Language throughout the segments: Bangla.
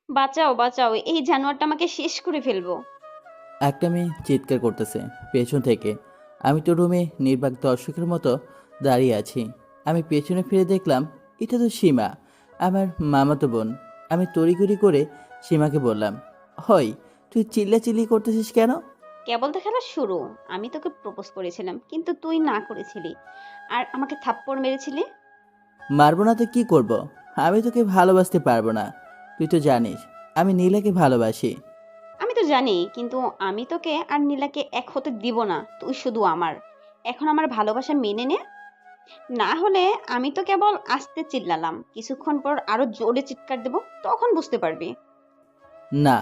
বাঁচাও বাঁচাও, এই জানোয়ারটা আমাকে শেষ করে ফেলবো। একটা মেয়ে চিৎকার করতেছে পেছন থেকে। আমি তো রুমে নির্বাক দর্শকের মতো দাঁড়িয়ে আছি। আমি পেছনে ফিরে দেখলাম এটা তো সীমা, আমার মামাতো বোন। আমি তড়িঘড়ি করে সীমাকে বললাম, হয় তুই চিল্লাচিল্লি করতেছিস কেন? কেবল তো খেলা শুরু। আমি তোকে প্রপোজ করেছিলাম কিন্তু তুই না করেছিলি, আর আমাকে থাপ্পড় মেরেছিলি। মারবো না তো কি করব? আমি তোকে ভালোবাসতে পারবো না। তুই তো জানিস আমি নীলাকে ভালোবাসি। আমি তো জানি, কিন্তু আমি তোকে আর নীলাকে এক হতে দিব না। তুই শুধু আমার। এখন আমার ভালোবাসা মেনে নে, না হলে আমি তো কেবল আস্তে চিল্লালাম, কিছুক্ষণ পর আরো জোরে চিৎকার দেব, তখন বুঝতে পারবি। না,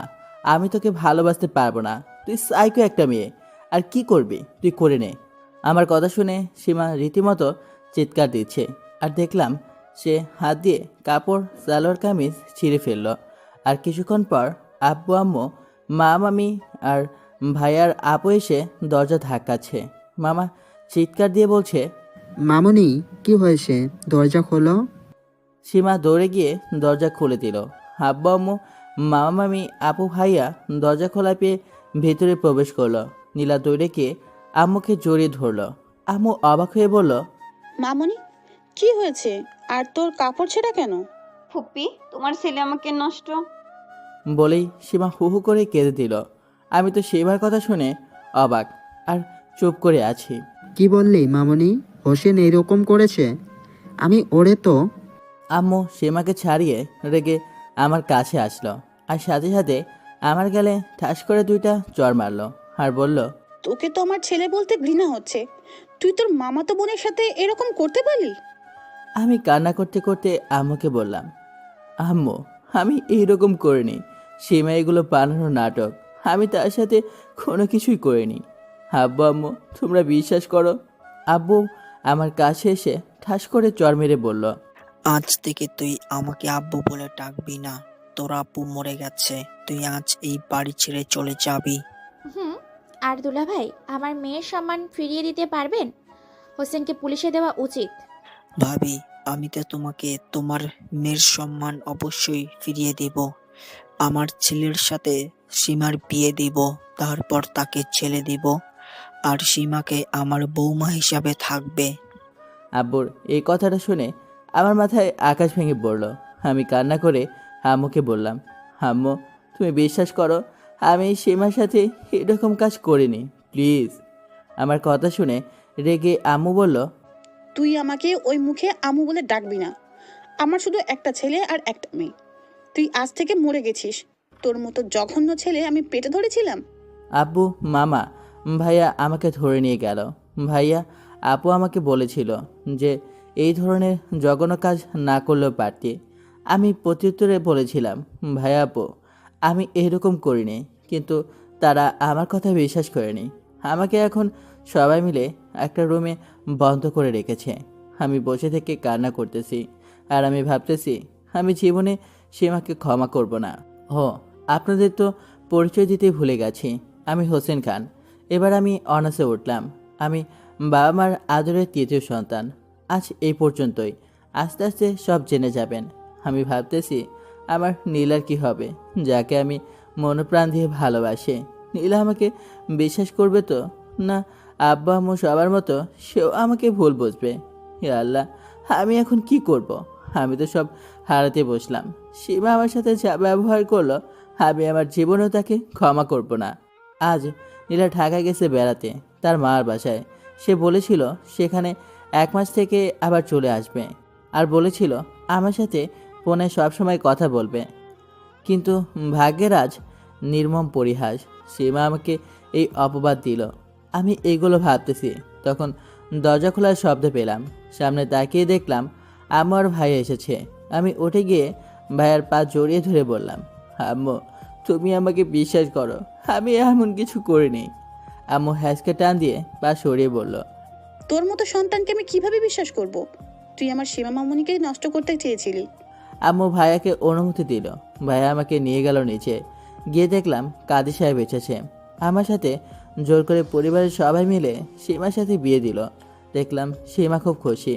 আমি তোকে ভালোবাসতে পারবো না। তুই সাইকো একটা মেয়ে। আর কি করবি তুই করে নে। আমার কথা শুনে সীমা রীতিমতো চিৎকার দিচ্ছে। আর দেখলাম সে হাত দিয়ে কাপড় সালোয়ার কামিজ ছিঁড়ে ফেললো। আর কিছুক্ষণ পর আব্বু আম্মু, মা মামি আর ভাইয়ার আপু এসে দরজা ধাক্কাচ্ছে। মামা চিৎকার দিয়ে বলছে, মামুনি, কি হয়েছে? দরজা খোলো। সীমা দৌড়ে গিয়ে দরজা খুলে দিল। আব্বু আম্মু, মামা মামি, আপু ভাইয়া দরজা খোলা পেয়ে ভেতরে প্রবেশ করলো। নীলা দৌড়ে গিয়ে আম্মুকে জড়িয়ে ধরলো। আম্মু অবাক হয়ে বলল, মামুনি, কি হয়েছে? আর তোর কাপড় ছেঁড়া কেন? ফুপ্পি, তোমার ছেলে আমাকে নষ্ট। বলেই সীমা হু হু করে কেঁদে দিল। আমি তো সেবার কথা শুনে অবাক আর চুপ করে আছি। কি বললি মামুনি? হোসেন এরকম করেছে? আমি ওরে তো। আম্মু সীমাকে ছাড়িয়ে রেগে আমার কাছে আসলো। আর সাথে সাথে আমার গালে ঠাস করে দুইটা চড় মারলো। আর বলল, তোকে তো আমার ছেলে বলতে ঘৃণা হচ্ছে। তুই তোর মামাতো বোনের সাথে এরকম করতে পারলি? আমি কান্না করতে করতে আম্মুকে বললাম, আম্মু আমি এইরকম করিনি। সীমা এগুলো বানানো নাটক। আমি তার সাথে কোনো কিছুই করিনি। আব্বু আম্মু তোমরা বিশ্বাস করো। আব্বু আমার কাছে এসে ঠাস করে চর মেরে বলল, আজ থেকে তুই আমাকে আব্বু বলে ডাকবি না। তোর আব্বু মরে গেছে। তুই আজ এই বাড়ি ছেড়ে চলে যাবি। হুম। আর দুলাভাই, আমার মেয়ের সম্মান ফিরিয়ে দিতে পারবেন? হোসেনকে পুলিশে দেওয়া উচিত। ভাবি, আমি তো তোমাকে তোমার মেয়ের সম্মান অবশ্যই ফিরিয়ে দেব। আমার ছেলের সাথে সীমার বিয়ে দিব, তারপর তাকে ছেলে দিব, আর সীমাকে আমার বৌমা হিসাবে থাকবে। আব্বুর এই কথাটা শুনে আমার মাথায় আকাশ ভেঙে পড়ল। আমি কান্না করে আম্মুকে বললাম, আম্মু তুমি বিশ্বাস করো আমি সীমার সাথে এরকম কাজ করিনি, প্লিজ। আমার কথা শুনে রেগে আম্মু বলল, তুই আমাকে ওই মুখে আমু বলে ডাকবি না। আমার শুধু একটা ছেলে আর একটা মেয়ে। তুই আজ থেকে মরে গেছিস। তোর মতো জঘন্য ছেলে আমি পেটে ধরেছিলাম। আব্বু, মামা, ভাইয়া আমাকে ধরে নিয়ে গেল। ভাইয়া আপু আমাকে বলেছিল যে এই ধরনের জঘন্য কাজ না করলেও পারতি। আমি প্রত্যুত্তরে বলেছিলাম, ভাইয়া আপু আমি এরকম করিনি, কিন্তু তারা আমার কথা বিশ্বাস করেনি। আমাকে এখন সবাই মিলে একটা রুমে বন্ধ করে রেখেছে। আমি বসে থেকে কান্না করতেছি আর আমি ভাবতেছি আমি জীবনে সীমাকে ক্ষমা করব না। ও, আপনাদের তো পরিচয় দিতেই ভুলে গেছি। আমি হোসেন খান। এবার আমি অনার্সে উঠলাম। আমি বাবা মার আদরের তৃতীয় সন্তান। আজ এই পর্যন্তই। আস্তে আস্তে সব জেনে যাবেন। আমি ভাবতেছি আমার নীলার কি হবে, যাকে আমি মনোপ্রাণ দিয়ে ভালোবাসি। নীলা আমাকে বিশ্বাস করবে তো না? আব্বা আম্মু সবার মতো সেও আমাকে ভুল বুঝবে? হে আল্লাহ, আমি এখন কি করব? আমি তো সব হারাতে বসলাম। সীমা আমার সাথে যা ব্যবহার করলো আমি আমার জীবনেও তাকে ক্ষমা করব না। আজ নীলা ঢাকা গেছে বেড়াতে, তার মার বাসায়। সে বলেছিল সেখানে 1 মাস থেকে আবার চলে আসবে। আর বলেছিল আমার সাথে ফোনে সবসময় কথা বলবে। কিন্তু ভাগ্যের আজ নির্মম পরিহাস, সীমা আমাকে এই অপবাদ দিল। আমি এগুলো ভাবতেছি, তখন দরজা খোলার শব্দ পেলাম। সামনে তাকিয়ে দেখলাম আমার ভাই এসেছে। আমি উঠে গিয়ে ভাইয়ের পা জড়িয়ে ধরে বললাম, আম্মু তুমি আমাকে বিশ্বাস করো, আমি এমন কিছু করিনি। আম্মু হ্যাসকে টান দিয়ে পা সরিয়ে বলল, তোর মতো সন্তানকে আমি কিভাবে বিশ্বাস করব? তুই আমার সীমা মামুনিকে নষ্ট করতে চেয়েছিলি। আম্মু ভাইয়াকে অনুমতি দিল। ভাইয়া আমাকে নিয়ে গেল নিচে। গিয়ে দেখলাম কাদি সাহেব এসেছে আমার সাথে। জোর করে পরিবারের সবাই মিলে সীমার সাথে বিয়ে দিল। দেখলাম সীমা খুব খুশি।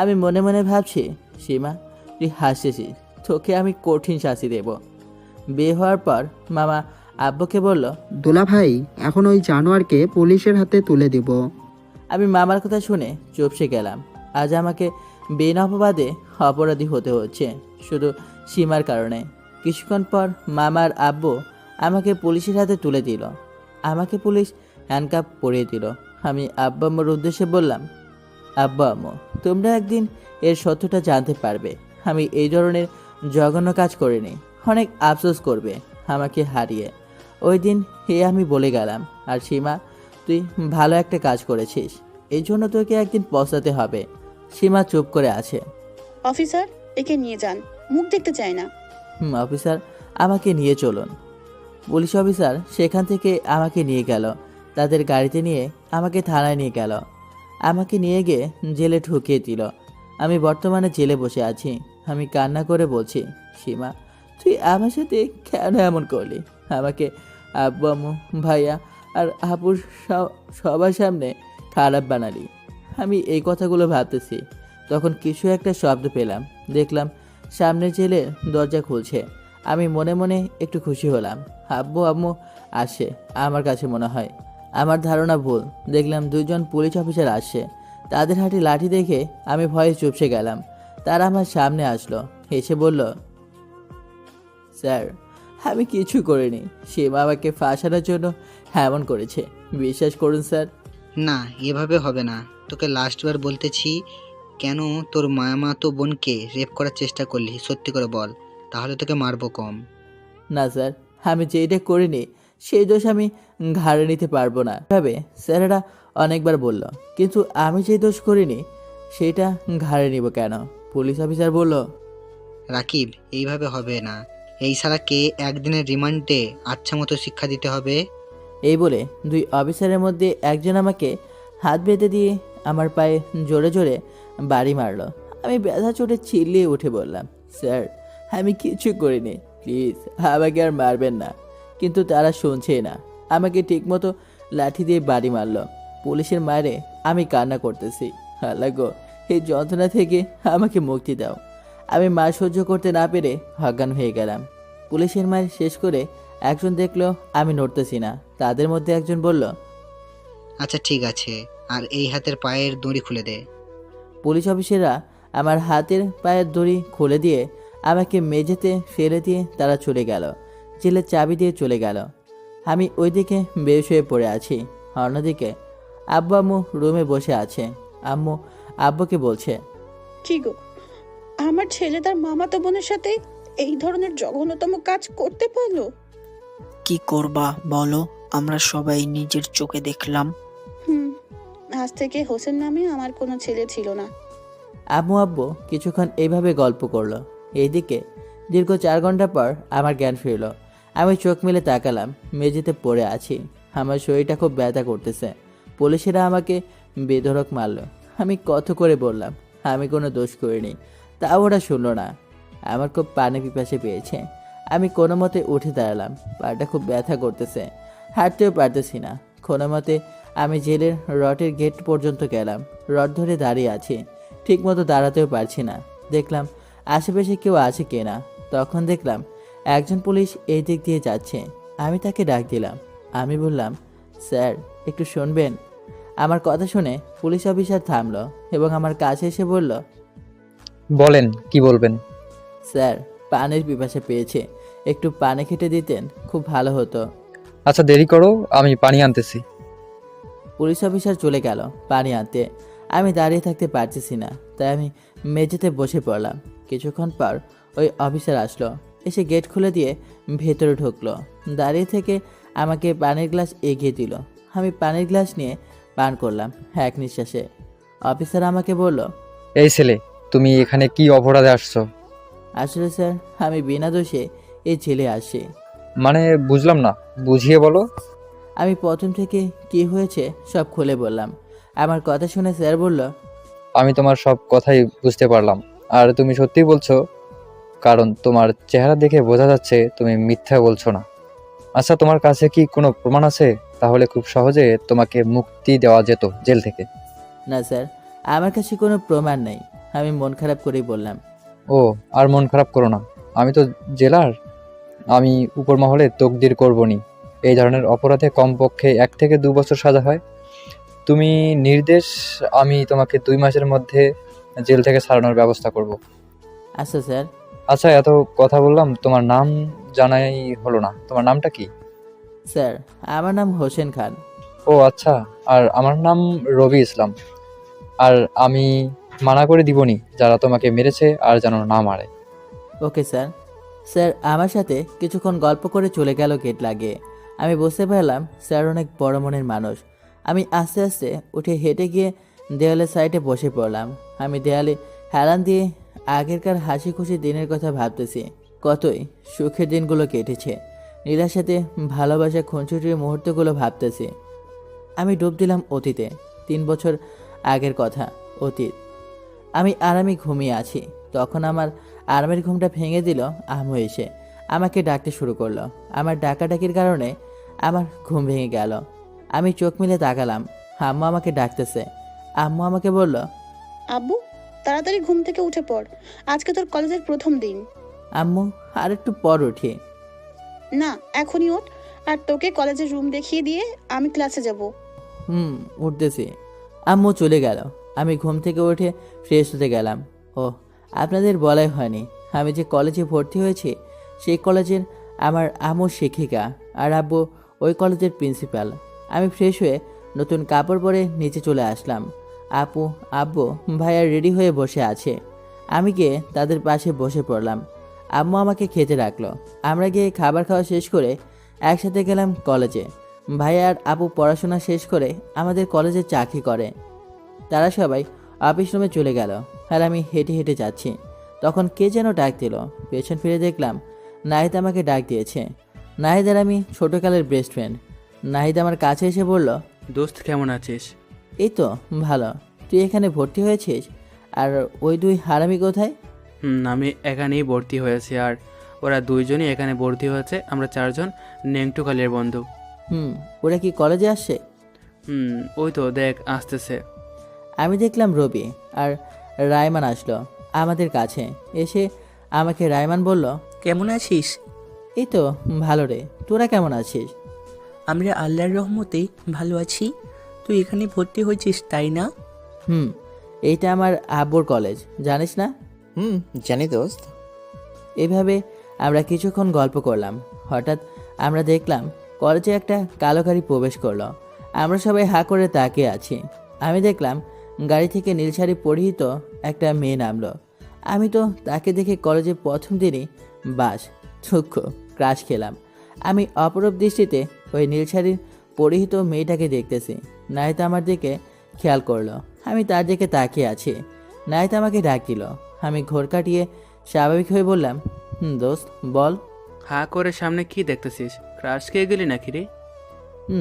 আমি মনে মনে ভাবছি, সীমা তুই হাসতেছিস, তোকে আমি কঠিন শাস্তি দেব। বিয়ে হওয়ার পর মামা আব্বুকে বলল, দুলা ভাই, এখন ওই জানোয়ারকে পুলিশের হাতে তুলে দিব। আমি মামার কথা শুনে চুপসে গেলাম। আজ আমাকে বিনা অপবাদে অপরাধী হতে হচ্ছে শুধু সীমার কারণে। কিছুক্ষণ পর মামার আব্বু আমাকে পুলিশের হাতে তুলে দিল। আমাকে পুলিশ হ্যান্ডকাপ পরিয়ে দিল। আমি আব্বা আম্মুর উদ্দেশ্যে বললাম, আব্বা আম্মু, তোমরা একদিন এর সত্যটা জানতে পারবে। আমি এই ধরনের জঘন্য কাজ করিনি। অনেক আফসোস করবে আমাকে হারিয়ে। ওই দিন আমি বলে গেলাম। আর সীমা, তুই ভালো একটা কাজ করেছিস, এই জন্য তোকে একদিন পস্তাতে হবে। সীমা চুপ করে আছে। অফিসার, একে নিয়ে যান, মুখ দেখতে চাই না। অফিসার, আমাকে নিয়ে চলুন। পুলিশ অফিসার সেখান থেকে আমাকে নিয়ে গেল। তাদের গাড়িতে নিয়ে আমাকে থানায় নিয়ে গেল। আমাকে নিয়ে গিয়ে জেলে ঢুকিয়ে দিল। আমি বর্তমানে জেলে বসে আছি। আমি কান্না করে বলছি, সীমা, তুই আমার সাথে কেন এমন করলি? আমাকে আব্বু আম্মু ভাইয়া আর আপুর সবার সামনে খারাপ বানালি। আমি এই কথাগুলো ভাবতেছি, তখন কিছু একটা শব্দ পেলাম। দেখলাম সামনের জেলের দরজা খুলছে। আমি মনে মনে একটু খুশি হলাম। আব্বু আম্মু আসে আমার কাছে, মনে হয় আমার ধারণা ভুল। দেখলাম দুজন পুলিশ অফিসার আসছে। তাদের হাতে লাঠি দেখে আমি ভয়ে চুপসে গেলাম। তারা আমার সামনে আসলো, এসে বলল, স্যার, আমি কিছু করিনি। সীমা আমাকে ফাঁসানোর জন্য এমন করেছে, বিশ্বাস করুন স্যার। না, এভাবে হবে না। তোকে লাস্টবার বলতেছি, কেন তোর মামা তো বোনকে রেপ করার চেষ্টা করলি? সত্যি করে বল, তাহলে তোকে মারবো কম। না স্যার, আমি যেটা করিনি সেই দোষ আমি ঘাড়ে নিতে পারবো না। ভাবে স্যারেরা অনেকবার বলল, কিন্তু আমি যে দোষ করিনি সেটা ঘাড়ে নিব কেন? পুলিশ অফিসার বলল, রাকিব, এইভাবে হবে না। এই শালাকে একদিনের রিমান্ডে আচ্ছা মতো শিক্ষা দিতে হবে। এই বলে দুই অফিসারের মধ্যে একজন আমাকে হাত বেঁধে দিয়ে আমার পায়ে জোরে জোরে বাড়ি মারলো। আমি ব্যথা চোটে চিল্লিয়ে উঠে বললাম, স্যার, আমি কিছু করিনি, প্লিজ আমাকে আর মারবেন না। কিন্তু তারা শুনছেই না। আমাকে ঠিকমতো লাঠি দিয়ে বাড়ি মারলো। পুলিশের মারে আমি কান্না করতেছি, আল্লাহ গো, এই যন্ত্রণা থেকে আমাকে মুক্তি দাও। আমি মার সহ্য করতে না পেরে অজ্ঞান হয়ে গেলাম। পুলিশের মার শেষ করে একজন দেখলো আমি নড়তেছি না। তাদের মধ্যে একজন বলল, আচ্ছা ঠিক আছে, আর এই হাতের পায়ের দড়ি খুলে দে। পুলিশ অফিসাররা আমার হাতের পায়ের দড়ি খুলে দিয়ে আমাকে মেঝেতে ফেলে দিয়ে তারা চলে গেল। জেলের চাবি দিয়ে চলে গেল। আমি ওইদিকে বেশ হয়ে পড়ে আছি। অন্যদিকে আব্বু আম্মু রুমে বসে আছে। আম্মু আব্বুকে বলছে, কি গো, আমার ছেলে তার মামাতো বোনের সাথে এই ধরনের জঘন্যতম কাজ করতে পারলো? কি করবা বলো, আমরা সবাই নিজের চোখে দেখলাম। আজ থেকে হোসেন নামে আমার কোনো ছেলে ছিল না। আব্বু কিছুক্ষণ এইভাবে গল্প করলো। এইদিকে দীর্ঘ 4 ঘন্টা পর আমার জ্ঞান ফিরল। আমি চোখ মেলে তাকালাম, মেঝেতে পড়ে আছি। আমার শরীরটা খুব ব্যথা করতেছে। পুলিশেরা আমাকে বেধড়ক মারল। আমি কত করে বললাম আমি কোনো দোষ করিনি, তা ওরা শুনল না। আমার খুব পানি পিপাসে পেয়েছে। আমি কোনো মতে উঠে দাঁড়ালাম। পাটা খুব ব্যথা করতেছে, হাঁটতেও পারতেছি না। কোনো মতে আমি জেলের রডের গেট পর্যন্ত গেলাম। রড ধরে দাঁড়িয়ে আছি, ঠিকমতো দাঁড়াতেও পারছি না। দেখলাম আশেপাশে কেউ আছে কিনা। তখন দেখলাম একজন পুলিশ এই দিক দিয়ে যাচ্ছে। আমি তাকে ডাক দিলাম। আমি বললাম, স্যার, একটু শুনবেন? আমার কথা শুনে পুলিশ অফিসার থামলো এবং আমার কাছে এসে বলল, বলেন, কি বলবেন? স্যার, পানির পিপাসা পেয়েছে, একটু পানি খেতে দিতেন খুব ভালো হতো। আচ্ছা, দেরি করো, আমি পানি আনতেছি। পুলিশ অফিসার চলে গেল পানি আনতে। আমি দাঁড়িয়ে থাকতে পারতেছি না, তাই আমি মেঝেতে বসে পড়লাম। কিছুক্ষণ পর ওই অফিসার আসলো, এসে গেট খুলে দিয়ে ভেতরে ঢুকলো। দাঁড়িয়ে থেকে আমাকে পানির গ্লাস এগিয়ে দিল। আমি পানির গ্লাস নিয়ে পান করলাম এক নিঃশ্বাসে। অফিসার আমাকে বলল, এই ছেলে, তুমি এখানে কি অপরাধে আসছো? আসলে স্যার, আমি বিনা দোষে এই জেলে আসি। মানে বুঝলাম না, বুঝিয়ে বলো। আমি প্রথম থেকে কি হয়েছে সব খুলে বললাম। আমার কথা শুনে স্যার বলল, আমি তোমার সব কথাই বুঝতে পারলাম, আর তুমি সত্যিই বলছো, কারণ তোমার চেহারা দেখে বোঝা যাচ্ছে তুমি মিথ্যা বলছো না। আচ্ছা, তোমার কাছে কি কোনো প্রমাণ আছে? তাহলে খুব সহজে তোমাকে মুক্তি দেওয়া যেত জেল থেকে। না স্যার, আমার কাছে কোনো প্রমাণ নেই। আমি মন খারাপ করেই বললাম। ও, আর মন খারাপ করো না, আমি তো জেলার, আমি উপর মহলে তকদির করবনি। এই ধরনের অপরাধে কমপক্ষে 1 থেকে 2 বছর সাজা হয়। তুমি নির্দেশ, আমি তোমাকে 2 মাসের মধ্যে জেল থেকে ছাড়ানোর ব্যবস্থা করব। আচ্ছা স্যার। আচ্ছা, এত কথা বললাম, তোমার নাম জানাই হলো না। তোমার নামটা কি? স্যার, আমার নাম হোসেন খান। ও আচ্ছা, আর আমার নাম রবি ইসলাম। আর আমি মানা করে দিবনি যারা তোমাকে মেরেছে আর যেন না মারে। Okay sir. স্যার আমার সাথে কিছুক্ষণ গল্প করে চলে গেল গেট লাগিয়ে। আমি বুঝতে পারলাম স্যার অনেক বড় মনের মানুষ। আমি আস্তে আস্তে উঠে হেঁটে গিয়ে দেওয়ালের সাইডে বসে পড়লাম। আমি দেয়ালে হেলান দিয়ে আগেরকার হাসি খুশি দিনের কথা ভাবতেছি। কতই সুখের দিনগুলো কেটেছে। নীলার সাথে ভালোবাসা খুনসুটির মুহূর্তগুলো ভাবতেছি। আমি ডুব দিলাম অতীতে। 3 বছর আগের কথা, অতীত। আমি আরামে ঘুমিয়ে আছি। তখন আমার আরামের ঘুমটা ভেঙে দিল আম্মু এসে আমাকে ডাকতে শুরু করলো। আমার ডাকাডাকির কারণে আমার ঘুম ভেঙে গেল। আমি চোখ মিলে তাকালাম। আম্মু আমাকে ডাকতেছে। আম্মু আমাকে বলল, আব্বু, তাড়াতাড়ি ঘুম থেকে উঠে পড়, আজকে তোর কলেজের প্রথম দিন। আম্মু আর একটু পর উঠি। না, এখনই ওঠ, আর তোকে কলেজের রুম দেখিয়ে দিয়ে আমি ক্লাসে যাব। উঠতেছি। আম্মু চলে গেল। আমি ঘুম থেকে উঠে ফ্রেশ হতে গেলাম। ও, আপনাদের বলাই হয়নি, আমি যে কলেজে ভর্তি হয়েছি সেই কলেজের আমার আম্মু শিক্ষিকা আর আব্বু ওই কলেজের প্রিন্সিপাল। আমি ফ্রেশ হয়ে নতুন কাপড় পরে নিচে চলে আসলাম। আপু, আব্বু, ভাইয়া রেডি হয়ে বসে আছে। আমি গিয়ে তাদের পাশে বসে পড়লাম। আম্মু আমাকে খেতে রাখলো। আমরা গিয়ে খাবার খাওয়া শেষ করে একসাথে গেলাম কলেজে। ভাইয়া আর আপু পড়াশোনা শেষ করে আমাদের কলেজে চাকরি করে। তারা সবাই অফিস রুমে চলে গেল আর আমি হেঁটে হেঁটে যাচ্ছি। তখন কে যেন ডাক দিল। পেছন ফিরে দেখলাম নাহিদ আমাকে ডাক দিয়েছে। নাহিদ আর আমি ছোটোকালের বেস্ট ফ্রেন্ড। নাহিদ আমার কাছে এসে বলল, দোস্ত কেমন আছিস? এই তো ভালো। তুই এখানে ভর্তি হয়েছিস? আর ওই 2 হারামি কোথায়? আমি এখানেই ভর্তি হয়েছি, আর ওরা 2জনই এখানে ভর্তি হয়েছে। আমরা 4জন নেংটুকালের বন্ধু। ওরা কি কলেজে আসছে? ওই তো দেখ আসতেছে। আমি দেখলাম রবি আর রায়মান আসলো আমাদের কাছে। এসে আমাকে রায়মান বলল, কেমন আছিস? এই তো ভালো রে, তোরা কেমন আছিস? আমরা আল্লাহর রহমতে ভালো আছি। তুই এখানে ভর্তি হয়েছিস তাই না? এইটা আমার আব্বুর কলেজ, জানিস না? জানি দোস্ত। এভাবে আমরা কিছুক্ষণ গল্প করলাম। হঠাৎ আমরা দেখলাম কলেজে একটা কালো গাড়ি প্রবেশ করলো। আমরা সবাই হা করে তাকিয়ে আছি। আমি দেখলাম গাড়ি থেকে নীল শাড়ি পরিহিত একটা মেয়ে নামলো। আমি তো তাকে দেখে কলেজে প্রথম দিনই বাস দুঃখ ক্রাশ খেলাম। আমি অপরূপ দৃষ্টিতে ওই নীল শাড়ির পরিহিত মেয়েটাকে দেখতেছি। নাহিদ আমার দিকে খেয়াল করলো। আমি তার দিকে তাকিয়ে আছি। নাহিদ আমাকে ডাক দিল। আমি ঘোর কাটিয়ে স্বাভাবিক হয়ে বললাম, দোস্ত বল। হা করে সামনে কি দেখতেছিস? ক্রাশ খেয়ে গেলি নাকি রে?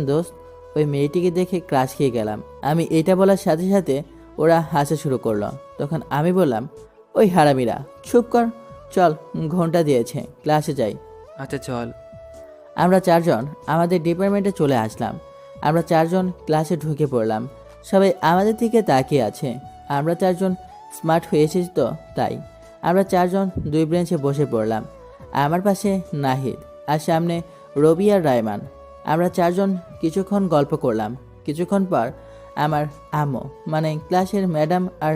দোস্ত, ওই মেয়েটিকে দেখে ক্রাশ খেয়ে গেলাম। আমি এটা বলার সাথে সাথে ওরা হাসা শুরু করলো। তখন আমি বললাম, ওই হারামিরা চুপ কর, চল ঘন্টা দিয়েছে, ক্লাসে যাই। আচ্ছা চল। আমরা 4জন আমাদের ডিপার্টমেন্টে চলে আসলাম। আমরা 4জন ক্লাসে ঢুকে পড়লাম। সবাই আমাদের দিকে তাকিয়ে আছে। আমরা 4জন স্মার্ট হয়ে এসেছি তো তাই। আমরা 4জন 2 বেঞ্চে বসে পড়লাম। আমার পাশে নাহিদ আর সামনে রবি আর রায়মান। আমরা 4জন কিছুক্ষণ গল্প করলাম। কিছুক্ষণ পর আমার আম্মু মানে ক্লাসের ম্যাডাম আর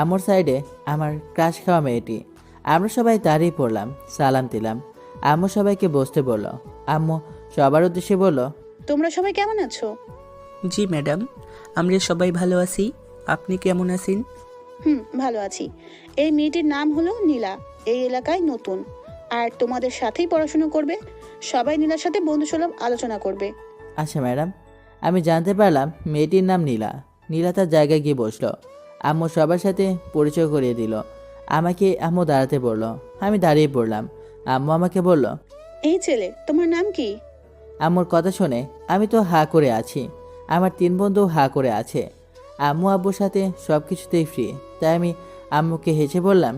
আম্মুর সাইডে আমার ক্রাশ খাওয়া মেয়েটি। আমরা সবাই দাঁড়িয়ে পড়লাম, সালাম দিলাম। আম্মু সবাইকে বসতে বলল। আম্মু সবার উদ্দেশ্যে বলল, তোমরা সবাই কেমন আছো? জি ম্যাডাম, আমরা সবাই ভালো আছি। আপনি কেমন আছেন? ভালো আছি। এই মেয়েটির নাম হলো নীলা, এই এলাকায় নতুন, আর তোমাদের সাথেই পড়াশোনা করবে। সবাই নীলার সাথে বন্ধুসুলভ আলোচনা করবে। আচ্ছা ম্যাডাম। আমি জানতে পারলাম মেয়েটির নাম নীলা। নীলা তার জায়গায় গিয়ে বসলো। আম্মু সবার সাথে পরিচয় করিয়ে দিল। আমাকে আম্মু দাঁড়াতে বলল। আমি দাঁড়িয়ে পড়লাম। আম্মু আমাকে বলল, এই ছেলে, তোমার নাম কি? আম্মুর কথা শুনে আমি তো হা করে আছি। আমার 3 বন্ধু হা করে আছে। আম্মু আব্বুর সাথে সব কিছুতেই ফ্রি, তাই আমি আম্মুকে হেসে বললাম,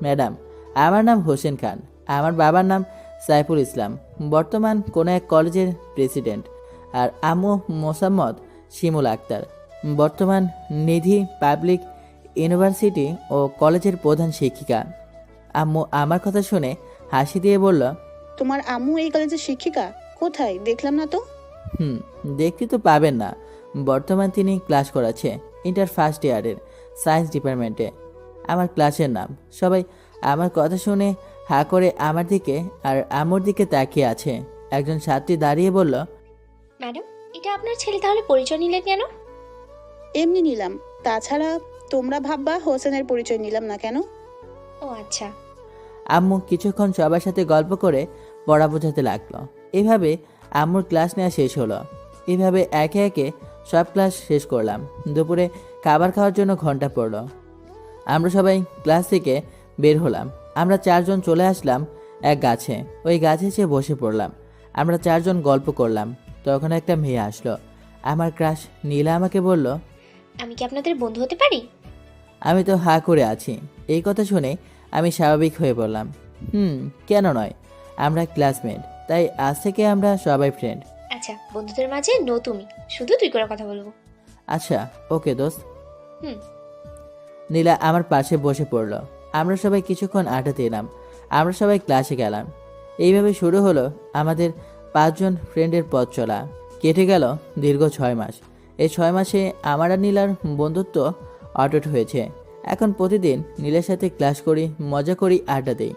ম্যাডাম আমার নাম হোসেন খান। আমার বাবার নাম সাইফুল ইসলাম, বর্তমান কোনো এক কলেজের প্রেসিডেন্ট। আর আম্মু মোসাম্মদ শিমুল আক্তার, বর্তমান নিধি পাবলিক ইউনিভার্সিটি ও কলেজের প্রধান শিক্ষিকা। আম্মু আমার কথা শুনে হাসি দিয়ে বলল, তোমার আম্মু এই কলেজের শিক্ষিকা? কোথায় দেখলাম না তো। হুম, দেখতে তো পাবেন না। বর্তমান তিনি ক্লাস করাচ্ছে ইন্টার ফার্স্ট ইয়ারের সায়েন্স ডিপার্টমেন্টে। আমার ক্লাসের নাম। সবাই আমার কথা শুনে হা করে আমার দিকে আর আম্মুর দিকে তাকিয়ে আছে। একজন ছাত্রী দাঁড়িয়ে বলল, ম্যাডাম, এটা আপনার ছেলে, তাহলে পরিচয় নিলেন কেন? এমনি নিলাম, তাছাড়া তোমরা ভাববা হোসেনের পরিচয় নিলাম না কেন। ও আচ্ছা। আম্মু কিছুক্ষণ সবার সাথে গল্প করে পড়া বোঝাতে লাগলো। এভাবে আম্মুর ক্লাস নেওয়া শেষ হলো। এভাবে একে একে সব ক্লাস শেষ করলাম। দুপুরে খাবার খাওয়ার জন্য ঘন্টা পড়লো। আমরা সবাই ক্লাস থেকে বের হলাম। আমরা 4 জন চলে আসলাম এক গাছে। ওই গাছে এসে বসে পড়লাম। আমরা 4 জন গল্প করলাম। তখন একটা মেয়ে আসলো। আমার ক্রাশ নীলা আমাকে বলল, আমি কি আপনাদের বন্ধু হতে পারি? আমি তো হা করে আছি। এই কথা শুনে আমি স্বাভাবিক হয়ে বললাম, কেন নয়, আমরা ক্লাসমেট, তাই আজ থেকে আমরা সবাই ফ্রেন্ড। আচ্ছা, বন্ধুদের মাঝে নো তুমি, শুধু তুই করে কথা বলবো। আচ্ছা, ওকে দোস্ত। হুম। নীলা আমার পাশে বসে পড়ল। আমরা সবাই কিছুক্ষণ আড্ডা দিলাম। আমরা সবাই ক্লাসে গেলাম। এইভাবে শুরু হলো আমাদের 5 জন ফ্রেন্ডের পথ চলা। কেটে গেল দীর্ঘ 6 মাস। এই 6 মাসে আমার আর নীলার বন্ধুত্ব অটুট হয়েছে। এখন প্রতিদিন নীলের সাথে ক্লাস করি, মজা করি, আড্ডা দিই।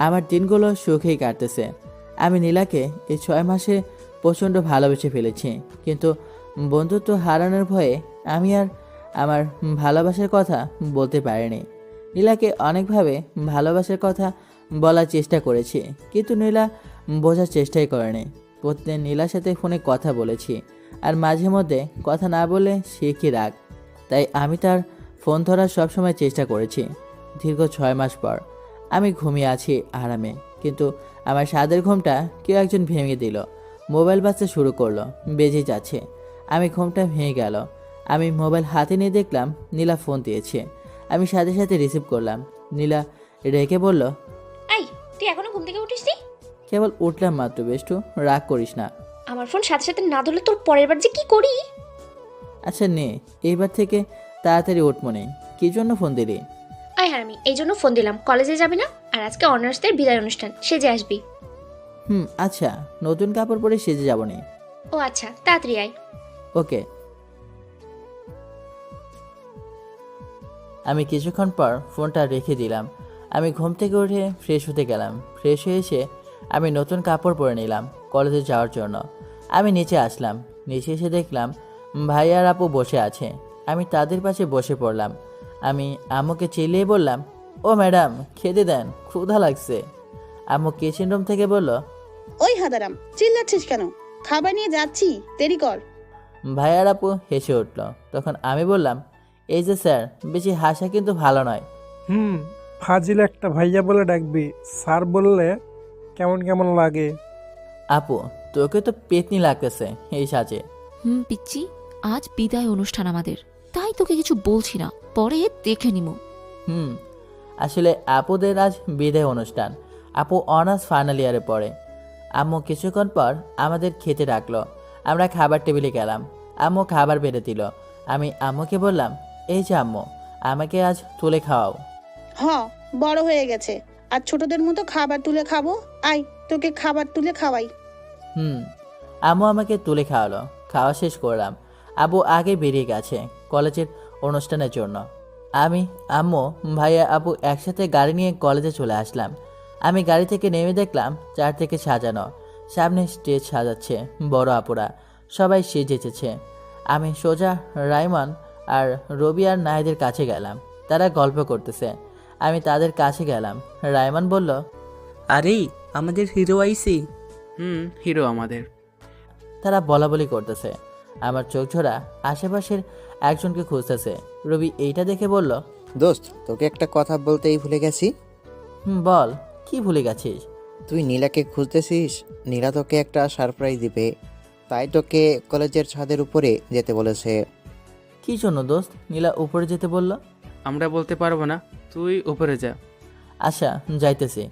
আমার দিনগুলো সুখেই কাটতেছে। আমি নীলাকে এই 6 মাসে প্রচণ্ড ভালোবেসে ফেলেছি, কিন্তু বন্ধুত্ব হারানোর ভয়ে আমি আর আমার ভালোবাসার কথা বলতে পারিনি। নীলাকে অনেকভাবে ভালোবাসার কথা বলার চেষ্টা করেছি, কিন্তু নীলা বোঝার চেষ্টাই করেনি। প্রতিদিন নীলার সাথে ফোনে কথা বলেছি, আর মাঝে মধ্যে কথা না বলে সে কি রাগ, তাই আমি তার ফোন ধরার সবসময় চেষ্টা করেছি। দীর্ঘ 6 মাস পর আমি ঘুমিয়ে আছি আরামে, কিন্তু আমার স্বাদের ঘুমটা কেউ একজন ভেঙে দিল। মোবাইল বাজতে শুরু করলো, বেজে যাচ্ছে। আমি ঘুমটা ভেঙে গেল। আমি মোবাইল হাতে নিয়ে দেখলাম নীলা ফোন দিয়েছে। আমি সাথে সাথে রিসিভ করলাম। নীলা রেখে বলল, আই, তুই এখনো ঘুম থেকে উঠিসনি? কেবল উঠলাম মাত্র, বেষ্টু রাগ করিস না। আমার ফোন সাথে সাথে না ধরলে তোর পরের বার যে কি করি। আচ্ছা নে, এইবার থেকে তাড়াতাড়ি উঠমনে। কি জন্য ফোন দিলি? আয় হারামি, এই জন্য ফোন দিলাম। কলেজে যাবি না? আর আজকে অনার্সদের বিদায় অনুষ্ঠান, সেজে আসবি। আচ্ছা, নতুন কাপড় পরে সেজে যাব নি। ও আচ্ছা, তাড়াতাড়ি আয়। ওকে। আমি কিছুক্ষণ পর ফোনটা রেখে দিলাম। আমি ঘুম থেকে উঠে ফ্রেশ হতে গেলাম। ফ্রেশ হয়ে এসে আমি নতুন কাপড় পরে নিলাম কলেজে যাওয়ার জন্য। আমি নিচে আসলাম। নিচে এসে দেখলাম ভাই আর আপু বসে আছে। আমি তাদের পাশে বসে পড়লাম। আমি আম্মুকে চিল্লিয়ে বললাম, ও ম্যাডাম, খেতে দেন, ক্ষুধা লাগছে। আম্মু কিচেন রুম থেকে বলল, ওই হাদারাম, চিল্লাচ্ছিস কেন? খাবার নিয়ে যাচ্ছি, দেরি কর। ভাই আর আপু হেসে উঠল। তখন আমি বললাম, এই যে স্যার, বেশি হাসা কিন্তু ভালো নয়। ফাজিল একটা ভাইয়া বলে ডাকবি, স্যার বললে কেমন কেমন লাগে। আপু, তোকে তো পেতনি লাগতেছে এই সাজে। পিচ্চি, আজ বিদায় অনুষ্ঠান আমাদের, তাই তোকে কিছু বলছি না, পরে দেখে নিমু। আসলে আপুদের আজ বিদায় অনুষ্ঠান। আপু অনার্স ফাইনাল ইয়ারে পড়ে। আম্মু কিছুক্ষণ পর আমাদের খেতে ডাকলো। আমরা খাবার টেবিলে গেলাম। আম্মু খাবার বেড়ে দিল। আমি আম্মুকে বললাম, এই যে আম্মু, আমাকে আজ তুলে খাওয়াও। বড় হয়ে গেছে, আর ছোটদের মতো খাবার তুলে খাবো। আয়, তোকে খাবার তুলে খাওয়াই। আম্মু আমাকে তুলে খাওয়ালো। খাওয়া শেষ করলাম। আব্বু আগে বেরিয়ে গেছে কলেজের অনুষ্ঠানের জন্য। আমি, আম্মু, ভাইয়া, আপু একসাথে গাড়ি নিয়ে কলেজে চলে আসলাম। আমি গাড়ি থেকে নেমে দেখলাম চারদিকে সাজানো। সামনে স্টেজ সাজাচ্ছে বড় আপুরা, সবাই সেজেছে। আমি সোজা রাইমান আর রবি আর নাহিদের কাছে গেলাম। তারা গল্প করতেছে। আমি তাদের কাছে গেলাম। রাইমান বলল, আরে আমাদের হিরো আইসি। হিরো আমাদের। তারা বলাবলি করতেছে। আমার চোখ ঝোড়া আশেপাশের একজনকে খুঁজতেছে। রবি এইটা দেখে বলল, দোস্ত, তোকে একটা কথা বলতেই ভুলে গেছি। বল, কি ভুলে গেছিস? তুই নীলাকে খুঁজতেছিস। নীলা তোকে একটা সারপ্রাইজ দিবে, তাই তোকে কলেজের ছাদের উপরে যেতে বলেছে। কি জন্য দোস্ত নীলা উপরে যেতে বলল? আমরা বলতে পারবো না, তুই উপরে যা। আচ্ছা, যাইতেছি।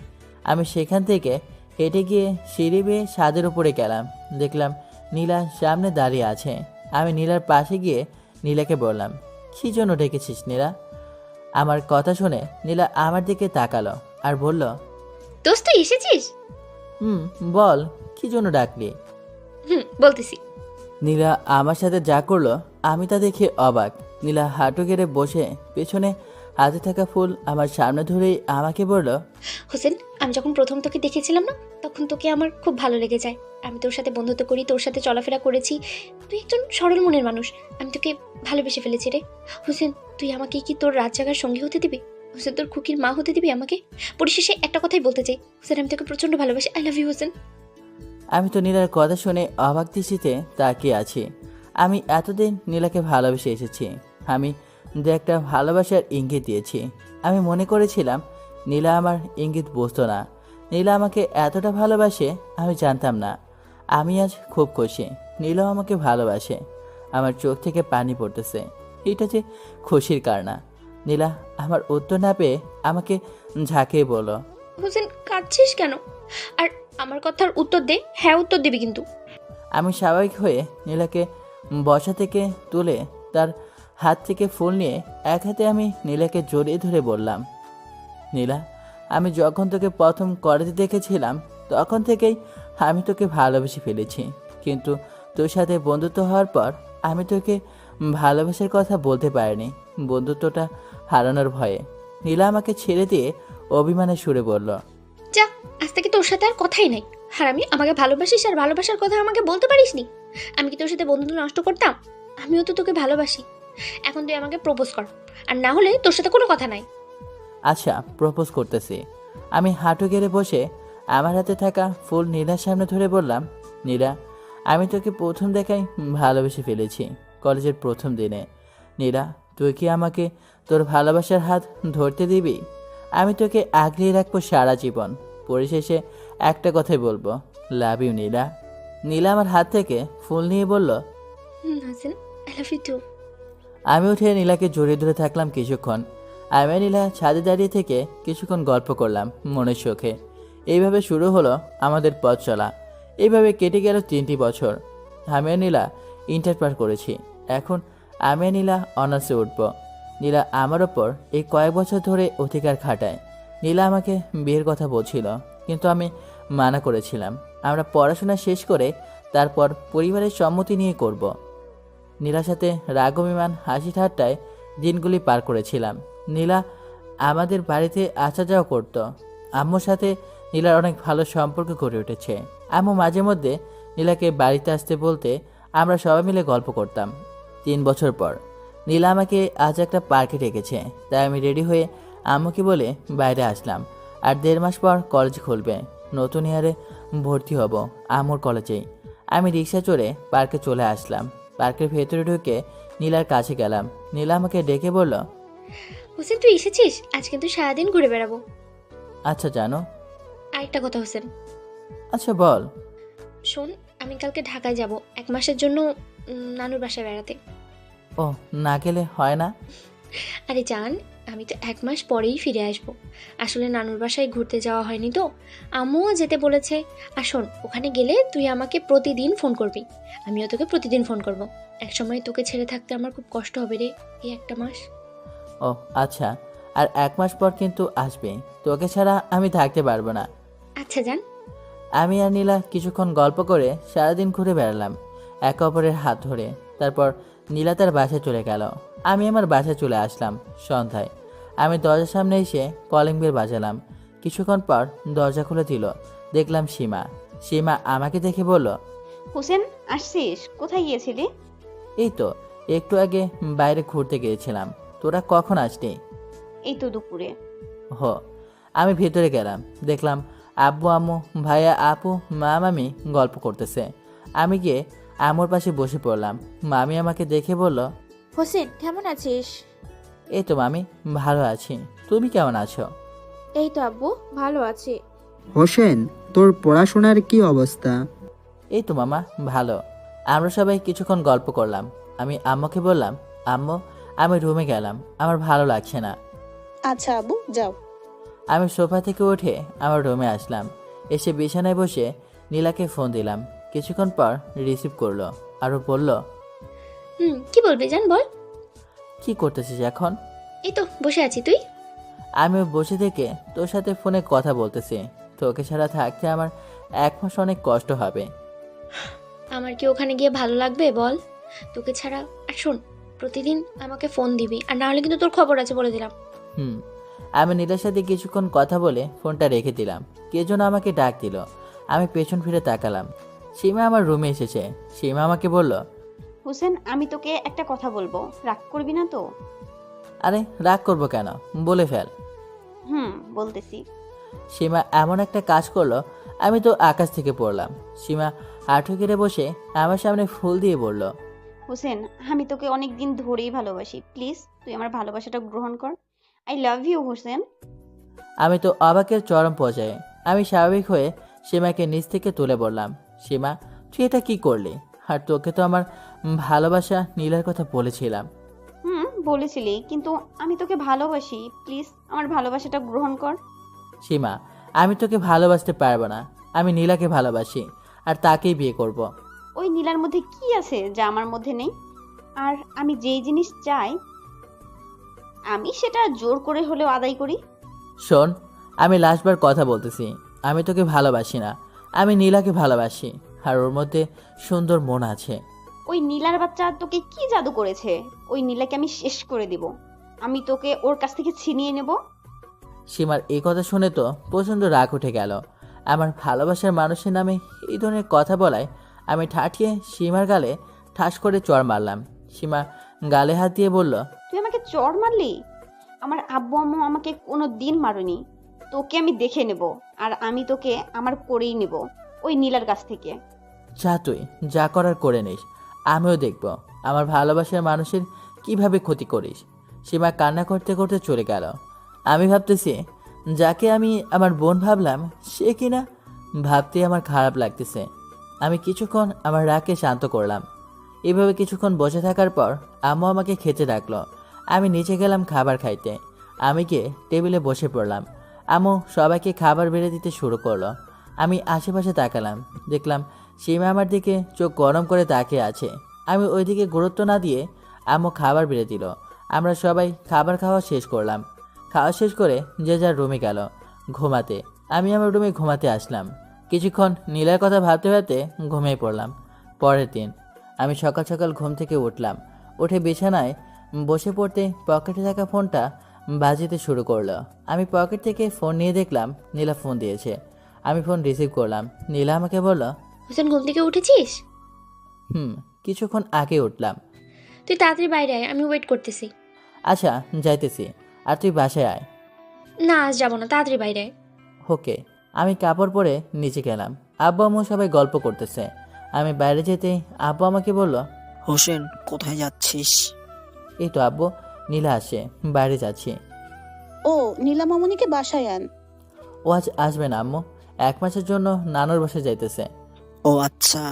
আমি সেখান থেকে হেঁটে গিয়ে সিঁড়ি বেয়ে ছাদের উপরে গেলাম। দেখলাম নীলা সামনে দাঁড়িয়ে আছে। আমি নীলার পাশে গিয়ে নীলাকে বললাম, কী জন্য ডেকেছিস নীলা? আমার কথা শুনে নীলা আমার দিকে তাকালো আর বলল, দোস্ত তুই এসেছিস? হুম, বল কি জন্য ডাকলি? বলতেছি। নীলা আমার সাথে যা করলো আমি তা দেখে অবাক। নীলা হাঁটু গেড়ে বসে পেছনে হাতে থাকা ফুল আমার সামনে ধরেই আমাকে বলল, হোসেন, আমি যখন প্রথম তোকে দেখেছিলাম না, তখন তোকে আমার খুব ভালো লেগে যায়। আমি তোর সাথে বন্ধুত্ব করি, তোর সাথে চলাফেরা করেছি। তুই একজন সরল মনের মানুষ। আমি তোকে ভালোবেসে ফেলেছি রে। হোসেন, তুই আমাকে কি তোর রাত জাগার সঙ্গী হতে দিবি? হোসেন, তোর খুকির মা হতে দিবি আমাকে? পরিশেষে একটা কথাই বলতে চাই, হোসেন, আমি তোকে প্রচন্ড ভালোবাসি। I love you Hossain. আমি তো নীলার কথা শুনে অবাক দৃষ্টিতে তাকিয়ে আছি। আমি এতদিন নীলাকে ভালোবেসে এসেছি। আমি দু একটা ভালোবাসার ইঙ্গিত দিয়েছি। আমি মনে করেছিলাম নীলা আমার ইঙ্গিত বুঝতো না। নীলা আমাকে এতটা ভালোবাসে আমি জানতাম না। আমি আজ খুব খুশি নীলাও আমাকে ভালোবাসে। আমার চোখ থেকে পানি পড়তেছে। এটা যে খুশির কারণ। নীলা আমার উত্তর না পেয়ে আমাকে ঝাঁকিয়ে বলল, হোসেন, কাঁদছিস কেন? আর আমার কথার উত্তর দে, হ্যাঁ উত্তর দিবি কিন্তু। আমি স্বাভাবিক হয়ে নীলাকে বসা থেকে তুলে তার হাত থেকে ফুল নিয়ে এক হাতে আমি নীলাকে জড়িয়ে ধরে বললাম, নীলা, আমি যখন তোকে প্রথম কলেজে দেখেছিলাম তখন থেকেই আমি তোকে ভালোবেসে ফেলেছি। কিন্তু তোর সাথে বন্ধুত্ব হওয়ার পর আমি তোকে ভালোবাসার কথা বলতে পারিনি, বন্ধুত্বটা হারানোর ভয়ে। নীলা আমাকে ছেড়ে দিয়ে অভিমানের সুরে বলল, যা, আজ থেকে তোর সাথে আর কথাই নাই। আর আমি আমাকে ভালোবাসিস আর ভালোবাসার কথা আমাকে বলতে পারিসনি? আমি কি তোর সাথে বন্ধুত্ব নষ্ট করতাম? আমিও তো তোকে ভালোবাসি। এখন তুই আমাকে প্রপোজ কর, আর না হলে তোর সাথে কোনো কথা নাই। আচ্ছা, প্রপোজ করতেছি। আমি হাঁটু গেড়ে বসে আমার হাতে থাকা ফুল নীলার সামনে ধরে বললাম, নীলা, আমি তোকে প্রথম দেখাই ভালোবেসে ফেলেছি, কলেজের প্রথম দিনে। নীলা, তুই কি আমাকে তোর ভালোবাসার হাত ধরতে দিবি? আমি তোকে আগলিয়ে রাখবো সারা জীবন। পরিশেষে একটা কথাই বলবো, লাভ ইউ নীলা। নীলা আমার হাত থেকে ফুল নিয়ে বলল, Hossain, I love you too. আমি উঠে নীলাকে জড়িয়ে ধরে থাকলাম কিছুক্ষণ। আমি আর নীলা ছাদে দাঁড়িয়ে থেকে কিছুক্ষণ গল্প করলাম মনের সুখে। এইভাবে শুরু হলো আমাদের পথ চলা। এইভাবে কেটে গেল 3টি বছর। আমি আর নীলা ইন্টার পার করেছি। এখন আমি আর নীলা অনার্সে উঠব। নীলা আমার ওপর এই কয়েক বছর ধরে অধিকার খাটায়। নীলা আমাকে বিয়ের কথা বলছিল, কিন্তু আমি মানা করেছিলাম। আমরা পড়াশোনা শেষ করে তারপর পরিবারের সম্মতি নিয়ে করব। নীলার সাথে রাগ অভিমান হাসি ঠাট্টায় দিনগুলি পার করেছিলাম। নীলা আমাদের বাড়িতে আসা যাওয়া করতো। আম্মুর সাথে নীলার অনেক ভালো সম্পর্ক গড়ে উঠেছে। আম্মু মাঝে মধ্যে নীলাকে বাড়িতে আসতে বলতে আমরা সবাই মিলে গল্প করতাম। 3 বছর পর নীলা আমাকে আজ একটা পার্কে ডেকেছে, তাই আমি রেডি হয়ে আম্মুকে বলে বাইরে আসলাম। আর 1.5 মাস পর কলেজ খুলবে। নতুন ইয়ারে ভর্তি হব আম্মুর কলেজেই। আমি রিক্সা চড়ে পার্কে চলে আসলাম। পার্কের ভেতরে ঢুকে নীলার কাছে গেলাম। নীলা আমাকে ডেকে বলল, হোসেন, তুই এসেছিস? আজ কিন্তু সারাদিন ঘুরে বেড়াবো। আচ্ছা জানো। আরেকটা কথা হোসেন। আচ্ছা বল। শোন, আমি কালকে ঢাকায় যাব 1 মাসের জন্য নানুর বাসায় বেড়াতে। ও, না গেলে হয় না? আরে জান, আমি তো 1 মাস পরেই ফিরে আসব। আসলে নানুর বাসায় ঘুরতে যাওয়া হয়নি তো, আম্মুও যেতে বলেছে। আর শোন, ওখানে গেলে তুই আমাকে প্রতিদিন ফোন করবি, আমিও তোকে প্রতিদিন ফোন করব। একসময় তোকে ছেড়ে থাকতে আমার খুব কষ্ট হবে রে, এই 1 মাস। ও আচ্ছা, আর 1 মাস পর কিন্তু আসবে। তোকে ছাড়া আমি থাকতে পারবো না। আচ্ছা জান। আমি আর নীলা কিছুক্ষণ গল্প করে সারাদিন ঘুরে বেড়ালাম একে অপরের হাত ধরে। তারপর নীলা তার বাসায় চলে গেল। আমি আমার বাসায় চলে আসলাম সন্ধ্যায়। আমি দরজার সামনে এসে কলিং বেল বাজালাম। কিছুক্ষণ পর দরজা খুলে দিল। দেখলাম সীমা। সীমা আমাকে দেখে বলল, হোসেন, আসছিস? কোথায় গিয়েছিলি? এই তো একটু আগে বাইরে ঘুরতে গিয়েছিলাম। তোরা কখন আসলি? এই তো দুপুরে। হ। আমি ভেতরে গেলাম। দেখলাম আব্বু আম্মু ভাইয়া আপু মা মামি গল্প করতেছে। আমি গিয়ে আম্মুর পাশে বসে পড়লাম। মামি আমাকে দেখে বলল, হোসেন, কেমন আছিস? এই তো মামি, ভালো আছি। তুমি কেমন আছো? এই তো আব্বু, ভালো আছি। হোসেন, তোর পড়াশোনার কি অবস্থা? এই তো মামা, ভালো। আমরা সবাই কিছুক্ষণ গল্প করলাম। আমি আম্মুকে বললাম, আম্মু, আমি রুমে গেলাম, আমার ভালো লাগছে না। আচ্ছা আব্বু, যাও। আমি সোফা থেকে উঠে আমার রুমে আসলাম। এসে বিছানায় বসে নীলাকে ফোন দিলাম। কিছুক্ষণ পর রিসিভ করলো আর বলল, কি বলবি জান, বল। কি করতেছিস এখন? এই তো বসে আছি, তুই? আমি বসে থেকে তোর সাথে ফোনে কথা বলতেছি। তোকে ছাড়া থাকতে আমার 1 মাস অনেক কষ্ট হবে। আমার কি ওখানে গিয়ে ভালো লাগবে বল? তোকে ছাড়া। আর শোন, প্রতিদিন আমাকে ফোন দিবি, আর না হলে কিন্তু তোর খবর আছে বলে দিলাম। হুম। আমি নীলার সাথে কিছুক্ষণ কথা বলে ফোনটা রেখে দিলাম। কে যেন আমাকে ডাক দিল। আমি পেছন ফিরে তাকালাম। সীমা আমার রুমে এসেছে। সীমা আমাকে বলল, হোসেন, আমি তোকে একটা কথা বলবো, রাগ করবি না তো? আরে রাগ করবো কেন, বলে ফেল। বলতেছি। সীমা এমন একটা কাজ করলো, আমি তো আকাশ থেকে পড়লাম। সীমা হাঁটু গেড়ে বসে আমার সামনে ফুল দিয়ে বলল, হোসেন, আমি তোকে অনেক দিন ধরেই ভালোবাসি, প্লিজ তুই আমার ভালোবাসাটা গ্রহণ কর। I love you Hossain. আমি তো অবাকের চরম পর্যায়ে। আমি স্বাভাবিক হয়ে সীমাকে নিচ থেকে তুলে বললাম, সীমা তুই এটা কি করলি? আর তোকে তো আমার ভালোবাসা নীলার কথা বলেছিলাম। বলেছিলি, কিন্তু আমি তোকে ভালোবাসি, প্লিজ আমার ভালোবাসাটা গ্রহণ কর। সীমা আমি তোকে ভালোবাসতে পারবো না। আমি নীলাকে ভালোবাসি আর তাকেই বিয়ে করব। ওই নীলার মধ্যে কি আছে যা আমার মধ্যে নেই? আর আমি যেই জিনিস চাই আমি সেটা জোর করে হলেও আদায় করি। শোন, আমি লাস্টবার কথা বলতেছি, আমি তোকে ভালোবাসি না। আমি নীলাকে ভালোবাসি, আর ওর মধ্যে সুন্দর মন আছে। ওই নীলার বাচ্চা তোকে কি জাদু করেছে? ওই নীলাকে আমি শেষ করে দিব। আমি তোকে ওর কাছ থেকে ছিনিয়ে নেব। সীমার এই কথা শুনে তো প্রচণ্ড রাগ উঠে গেল। আমার ভালোবাসার মানুষের নামে এই ধরনের কথা বলায় আমি ঠাঠিয়ে সীমার গালে ঠাস করে চড় মারলাম। সীমা গালে হাত দিয়ে বলল, তুই আমাকে চড় মারলি? আমার আব্বু আম্মু আমাকে কোনো দিন মারুনি। তোকে আমি দেখে নেব, আর আমি তোকে আমার করেই নেব ওই নীলার কাছ থেকে। যা তুই যা করার করে নিস, আমিও দেখব আমার ভালোবাসার মানুষের কিভাবে ক্ষতি করিস। সীমা কান্না করতে করতে চলে গেল। আমি ভাবতেছি, যাকে আমি আমার বোন ভাবলাম সে কিনা, ভাবতে আমার খারাপ লাগতেছে। আমি কিছুক্ষণ আমার রাগকে শান্ত করলাম। এভাবে কিছুক্ষণ বসে থাকার পর আম্মু আমাকে খেতে ডাকলো। আমি নিচে গেলাম খাবার খাইতে। আমি গিয়ে টেবিলে বসে পড়লাম। আম্মু সবাইকে খাবার বেড়ে দিতে শুরু করলো। আমি আশেপাশে তাকালাম, দেখলাম সীমা আমার দিকে চোখ গরম করে তাকিয়ে আছে। আমি ওই দিকে গুরুত্ব না দিয়ে আম্মু খাবার বেড়ে দিল। আমরা সবাই খাবার খাওয়া শেষ করলাম। খাওয়া শেষ করে যে যার রুমে গেল ঘুমাতে। আমি আমার রুমে ঘুমাতে আসলাম। কিছুক্ষণ নীলার কথা ভাবতে ভাবতে ঘুমিয়ে পড়লাম। পরের দিন আমি সকাল সকাল ঘুম থেকে উঠলাম। উঠে বিছানায় বসে পড়তে পকেটে থাকা ফোনটা বাজিতে শুরু করলো। আমি পকেট থেকে ফোন নিয়ে দেখলাম নীলা ফোন দিয়েছে। আমি ফোন রিসিভ করলাম। নীলা আমাকে বলল, হোসেন, ঘুম থেকে উঠেছিস? কিছুক্ষণ আগে উঠলাম। তুই তাড়াতাড়ি বাইরে আয়, আমি ওয়েট করতেছি। আচ্ছা যাইতেছি, আর তুই বাসায় আয়। না, আজ যাবো না, তাড়াতাড়ি বাইরে আয়। ওকে। আমি কাপড় পরে নিচে গেলাম। আব্বু আম্মু সবাই গল্প করতেছে। আমি বাইরে যেতে আব্বু আমাকে বলল, হোসেন, কোথায় যাচ্ছিস? এই তো আব্বু, নীলা আসে, বাইরে যাচ্ছি। ও, নীলা মামনিকে বাসায় আন। ও আজ আসবে না আম্মু, 1 মাসের জন্য নানুর বাসায় যাইতেছে। ও আচ্ছা।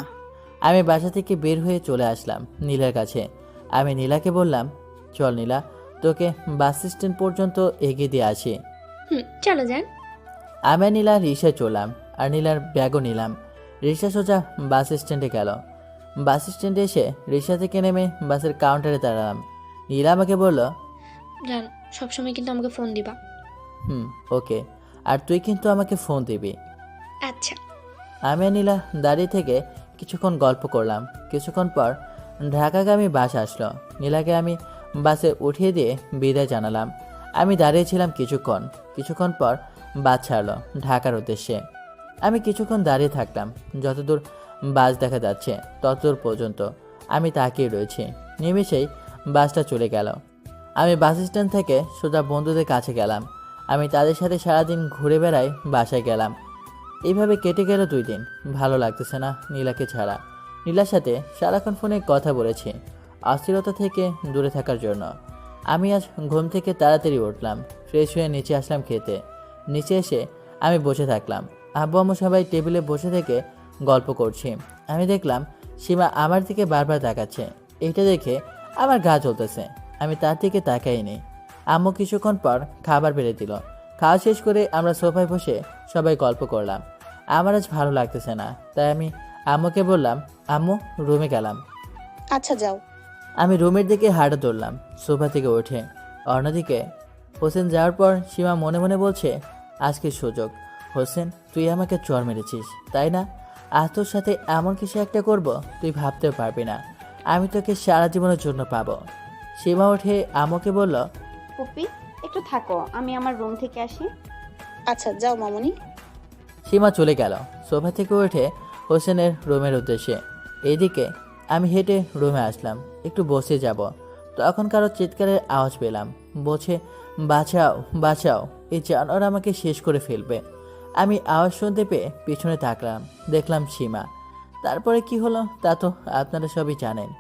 আমি বাসা থেকে বের হয়ে চলে আসলাম নীলার কাছে। আমি নীলাকে বললাম, চল নীলা, তোকে বাস স্ট্যান্ড পর্যন্ত এগিয়ে দিয়ে আসি। চলো যান। আমি আর নীলা রিক্সায় চললাম, আর নীলার ব্যাগও নিলাম। রিক্সা সোজা বাস স্ট্যান্ডে গেল। বাস স্ট্যান্ডে এসে রিক্সা থেকে নেমে বাসের কাউন্টারে দাঁড়ালাম। নীলা আমাকে বলল, জান, সবসময় কিন্তু আমাকে ফোন দিবা। ওকে, আর তুই কিন্তু আমাকে ফোন দিবি। আচ্ছা। আমি আর নীলা দাঁড়িয়ে থেকে কিছুক্ষণ গল্প করলাম। কিছুক্ষণ পর ঢাকাগামী বাস আসলো। নীলাকে আমি বাসে উঠিয়ে দিয়ে বিদায় জানালাম। আমি দাঁড়িয়েছিলাম কিছুক্ষণ পর বাস ছাড়লো ঢাকার উদ্দেশ্যে। আমি কিছুক্ষণ দাঁড়িয়ে থাকলাম। যতদূর বাস দেখা যাচ্ছে ততদূর পর্যন্ত আমি তাকিয়ে রয়েছি। নিমেষেই বাসটা চলে গেল। আমি বাস স্ট্যান্ড থেকে সোজা বন্ধুদের কাছে গেলাম। আমি তাদের সাথে সারাদিন ঘুরে বেড়াই, বাসায় গেলাম। এইভাবে কেটে গেল 2 দিন। ভালো লাগতেছে না নীলাকে ছাড়া। নীলার সাথে সারাক্ষণ ফোনে কথা বলেছি অস্থিরতা থেকে দূরে থাকার জন্য। আমি আজ ঘুম থেকে তাড়াতাড়ি উঠলাম, ফ্রেশ হয়ে নিচে আসলাম খেতে। নিচে এসে আমি বসে থাকলাম। আব্বু আম্মু সবাই টেবিলে বসে থেকে গল্প করছি। আমি দেখলাম সীমা আমার দিকে বারবার তাকাচ্ছে। এইটা দেখে আমার গা চলতেছে। আমি তার দিকে তাকাইনি। আম্মু কিছুক্ষণ পর খাবার বেড়ে দিল। খাওয়া শেষ করে আমরা সোফায় বসে সবাই গল্প করলাম। আমার আজ ভালো লাগতেছে না, তাই আমি আম্মুকে বললাম, আম্মু রুমে গেলাম। আচ্ছা যাও। আমি রুমের দিকে হাঁটা ধরলাম সোফা থেকে উঠে। অন্যদিকে হোসেন যাওয়ার পর সীমা মনে মনে বলছে, আজকের সুযোগ, হোসেন, তুই আমাকে চর মেরেছিস তাই না? আর তোর সাথে এমন কিছু একটা করব তুই ভাবতেও পারবি না। আমি তোকে সারা জীবনের জন্য পাবো। সীমা উঠে আমাকে বলল, পুপি একটু থাকো, আমি আমার রুম থেকে আসি। আচ্ছা যাও মামনি। সীমা চলে গেল সোফা থেকে উঠে হোসেনের রুমের উদ্দেশ্যে। এইদিকে আমি হেঁটে রুমে আসলাম, একটু বসে যাব, তখন কারো চিৎকারের আওয়াজ পেলাম। বলছে, বাঁচাও বাঁচাও, এই জানোয়ার আমাকে শেষ করে ফেলবে। আমি আওয়াজ শুনতে পেয়ে পিছনে তাকলাম, দেখলাম সীমা। তারপরে কি হলো তা তো আপনারা সবই জানেন।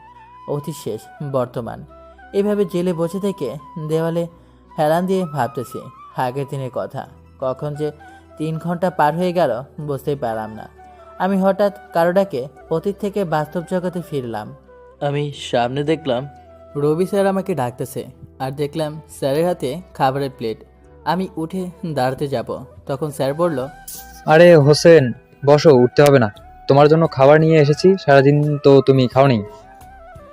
অতীত শেষ, বর্তমান। এভাবে জেলে বসে থেকে দেওয়ালে হেলান দিয়ে ভাবতেছি আগের দিনের কথা। কখন যে 3 ঘন্টা পার হয়ে গেল বুঝতেই পারলাম না। আমি হঠাৎ কারো ডাকে অতীত থেকে বাস্তব জগতে ফিরলাম। আমি সামনে দেখলাম রবি স্যার আমাকে ডাকতেছে, আর দেখলাম স্যারের হাতে খাবারের প্লেট। আমি উঠে দাঁড়াতে যাব, তখন স্যার বলল, আরে হোসেন, বসো, উঠতে হবে না। তোমার জন্য খাবার নিয়ে এসেছি, সারাদিন তো তুমি খাওনি।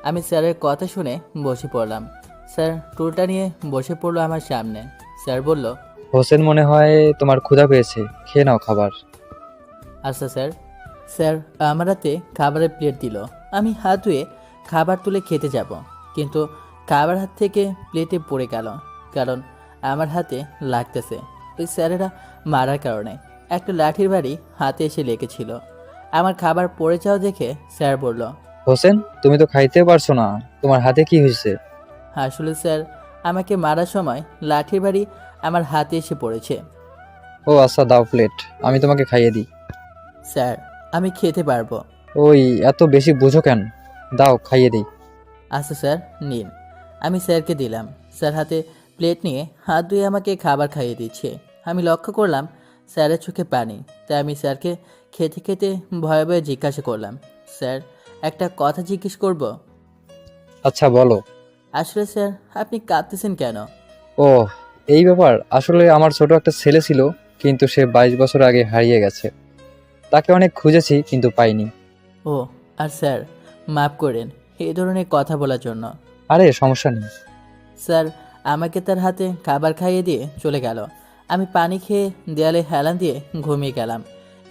আমি স্যারের কথা শুনে বসে পড়লাম। স্যার টুলটা নিয়ে বসে পড়লো আমার সামনে। স্যার বলল, হোসেন, মনে হয় তোমার ক্ষুধা পেয়েছে, খেয়ে নাও খাবার। আচ্ছা স্যার। স্যার আমার হাতে খাবারের প্লেট দিল। আমি হাত ধুয়ে খাবার তুলে খেতে যাব, কিন্তু খাবার হাত থেকে প্লেটে পড়ে গেল, কারণ আমার হাতে লাগতেছে। ওই স্যারেরা মারার কারণে একটা লাঠির বাড়ি হাতে এসে লেগেছিল। আমার খাবার পড়ে যাওয়া দেখে স্যার বলল, হোসেন, তুমি তো খাইতে পারছো না, তোমার হাতে কি হয়েছে? আসলে স্যার আমাকে মারার সময় লাঠির বাড়ি আমার হাতে এসে পড়েছে। ও আচ্ছা, দাও প্লেট, আমি তোমাকে খাইয়ে দিই। স্যার আমি খেতে পারবো। ওই এত বেশি বুঝো কেন, দাও খাইয়ে দিই। আচ্ছা স্যার নিন। আমি স্যারকে দিলাম। স্যার হাতে প্লেট নিয়ে হাত ধুয়ে আমাকে খাবার খাইয়ে দিচ্ছে। আমি লক্ষ্য করলাম স্যারের চোখে পানি, তাই আমি স্যারকে খেতে খেতে ভয়ে ভয়ে জিজ্ঞাসা করলাম, স্যার একটা কথা জিজ্ঞেস করব? আচ্ছা বলো। আসলে স্যার আপনি কাঁদতেছেন কেন? ও এই ব্যাপার, আসলে আমার ছোট একটা ছেলে ছিল, কিন্তু সে 22 বছর আগে হারিয়ে গেছে। তাকে অনেক খুঁজেছি কিন্তু পাইনি। ও আর স্যার মাফ করেন এই ধরনের কথা বলার জন্য। আরে সমস্যা নেই। স্যার আমাকে তার হাতে খাবার খাইয়ে দিয়ে চলে গেল। আমি পানি খেয়ে দেয়ালে হেলান দিয়ে ঘুমিয়ে গেলাম।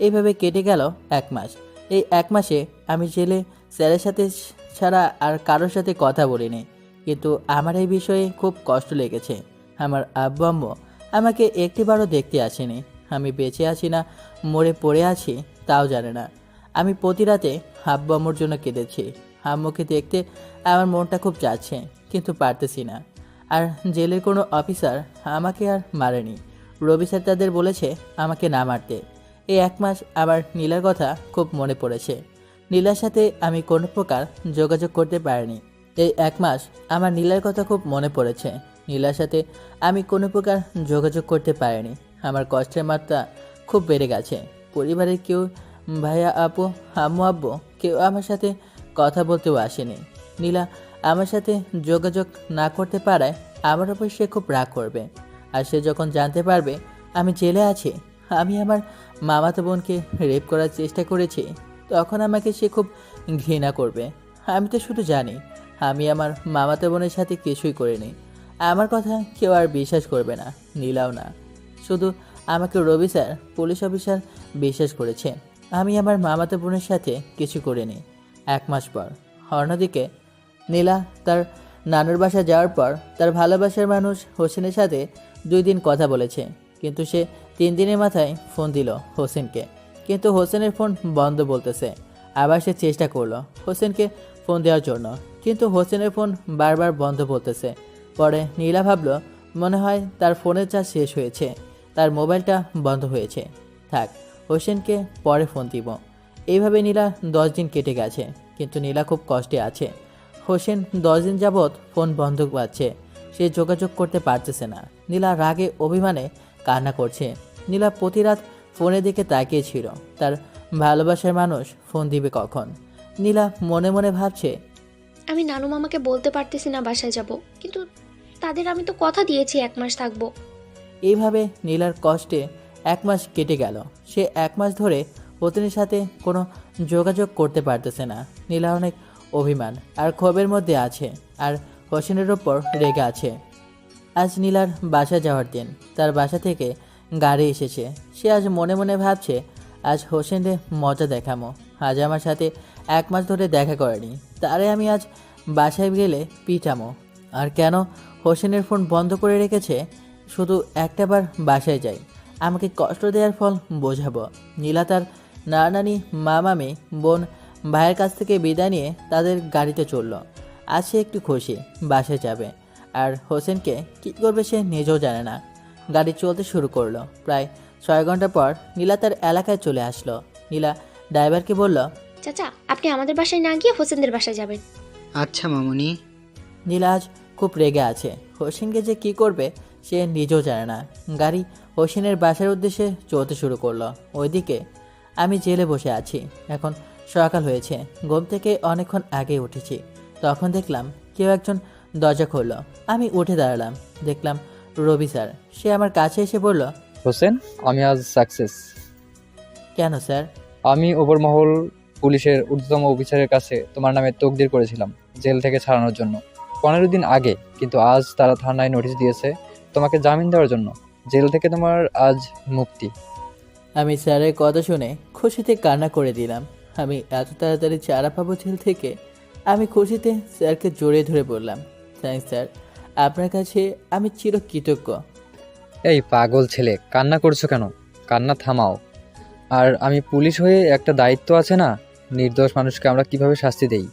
এইভাবে কেটে গেল 1 মাস। এই 1 মাসে আমি জেলে স্যারের সাথে ছাড়া আর কারোর সাথে কথা বলিনি, কিন্তু আমার এই বিষয়ে খুব কষ্ট লেগেছে। আমার আব্বু আম্মু আমাকে একটিবারও দেখতে আসেনি। আমি বেঁচে আছি না মরে পড়ে আছি তাও জানে না। আমি প্রতি রাতে আব্বু আম্মুর জন্য কেঁদেছি। আম্মুকে দেখতে আমার মনটা খুব চাচ্ছে, কিন্তু পারতেছি না। আর জেলের কোনো অফিসার আমাকে আর মারেনি। রবি স্যার তাদের বলেছে আমাকে না মারতে। এই 1 মাস আমার নীলার কথা খুব মনে পড়েছে। নীলার সাথে আমি কোনো প্রকার যোগাযোগ করতে পারিনি। এই 1 মাস আমার নীলার কথা খুব মনে পড়েছে। নীলার সাথে আমি কোনো প্রকার যোগাযোগ করতে পারিনি। আমার কষ্টের মাত্রা খুব বেড়ে গেছে। পরিবারের কেউ, ভাইয়া আপু, আম্মু আব্বু, কেউ আমার সাথে কথা বলতেও আসেনি। নীলা আমার সাথে যোগাযোগ না করতে পারায় আমার ওপর সে খুব রাগ করবে। আর সে যখন জানতে পারবে আমি জেলে আছি, আমি আমার মামাতো বোনকে রেপ করার চেষ্টা করেছি, তখন আমাকে সে খুব ঘৃণা করবে। আমি তো শুধু জানি আমি আমার মামাতো বোনের সাথে কিছুই করিনি। আমার কথা কেউ আর বিশ্বাস করবে না, নীলাও না। শুধু আমাকে রবি স্যার, পুলিশ অফিসার বিশ্বাস করেছে। আমি আমার মামাতো বোনের সাথে কিছু করিনি। 1 মাস পর অন্যদিকে নীলা তার নানুর বাসা যাওয়ার পর তার ভালোবাসার মানুষ হোসেনের সাথে 2 দিন কথা বলেছে, কিন্তু সে 3 দিনের মাথায় ফোন দিল হোসেনকে, কিন্তু হোসেনের ফোন বন্ধ বলতেছে। আবার সে চেষ্টা করলো হোসেনকে ফোন দেওয়ার জন্য, কিন্তু হোসেনের ফোন বারবার বন্ধ বলতেছে। পরে নীলা ভাবলো মনে হয় তার ফোনের চার্জ শেষ হয়েছে, তার মোবাইলটা বন্ধ হয়েছে। থাক, হোসেনকে পরে ফোন দিব। এইভাবে নীলা 10 দিন কেটে গেছে, কিন্তু নীলা খুব কষ্টে আছে। হোসেন 10 দিন যাবৎ ফোন বন্ধ পাচ্ছে, সে যোগাযোগ করতে পারতেছে না। নীলা রাগে অভিমানে কান্না করছে। নীলা প্রতি রাত ফোনের দিকে তাকিয়েছিল, তার ভালোবাসার মানুষ ফোন দিবে কখন। নীলা মনে মনে ভাবছে, আমি নানু মামাকে বলতে পারতেছি না বাসায় যাব, কিন্তু তাদের আমি তো কথা দিয়েছি 1 মাস থাকবো। এইভাবে নীলার কষ্টে 1 মাস কেটে গেল। সে 1 মাস ধরে হোসেনের সাথে কোনো যোগাযোগ করতে পারতেছে না। নীলা অনেক অভিমান আর ক্ষোভের মধ্যে আছে, আর হোসেনের ওপর রেগে আছে। আজ নীলার বাসা যাওয়ার দিন। তার বাসা থেকে গাড়ি এসেছে। সে আজ মনে মনে ভাবছে আজ হোসেনরে মজা দেখামো। আজ আমার সাথে 1 মাস ধরে দেখা করেনি, তারে আমি আজ বাসায় গেলে পিটামো। আর কেন হোসেনের ফোন বন্ধ করে রেখেছে শুধু একটাবার বাসায় যাই, আমাকে কষ্ট দেওয়ার ফল বোঝাবো। নীলা তার নানানি মামামি বোন ভাইয়ের কাছ থেকে বিদায় নিয়ে তাদের গাড়িতে চলল। আজ সে একটু খুশি, বাসায় যাবে। আর হোসেনকে কী করবে সে নিজেও জানে না। গাড়ি চলতে শুরু করলো। প্রায় 6 ঘন্টা পর নীলা তার এলাকায় চলে আসলো। নীলা ড্রাইভারকে বলল, চাচা, আপনি আমাদের বাসায় না গিয়ে হোসেনদের বাসায় যাবেন। আচ্ছা মামুনি। নীলা আজ খুব রেগে আছে। হোসেনকে যে কী করবে সে নিজেও জানে না। গাড়ি হোসেনের বাসার উদ্দেশ্যে চলতে শুরু করলো। ওইদিকে আমি জেলে বসে আছি। এখন সকাল হয়েছে, ঘুম থেকে অনেকক্ষণ আগে উঠেছি। তখন দেখলাম কেউ একজন দরজা খুললো। আমি উঠে দাঁড়ালাম, দেখলাম রবি স্যার। সে আমার কাছে এসে বলল, হোসেন, আমি আজ সাকসেস। কেন স্যার? আমি ওপরমহল পুলিশের ঊর্ধ্বতম অফিসারের কাছে তোমার নামে তকদির করেছিলাম জেল থেকে ছাড়ানোর জন্য 15 দিন আগে, কিন্তু আজ তারা থানায় নোটিশ দিয়েছে তোমাকে জামিন দেওয়ার জন্য। জেল থেকে তোমার আজ মুক্তি। আমি স্যারের কথা শুনে খুশিতে কান্না করে দিলাম। আমি এত তাড়াতাড়ি ছাড়া পাবো জেল থেকে। আমি খুশিতে স্যারকে জড়িয়ে ধরে বললাম, থ্যাঙ্কস স্যার, আপনার কাছে আমি চিরকৃতজ্ঞ। এই পাগল ছেলে, কান্না করছো কেন? কান্না থামাও। আর আমি পুলিশ হয়ে একটা দায়িত্ব আছে না, নির্দোষ মানুষকে আমরা কিভাবে শাস্তি দেই।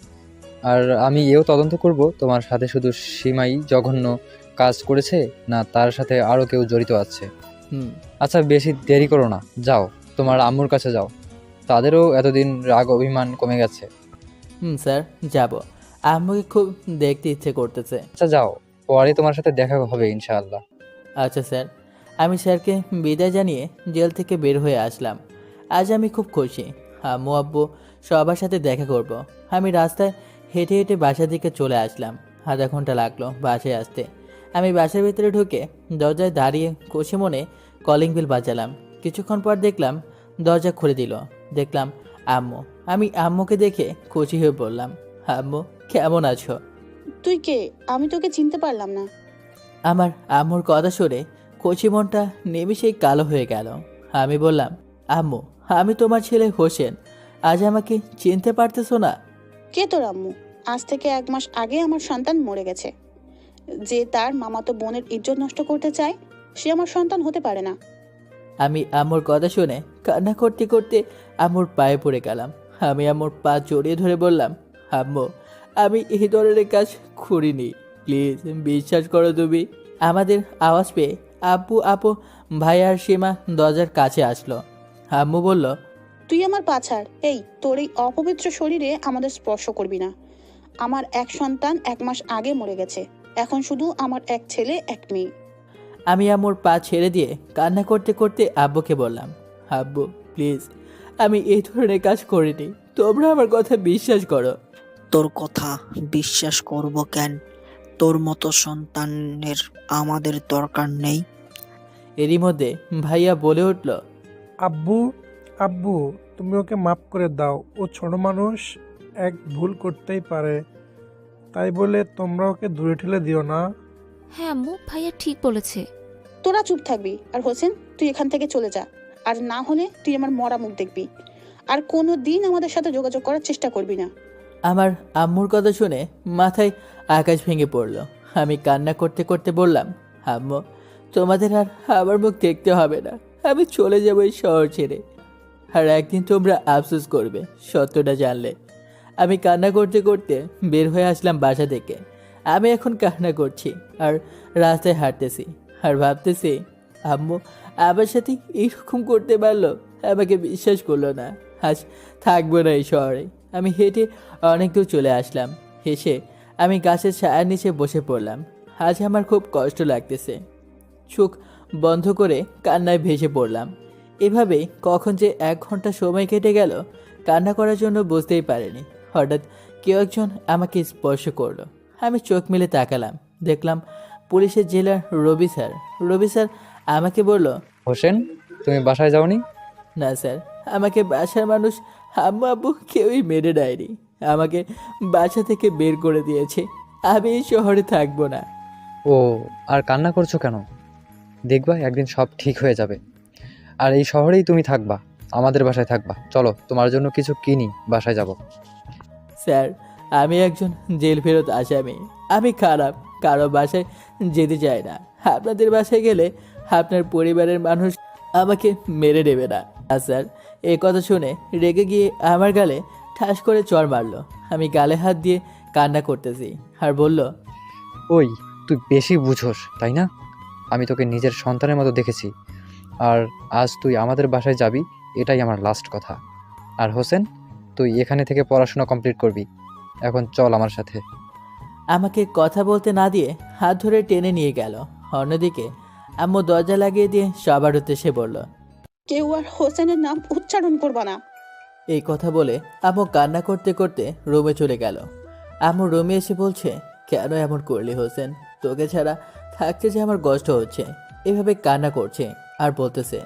আর আমি এও তদন্ত করব তোমার সাথে শুধু সীমাই জঘন্য কাজ করেছে না তার সাথে আরও কেউ জড়িত আছে। আচ্ছা, বেশি দেরি করো না, যাও তোমার আম্মুর কাছে যাও। তাদেরও এতদিন রাগ অভিমান কমে গেছে। স্যার, যাব। আম্মুকে খুব দেখতে ইচ্ছে করতেছে। আচ্ছা যাও, পরে তোমার সাথে দেখা হবে ইনশাআল্লাহ। আচ্ছা স্যার। আমি স্যারকে বিদায় জানিয়ে জেল থেকে বের হয়ে আসলাম। আজ আমি খুব খুশি। আম্মু আব্বু সবার সাথে দেখা করব। আমি রাস্তায় হেঁটে হেঁটে বাসার দিকে চলে আসলাম। আধা ঘন্টা লাগলো বাসায় আসতে। আমি বাসার ভিতরে ঢুকে দরজায় দাঁড়িয়ে খুশি মনে কলিং বেল বাজালাম। কিছুক্ষণ পর দেখলাম দরজা খুলে দিল। দেখলাম আম্মু। আমি আম্মুকে দেখে খুশি হয়ে বললাম, আম্মু কেমন আছো? তুই কে? আমি তোকে চিনতে পারলাম না। আমার আম্মুর কথা শুনে কচি মনটা নিমেষেই কালো হয়ে গেল। আমি বললাম, আম্মু আমি তোমার ছেলে হোসেন। আজ আমাকে চিনতে পারতেছো না? কে তোর আম্মু? আজ থেকে 1 মাস আগে আমার সন্তান মরে গেছে। যে তার মামাতো বোনের ইজ্জত নষ্ট করতে চায় সে আমার সন্তান হতে পারে না। আমি আম্মুর কথা শুনে কান্না করতে করতে আম্মুর পায়ে পড়ে গেলাম। আমি আম্মুর পা জড়িয়ে ধরে বললাম, আম্মু আমি এই ধরনের কাজ করিনি, প্লিজ বিশ্বাস করো তুমি। আমাদের আওয়াজ পেয়ে আব্বু আপু ভাই আর সীমা দরজার কাছে আসলো। আম্মু বলল, তুই আমার পা ছাড়। এই তোর এই অপবিত্র শরীরে আমাদের স্পর্শ করবি না। আমার এক সন্তান 1 মাস আগে মরে গেছে। এখন শুধু আমার এক ছেলে এক মেয়ে। আমি আম্মুর পা ছেড়ে দিয়ে কান্না করতে করতে আব্বুকে বললাম, আব্বু প্লিজ আমি এই ধরনের কাজ করিনি, তোমরা আমার কথা বিশ্বাস করো। তোর কথা বিশ্বাস করব কেন? তোর মতো সন্তানের আমাদের দরকার নেই। এরই মধ্যে ভাইয়া বলে উঠল, আব্বু আব্বু তুমি ওকে মাফ করে দাও। ও ছোট মানুষ, এক ভুল করতেই পারে। তাই বলে তোমরা ওকে দূরে ঠেলে দিও না। হ্যাঁ আম্মু, ভাইয়া ঠিক বলেছে। তোরা চুপ থাকবি। আর হোসেন, তুই এখান থেকে চলে যা। আর না হলে তুই আমার মরা মুখ দেখবি। আর কোনো দিন আমাদের সাথে যোগাযোগ করার চেষ্টা করবি না। আমার আম্মুর কথা শুনে মাথায় আকাশ ভেঙে পড়ল। আমি কান্না করতে করতে বললাম, আম্মু তোমাদের আর আমার মুখ দেখতে হবে না, আমি চলে যাবো এই শহর ছেড়ে। আর একদিন তোমরা আফসোস করবে সত্যটা জানলে। আমি কান্না করতে করতে বের হয়ে আসলাম বাসা থেকে। আমি এখন কান্না করছি আর রাস্তায় হাঁটতেছি আর ভাবতেছি, আম্মু আমার সাথে এইরকম করতে পারলো, আমাকে বিশ্বাস করলো না। আজ থাকবো না এই শহরে। আমি হেঁটে অনেক দূর চলে আসলাম। হেসে আমি গাছের ছায়ার নিচে বসে পড়লাম। আজ আমার খুব কষ্ট লাগতেছে। চোখ বন্ধ করে কান্নায় ভেসে পড়লাম। এভাবে কখন যে 1 ঘন্টা সময় কেটে গেল কান্না করার জন্য বুঝতেই পারিনি। হঠাৎ কেউ একজন আমাকে স্পর্শ করলো। আমি চোখ মেলে তাকালাম, দেখলাম পুলিশের জেলার রবি স্যার। রবি স্যার আমাকে বলল, হোসেন, তুমি বাসায় যাওনি? না স্যার, আমাকে বাসার মানুষ আম্মু আব্বু কেউই মেরে দেয়নি। আমাকে বাসা থেকে বের করে দিয়েছে। আমি এই শহরে থাকবো না। ও, আর কান্না করছো কেন? দেখবা একদিন সব ঠিক হয়ে যাবে। আর এই শহরেই তুমি থাকবা, আমাদের বাসায় থাকবা। চলো তোমার জন্য কিছু কিনি, বাসায় যাব। স্যার, আমি একজন জেল ফেরত আসামি। আমি খারাপ, কারো বাসায় যেতে চাই না। আপনাদের বাসায় গেলে আপনার পরিবারের মানুষ আমাকে মেরে দেবে না। আর স্যার, এই কথা শুনে রেগে গিয়ে আমার গালে ঠাস করে চড় মারলো। আমি গালে হাত দিয়ে কান্না করতেছি আর বলল, ওই তুই বেশি বুঝোস তাই না? আমি তোকে নিজের সন্তানের মতো দেখেছি, আর আজ তুই আমাদের বাসায় যাবি, এটাই আমার লাস্ট কথা। আর হোসেন, তুই এখানে থেকে পড়াশোনা কমপ্লিট করবি। এখন চল আমার সাথে। আমাকে কথা বলতে না দিয়ে হাত ধরে টেনে নিয়ে গেল। অন্যদিকে আম্মু দরজা লাগিয়ে দিয়ে সবার উদ্দেশ্যে বলল, কেউ আর হোসেনের নাম উচ্চারণ করবা না। এই কথা বলে আম্মু কান্না করতে করতে রুমে চলে গেল। আম্মু রুমে এসে বলছে, কেন এমন করলি হোসেন? তোকে ছাড়া থাকতে যে আমার কষ্ট হচ্ছে। এভাবে কান্না করছে আর বলতেছে।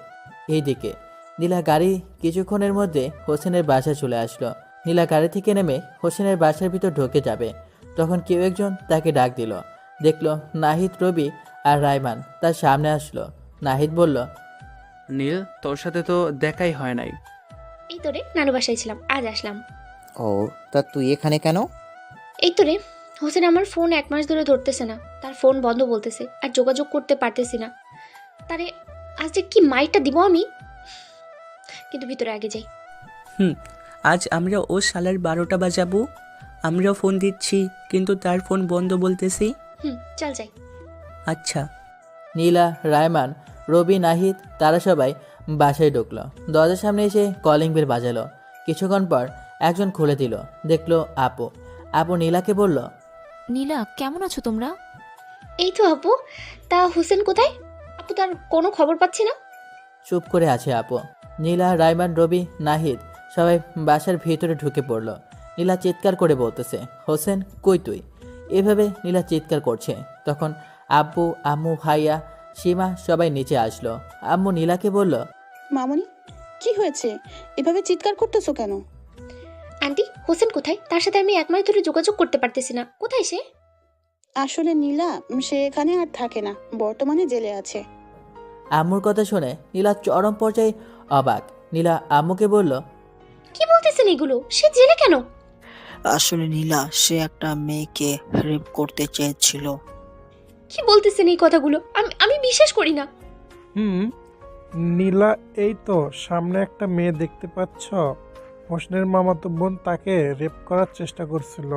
এইদিকে নীলা গাড়ি কিছুক্ষণের মধ্যে হোসেনের বাসায় চলে আসলো। নীলা গাড়ি থেকে নেমে হোসেনের বাসার ভিতর ঢুকে যাবে, তখন কেউ একজন তাকে ডাক দিল। দেখলো নাহিদ, রবি আর রায়মান তার সামনে আসলো। নাহিদ বলল, নীল, তোর সাথে তো দেখাই হয় নাই। এই তো রে, নানু বাসায় ছিলাম, আজ আসলাম। ও, তা তুই এখানে কেন? এই তো রে, হোসেন আমার ফোন 1 মাস ধরে ধরতেছে না, তার ফোন বন্ধ বলতেছে, আর যোগাযোগ করতে পারতেছি না। তারে আজ যে কি মাইরটা দিব আমি। কিন্তু ভিতরে আগে যাই। আজ আমরা ও শালার 12টা বাজাবো। আমরাও ফোন দিচ্ছি, কিন্তু তার ফোন বন্ধ বলতেছি। চল যাই। আচ্ছা। নীলা, রায়মান, রবি, নাহিদ তারা সবাই বাসায় ঢুকলো। দরজার সামনে এসে কলিং বেল বাজালো। কিছুক্ষণ পর একজন খুলে দিল। দেখলো আপু। আপু নীলাকে বলল, নীলা, কেমন আছো তোমরা? এই তো আপু, তা হোসেন কোথায়? আপু তার কোনো খবর পাচ্ছি না। চুপ করে আছে আপু। নীলা, রায়মান, রবি, নাহিদ সবাই বাসার ভিতরে ঢুকে পড়লো। নীলা চিৎকার করে বলতেছে, হোসেন কই তুই? এভাবে নীলা চিৎকার করছে। তখন আব্বু, আম্মু, ভাইয়া, সীমা সবাই নিচে আসলো। আম্মু নীলাকে বলল, মামনি, কি হয়েছে? এভাবে চিৎকার করতেছো কেন? আন্টি, হোসেন কোথায়? তার সাথে আমি 1 মাস ধরে যোগাযোগ করতে পারতেছি না। কোথায় সে? আসলে নীলা, সে এখানে আর থাকে না, বর্তমানে জেলে আছে। আম্মুর কথা শুনে নীলা চরম পর্যায়ে অবাক। নীলা আম্মুকে বলল, কি বলতেছেন এগুলো? সে জেলে কেন? আসলে নীলা, সে একটা মেয়েকে রেপ করতে চেয়েছিল। কি বলতেছেন এই কথাগুলো? আমি বিশ্বাস করি না। নীলা, এই তো সামনে একটা মেয়ে দেখতে পাচ্ছ। হোসেনের মামাতো বোন তাকে রেপ করার চেষ্টা করছিল।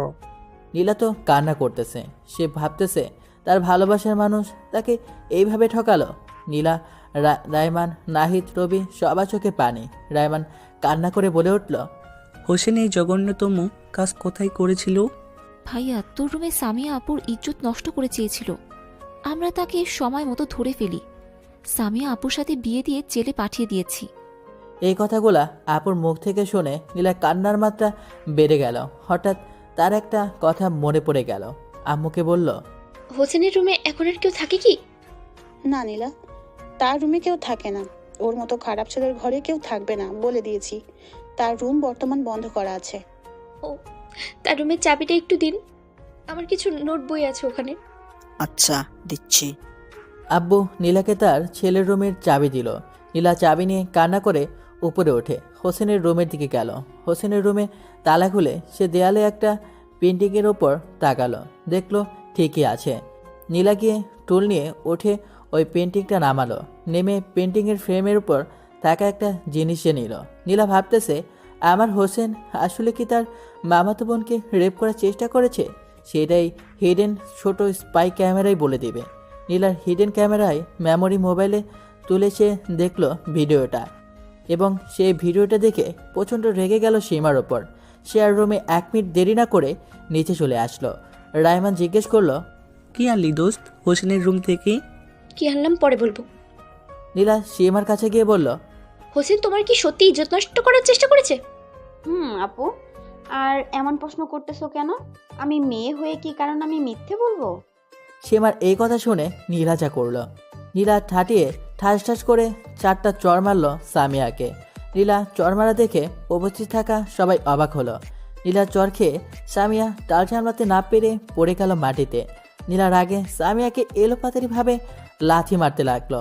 নীলা তো কান্না করতেছে। সে ভাবতেছে তার ভালোবাসার মানুষ তাকে এইভাবে ঠকালো। নীলা, রায়মান, নাহিদ, রবি সবার চোখে পানি। রায়মান কান্না করে বলে উঠল, হোসেন এই জঘন্যতম কাজ কোথায় করেছিল? ভাইয়া, তোর রুমে সামিয়া আপুর ইজ্জত নষ্ট করে চেয়েছিল। আমরা তাকে সময় মতো ধরে ফেলি। সামিয়া আপুর সাথে বিয়ে দিয়ে জেলে পাঠিয়ে দিয়েছি। এই কথাগুলা আপুর মুখ থেকে শুনে নীলা কান্নার মাত্রা বেড়ে গেল। হঠাৎ তার একটা কথা মনে পড়ে গেল। আম্মুকে বলল, হোসেনের রুমে এখন আর কেউ থাকে কি? না নীলা, তার রুমে কেউ থাকে না। ওর মতো খারাপ ছেলের ঘরে কেউ থাকবে না, বলে দিয়েছি। তার রুম বর্তমান বন্ধ করা আছে। ও, তার রুমের চাবিটা একটু দিন, আমার কিছু নোট বই আছে ওখানে। আচ্ছা, দিচ্ছি। আব্বু নীলাকে তার ছেলের রুমের চাবি দিল। নীলা চাবি নিয়ে কান্না করে উপরে ওঠে হোসেনের রুমের দিকে গেল। হোসেনের রুমে তালা খুলে সে দেয়ালে একটা পেন্টিংয়ের ওপর তাকালো। দেখলো ঠিকই আছে। নীলা গিয়ে টুল নিয়ে উঠে ওই পেন্টিংটা নামালো। নেমে পেন্টিংয়ের ফ্রেমের উপর থাকা একটা জিনিস নিল। নীলা ভাবতেছে, আমার হোসেন আসলে কি তার মামাতো বোনকে রেপ করার চেষ্টা করেছে? সেটাই হিডেন ছোট স্পাই ক্যামেরাই বলে দেবে। নীলার হিডেন ক্যামেরায় মেমোরি মোবাইলে তুলে সে দেখলো ভিডিওটা, এবং সেই ভিডিওটা দেখে প্রচণ্ড রেগে গেল সীমার ওপর। সে আর রুমে 1 মিনিট দেরি না করে নিচে চলে আসলো। রায়মান জিজ্ঞেস করলো, কি আনলি দোস্ত হোসেনের রুম থেকে? কি আনলাম পরে বলবো। নীলা সীমার কাছে গিয়ে বলল, হোসেন তোমার কি সত্যি ইজ্জত নষ্ট করার চেষ্টা করেছে? আপু, আর এমন প্রশ্ন করতেছো কেন? আমি মেয়ে হয়ে কি কারণ আমি মিথ্যে বলবো? সীমার এই কথা শুনে নীলা যা করলো। নীলা ঠাটিয়ে ঠাস ঠাস করে 4টা চড় মারল সামিয়াকে। নীলা চড় মারা দেখে উপস্থিত থাকা সবাই অবাক হলো। নীলার চড় খেয়ে সামিয়া টাল সামলাতে না পেরে পড়ে গেল মাটিতে। নীলার আগে সামিয়াকে এলোপাতারিভাবে লাথি মারতে লাগলো।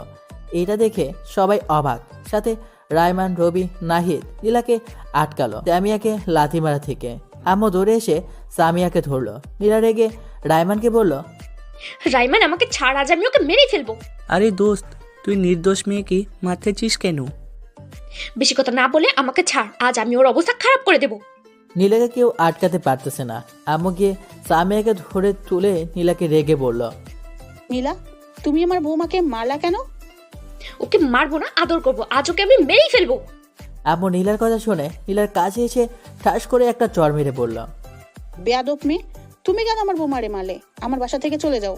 এটা দেখে সবাই অবাক, সাথে রায়মান, রবি, নাহিদ নীলাকে আটকালো সামিয়াকে লাথি মারা থেকে। আম্মু দৌড়ে এসে সামিয়াকে ধরলো। নীলা রেগে রায়মানকে বলল, রাইমান আমাকে ছাড়, আজ আমি ওকে মেরেই ফেলবো। আরে দোস্ত, তুই নির্দোষ মেয়েকে মারতেছিস কেন? বেশি কথা না বলে আমাকে ছাড়, আজ আমি ওর অবস্থা খারাপ করে দেবো। নীলাকে কেউ আটকাতে পারতেছে না। আম্মু গিয়ে সামিয়াকে ধরে তুলে নীলাকে রেগে বলল, নীলা, তুমি আমার বৌমাকে মারলা কেন? ওকে মারবো না, আদর করবো, আজ ওকে আমি মেরেই ফেলবো। আম্মু নীলার কথা শুনে নীলার কাছে এসে ঠাস করে একটা চড় মেরে বলল, বেয়াদব মেয়ে, তুমি কেন আমার বৌমারে মারলে? আমার বাসা থেকে চলে যাও।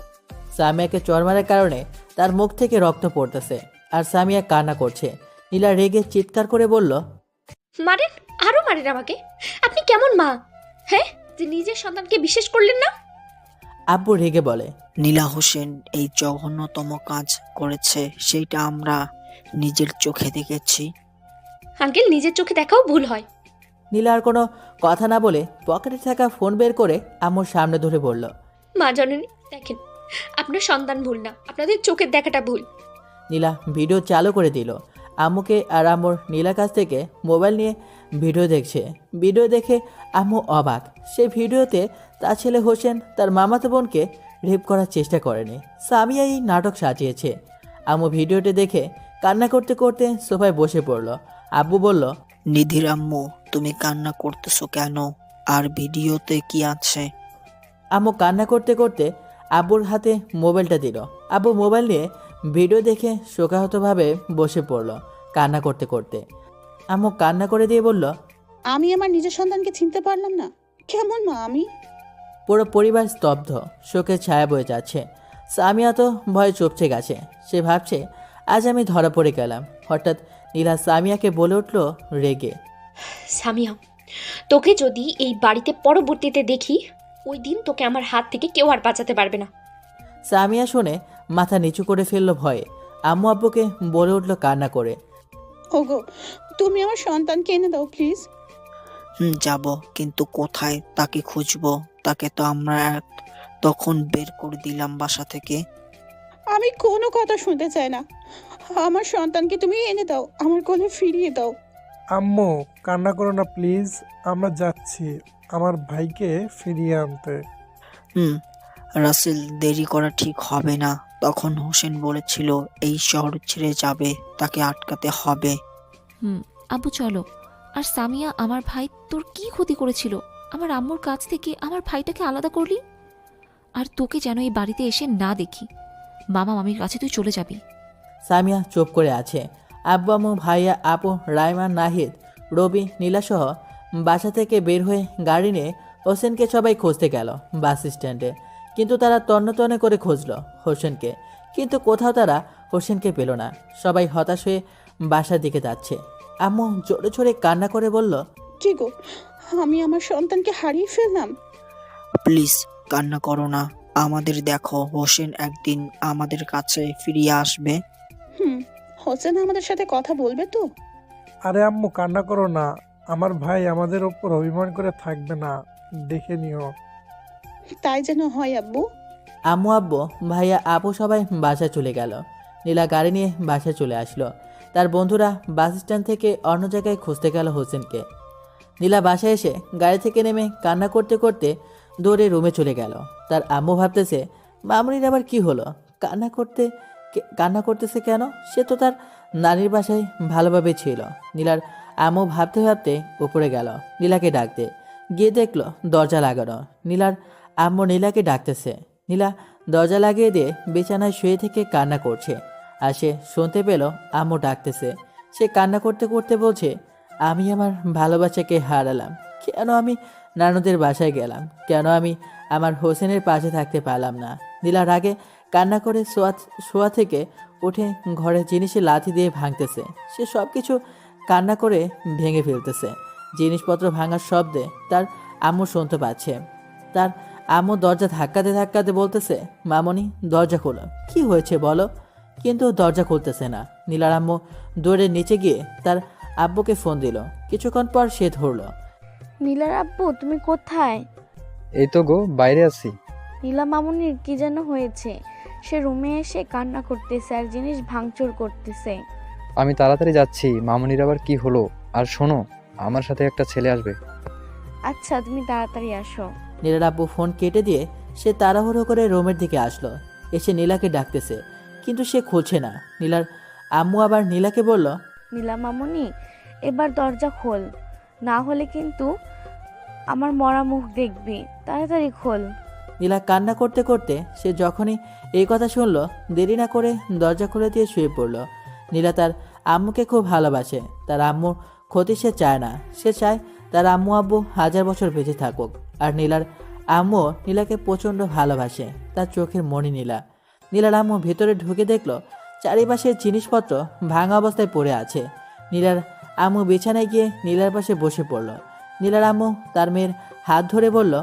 সামিয়াকে চড় মারার কারণে তার মুখ থেকে রক্ত পড়তেছে আর সামিয়া কান্না করছে। নীলা রেগে চিৎকার করে বলল, মারেন, আরো মারেন আমাকে। আপনি কেমন মা, হ্যাঁ, যে নিজের সন্তানকে বিশ্বাস করলেন না? আব্বু রেগে বলে, নীলা হোসেন এই জঘন্যতম কাজ করেছে, সেইটা আমরা নিজের চোখে দেখেছি। আঙ্কেল, নিজের চোখে দেখাও ভুল হয়। নীলা আর কোনো কথা না বলে পকেটে থাকা ফোন বের করে আম্মুর সামনে ধরে বলল, মা জননী, দেখেন, আপনার সন্তান ভুল না, আপনাদের চোখের দেখাটা ভুল। নীলা ভিডিও চালু করে দিল। আম্মুকে আর আম্মুর নীলার কাছ থেকে মোবাইল নিয়ে ভিডিও দেখছে। ভিডিও দেখে আম্মু অবাক। সেই ভিডিওতে তার ছেলে হোসেন তার মামাতো বোনকে রেপ করার চেষ্টা করেনি, সামিয়া এই নাটক সাজিয়েছে। আম্মু ভিডিওটি দেখে কান্না করতে করতে সোফায় বসে পড়ল। আব্বু বলল, নিধির আম্মু, তুমি কান্না করতেছো কেন? আর ভিডিওতে কি আছে? আম্মু কান্না করতে করতে আব্বুর হাতে মোবাইলটা দিল। আব্বু মোবাইল নিয়ে ভিডিও দেখে শোকাহতভাবে বসে পড়ল কান্না করতে করতে। আম্মু কান্না করে দিয়ে বলল, আমি আমার নিজের সন্তানকে চিনতে পারলাম না। কেমন মা আমি? পুরো পরিবার স্তব্ধ, শোকের ছায়া বয়ে যাচ্ছে। সামিয়া তো ভয়ে চুপছে গেছে। সে ভাবছে, আজ আমি ধরা পড়ে গেলাম। হঠাৎ নীলা সামিয়াকে বলে উঠল রেগে, সামিয়া, তোকে যদি এই বাড়িতে পরবর্তীতে দেখি, ওই দিন তোকে আমার হাত থেকে কেউ আর বাঁচাতে পারবে না। সামিয়া শুনে মাথা নিচু করে ফেলল ভয়ে। আম্মু আব্বুকে বলে উঠল কান্না করে, ওগো, তুমি আমার সন্তানকে এনে দাও প্লিজ। যাব, কিন্তু কোথায় তাকে খুঁজবো? তাকে তো আমরা তখন বের করে দিলাম বাসা থেকে। আমি কোনো কথা শুনতে চাই না। আমার সন্তানকে তুমি এনে দাও, আমার কোলে ফিরিয়ে দাও। আম্মু, কান্না করো না প্লিজ, আমরা যাচ্ছি আমার ভাইকে ফিরিয়ে আনতে। রাসেল, দেরি করা ঠিক হবে না। তখন হোসেন বলেছিল এই শহর ছেড়ে যাবে, তাকে আটকাতে হবে। আব্বু চলো। আর সামিয়া, আমার ভাই তোর কি ক্ষতি করেছিল? আমার আম্মুর কাছ থেকে আমার ভাইটাকে আলাদা করলি। আর তোকে যেন এই বাড়িতে এসে না দেখি। মামা মামির কাছে তুই চলে যাবি। সামিয়া চুপ করে আছে। আব্বু আম্মু, ভাইয়া, আপু, রায়মান, নাহিদ, রবি, নীলাসহ বাসা থেকে বের হয়ে গাড়ি নিয়ে হোসেনকে সবাই খুঁজতে গেল বাস স্ট্যান্ডে। কিন্তু তারা তন্ন তন্ন করে খুঁজলো হোসেনকে, কিন্তু কোথাও তারা হোসেনকে পেল না। সবাই হতাশ হয়ে বাসার দিকে যাচ্ছে। আম্মু জোরে জোরে কান্না করে বলল, কি গো, আমি আমার সন্তানকে হারিয়ে ফেললাম। প্লিজ কান্না করো না। আমাদের দেখো, হোসেন একদিন আমাদের কাছে ফিরিয়ে আসবে। হোসেন আমাদের সাথে কথা বলবে তো? আরে আম্মু, কান্না করো না। আমার ভাই আমাদের ওপর অভিমান করে থাকবে না, দেখে নিও। তাই যেন হয় আব্বু। আম্মু, আব্বু, ভাইয়া, আপু সবাই বাসায় চলে গেল। নীলা গাড়ি নিয়ে বাসায় চলে আসলো। তার বন্ধুরা বাস স্ট্যান্ড থেকে অন্য জায়গায় খুঁজতে গেল হোসেনকে। নীলা বাসায় এসে গাড়ি থেকে নেমে কান্না করতে করতে দৌড়ে রুমে চলে গেল। তার আম্মু ভাবতেছে, মামুনির আবার কি হলো? কান্না করতেছে কেন? সে তো তার নানির বাসায় ভালোভাবে ছিল। নীলার আম্মু ভাবতে ভাবতে উপরে গেল নীলাকে ডাকতে। গিয়ে দেখলো দরজা লাগানো। নীলার আম্মু নীলাকে ডাকতেছে। নীলা দরজা লাগিয়ে দিয়ে বিছানায় শুয়ে থেকে কান্না করছে। আর সে শুনতে পেল আম্মু ডাকতেছে। সে কান্না করতে করতে বলছে, আমি আমার ভালোবাসাকে হারালাম। কেন আমি নানুদের বাসায় গেলাম? কেন আমি আমার হোসেনের পাশে থাকতে পারলাম না? নীলা রাগে কান্না করে শোয়া থেকে উঠে ঘরের জিনিসে লাথি দিয়ে ভাঙতেছে। সে সব কিছু কান্না করে ভেঙে ফেলতেছে। জিনিসপত্র ভাঙার শব্দে তার আম্মু শুনতে পাচ্ছে। তার আম্মু দরজা ধাক্কাতে ধাক্কাতে বলতেছে, মামনি দরজা খোলো, কি হয়েছে বলো? কিন্তু দরজা খুলতেছে না। নীলার আম্মু দৌড়ে নিচে গিয়ে তার আব্বুকে ফোন দিল। কিছুক্ষণ পর সে ধরলো। নীলার আব্বু, তুমি কোথায়? এই তো গো, বাইরে আছি। নীলা মামুনির কি যেন হয়েছে, সে রুমে এসে কান্না করতেছে আর জিনিস ভাঙচুর করতেছে। আমি তাড়াতাড়ি যাচ্ছি। মামুনির আবার কি হলো? আর শোনো, আমার সাথে একটা ছেলে আসবে। আচ্ছা তুমি তাড়াতাড়ি আসো। নীলার আব্বু ফোন কেটে দিয়ে সে তাড়াহুড়ো করে রুমের দিকে আসলো। এসে নীলাকে ডাকতেছে, কিন্তু সে খুলছে না। নীলার আম্মু আবার নীলাকে বলল, নীলা মামুনি, এবার দরজা খোল, না হলে কিন্তু আমার মরা মুখ দেখবি। তাড়াতাড়ি খোল। নীলা কান্না করতে করতে সে যখনই এই কথা শুনলো, দেরি না করে দরজা খুলে দিয়ে শুয়ে পড়ল। নীলা তার আম্মুকে খুব ভালোবাসে। তার আম্মুর ক্ষতি সে চায় না। সে চায় তার আম্মু আব্বু 1000 বছর বেঁচে থাকুক। আর নীলার আম্মু নীলাকে প্রচণ্ড ভালোবাসে। তার চোখের মণি নীলা। নীলার আম্মু ভেতরে ঢুকে দেখলো চারিপাশের জিনিসপত্র ভাঙা অবস্থায় পড়ে আছে। নীলার আম্মু বিছানায় গিয়ে নীলার পাশে বসে পড়ল। নীলার আম্মু তার মেয়ের হাত ধরে বলল,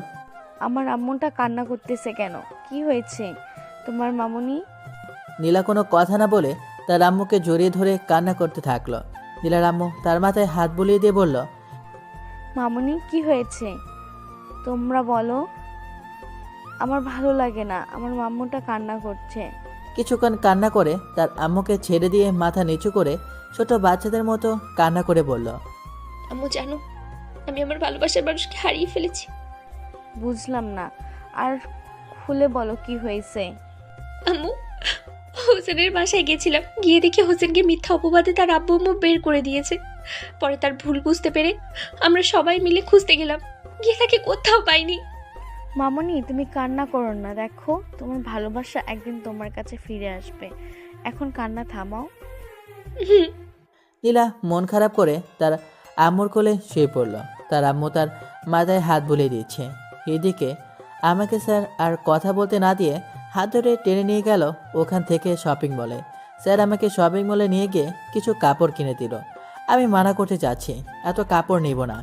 আমার আম্মুটা কান্না করতেছে কেন? কি হয়েছে তোমার মামুনি? নীলা কোনো কথা না বলে তার আম্মুকে জড়িয়ে ধরে কান্না করতে থাকলো। নীলার আম্মু তার মাথায় হাত বুলিয়ে দিয়ে বলল, মামুনি কি হয়েছে তোমরা বলো। আমার ভালো লাগে না, আমার মাম্মুটা কান্না করছে। কিছুক্ষণ কান্না করে তার আম্মুকে ছেড়ে দিয়ে মাথা নিচু করে ছোট বাচ্চাদের মতো কান্না করে বলল, আম্মু জানো, আমি আমার ভালোবাসার মানুষকে হারিয়ে ফেলেছি। বুঝলাম না, আর খুলে বলো কি হয়েছে। আম্মু, হোসেনের বাসায় গেছিলাম, গিয়ে দেখি হোসেনকে মিথ্যা অপবাদে তার আব্বু আম্মু বের করে দিয়েছে। পরে তার ভুল বুঝতে পেরে আমরা সবাই মিলে খুঁজতে গেলাম, গিয়ে তাকে কোথাও পাইনি। মামুনি তুমি কান্না করো না, দেখো তোমার ভালোবাসা একদিন তোমার কাছে ফিরে আসবে। এখন কান্না থামাও। নীলা মন খারাপ করে তার আম্মুর কোলে শুয়ে পড়ল। তার আম্মু তার মাথায় হাত বুলিয়ে দিচ্ছে। এদিকে আমাকে স্যার আর কথা বলতে না দিয়ে হাত ধরে টেনে নিয়ে গেল ওখান থেকে শপিং মলে। স্যার আমাকে শপিং মলে নিয়ে গিয়ে কিছু কাপড় কিনে দিল। আমি মানা করতে চাচ্ছি, এত কাপড় নিব না,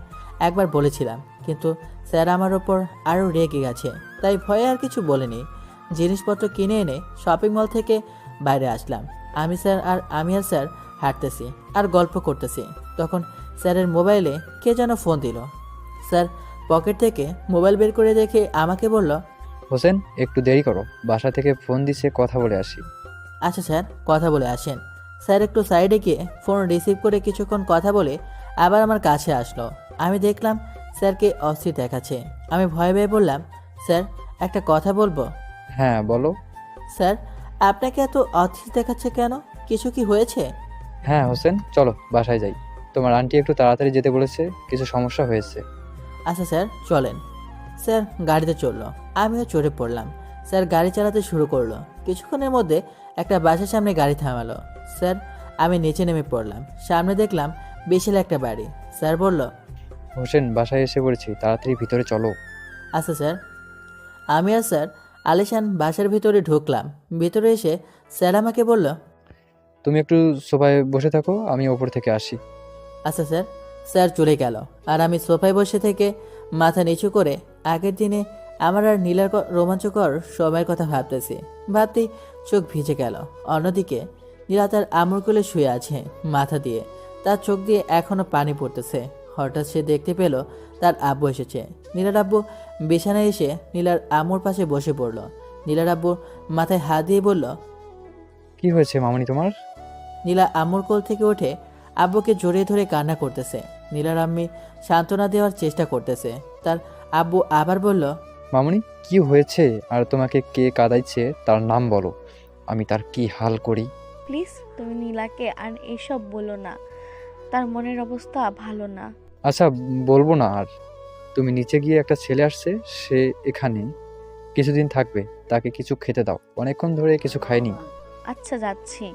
একবার বলেছিলাম, কিন্তু স্যার আমার ওপর আরও রেগে গেছে। তাই ভয়ে আর কিছু বলেনি। জিনিসপত্র কিনে এনে শপিং মল থেকে বাইরে আসলাম। আমি আর স্যার হাঁটতেছি আর গল্প করতেছি। তখন স্যারের মোবাইলে কে যেন ফোন দিল। স্যার পকেট থেকে মোবাইল বের করে দেখে আমাকে বলল, হোসেন, একটু দেরি করো, বাসা থেকে ফোন দিছে, কথা বলে আসি। আচ্ছা স্যার, কথা বলে আসেন। স্যার একটু সাইডে গিয়ে ফোন রিসিভ করে কিছুক্ষণ কথা বলে আবার আমার কাছে আসলো। আমি দেখলাম স্যারকে অস্থির দেখাচ্ছে। আমি ভয়ে ভয়ে বললাম, স্যার একটা কথা বলবো? হ্যাঁ বলো। স্যার আপনাকে এত অস্থির দেখাচ্ছে কেন? কিছু কি হয়েছে? হ্যাঁ হোসেন, চলো বাসায় যাই। তোমার আন্টি একটু তাড়াতাড়ি যেতে বলেছে, কিছু সমস্যা হয়েছে। আচ্ছা স্যার চলেন। স্যার গাড়িতে চললো, আমিও চড়ে পড়লাম। স্যার গাড়ি চালাতে শুরু করলো। কিছুক্ষণের মধ্যে একটা বাসার সামনে গাড়ি থামালো। স্যার আমি নিচে নেমে পড়লাম। সামনে দেখলাম বিশাল একটা বাড়ি। স্যার বলল, হোসেন, বাসায় এসে পড়েছি, তাড়াতাড়ি ভিতরে চলো। আচ্ছা স্যার। আমি আর স্যার আলিশান বাসার ভিতরে ঢুকলাম। ভিতরে এসে স্যার আমাকে বলল, তুমি একটু সোফায় বসে থাকো, আমি ওপর থেকে আসি। আচ্ছা স্যার। স্যার চলে গেল আর আমি সোফায় বসে থেকে মাথা নিচু করে আগের দিনে আমার আর নীলার রোমাঞ্চকর সময়ের কথা ভাবতেছি। ভাবতেই চোখ ভিজে গেল। অন্যদিকে নীলা তার আম্মুর কোলে শুয়ে আছে মাথা দিয়ে। তার চোখ দিয়ে এখনো পানি পড়তেছে। হঠাৎ সে দেখতে পেল তার আব্বু এসেছে। নীলার আব্বু বিছানায় এসে নীলার আম্মুর পাশে বসে পড়ল। নীলার আব্বু মাথায় হাত দিয়ে বলল, কি হয়েছে মামনি তোমার? নীলা আম্মুর কোল থেকে উঠে আব্বুকে জড়িয়ে ধরে কান্না করতেছে। নীলার আম্মি সান্ত্বনা দেওয়ার চেষ্টা করতেছে। তার আব্বু আবার বলল, মামনি কি হয়েছে? আর তোমাকে কে কাঁদাইছে তার নাম বলো, আমি তার কি হাল করি। প্লিজ তুমি নীলাকে আর এসব বলো না, তার মনের অবস্থা ভালো না। আচ্ছা বলবো না আর। তুমি নিচে গিয়ে, একটা ছেলে আসছে, সে এখানে কিছুদিন থাকবে, তাকে কিছু খেতে দাও, অনেকক্ষণ ধরে কিছু খায়নি। আচ্ছা যাচ্ছি,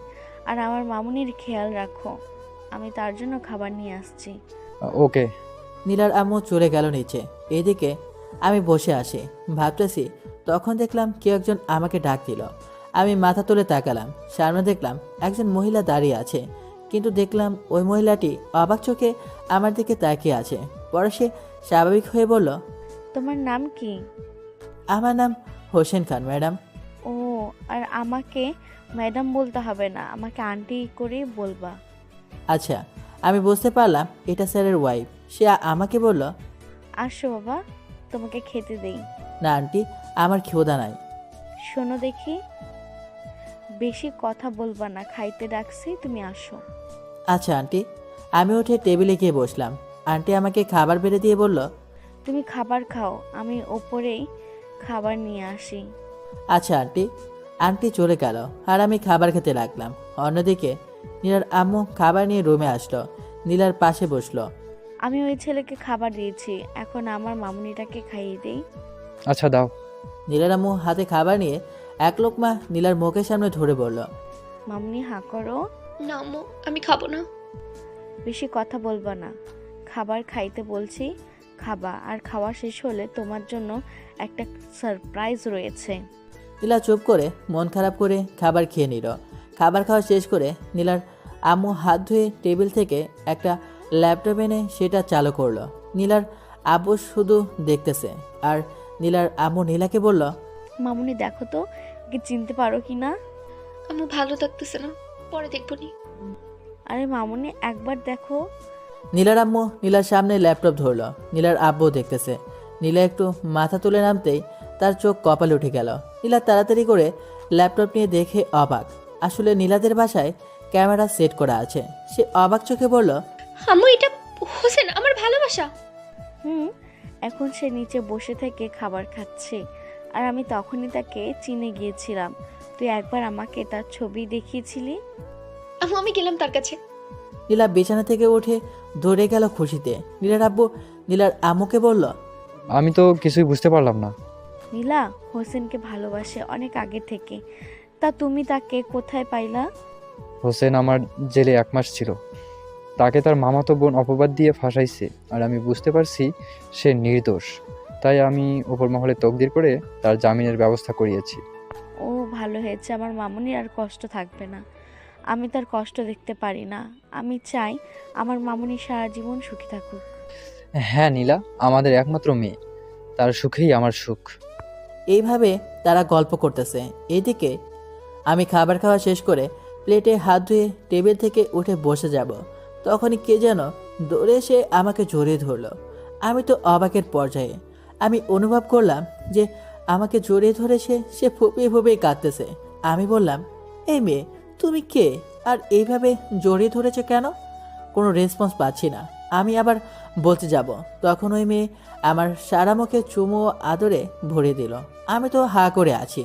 আর আমার মামুনির খেয়াল রাখো, আমি তার জন্য খাবার নিয়ে আসছি। ওকে। নীলার আম্মু চলে গেল নিচে। এদিকে আমি বসে আসি, ভাবতেছি। তখন দেখলাম কেউ একজন আমাকে ডাক দিল। আমি মাথা তুলে তাকালাম। সামনে দেখলাম একজন মহিলা দাঁড়িয়ে আছে, কিন্তু দেখলাম ওই মহিলাটি অবাক চোখে আমার দিকে তাকিয়ে আছে। পরে সে স্বাভাবিক হয়ে বলল, তোমার নাম কি? আমার নাম হোসেন খান ম্যাডাম। ও, আর আমাকে ম্যাডাম বলতে হবে না, আমাকে আন্টি করেই বলবা। আচ্ছা, আমি বুঝতে পারলাম এটা স্যারের ওয়াইফ। সে আমাকে বলল, আসো বাবা, তোমাকে খেতে দেই। না আন্টি, আমার ক্ষুধা নাই। শোনো দেখি, বেশি কথা বলবা না, খাইতে ডাকছি, তুমি আসো। আচ্ছা আন্টি। আমি উঠে টেবিলে গিয়ে বসলাম। আন্টি আমাকে খাবার বেড়ে দিয়ে বলল, তুমি খাবার খাও, আমি ওপরেই খাবার নিয়ে আসি। আচ্ছা আন্টি। আন্টি চলে গেল আর আমি খাবার খেতে লাগলাম। অন্যদিকে নীলার আম্মু খাবার নিয়ে রুমে আসলো, নীলার পাশে বসলো। আমি ওই ছেলেকে খাবার দিয়েছি, এখন আমার মামুনিটাকে খাইয়ে দেই। আচ্ছা দাও। নীলার আম্মু হাতে খাবার নিয়ে এক লোকমা নীলার মুখের সামনে ধরে বলল, মামুনি হাঁ করো। না আম্মু, আমি খাবো না। বেশি কথা বলবা না, খাবার খাইতে বলছি, খাবা। আর খাওয়া শেষ হলে তোমার জন্য একটা সারপ্রাইজ রয়েছে। নীলা চুপ করে মন খারাপ করে খাবার খেয়ে নিল। খাবার খাওয়া শেষ করে নীলার আম্মু হাত ধুয়ে টেবিল থেকে একটা ল্যাপটপ এনে সেটা চালু করলো। নীলার আব্বু শুধু দেখতেছে আর নীলার আম্মু নীলাকে বলল, মামুনি দেখো তো, কি চিনতে পারো কি না? আম্মু ভালো লাগতেছে না, পরে দেখবো নি। আরে মামুনি একবার দেখো। নীলার আম্মু নীলার সামনে ল্যাপটপ ধরলো। নীলার আব্বু দেখতেছে। নীলা একটু মাথা তুলে নামতেই তার চোখ কপালে উঠে গেল। নীলা তাড়াতাড়ি করে ল্যাপটপ নিয়ে দেখে অবাক। আসলে নীলাদের বাসায় ক্যামেরা সেট করা আছে। সে অবাক চোখে বলল, আম্মু এটা হোসেন, আমার ভালোবাসা। এখন সে নিচে বসে থেকে খাবার খাচ্ছে আর আমি তখনই তাকে চিনে গিয়েছিলাম। তুই একবার আমাকে তার ছবি দেখিয়েছিলি। আম্মু আমি গেলাম তার কাছে। নীলা বিছানা থেকে উঠে দৌড়ে গেল খুশিতে। নীলার আব্বু নীলার আম্মুকে বলল, আমি তো কিছুই বুঝতে পারলাম না। নীলা হোসেনকে ভালোবাসে অনেক আগে থেকে, তা তুমি তাকে কোথায় পাইলা? হোসেন আমার জেলে 1 মাস ছিল। তাকে তার মামাতো বোন অপবাদ দিয়ে ফাঁসাইছে আর আমি বুঝতে পারছি সে নির্দোষ। তাই আমি ওপর মহলে তকদির করে তার জামিনের ব্যবস্থা করিয়েছি। ও ভালো হয়েছে, আমার মামুনির আর কষ্ট থাকবে না। আমি তার কষ্ট দেখতে পারি না। আমি চাই আমার মামুনি সারা জীবন সুখী থাকুক। হ্যাঁ নীলা, আমাদের একমাত্র মেয়ে, তার সুখেই আমার সুখ। এইভাবে তারা গল্প করতেছে। এদিকে আমি খাবার খাওয়া শেষ করে প্লেটে হাত ধুয়ে টেবিল থেকে উঠে বসে যাব, তখনই কে যেন দৌড়ে এসে আমাকে জড়িয়ে ধরলো। আমি তো অবাকের পর্যায়ে। আমি অনুভব করলাম যে আমাকে জড়িয়ে ধরেছে, সে ফুপিয়ে ফুপিয়ে কাঁদতেছে। আমি বললাম, এই মেয়ে তুমি কে আর এইভাবে জড়িয়ে ধরেছে কেন? কোনো রেসপন্স পাচ্ছি না। আমি আবার বলতে যাব, তখন ওই মেয়ে আমার সারা মুখে চুমু ও আদরে ভরিয়ে দিল। আমি তো হা করে আছি।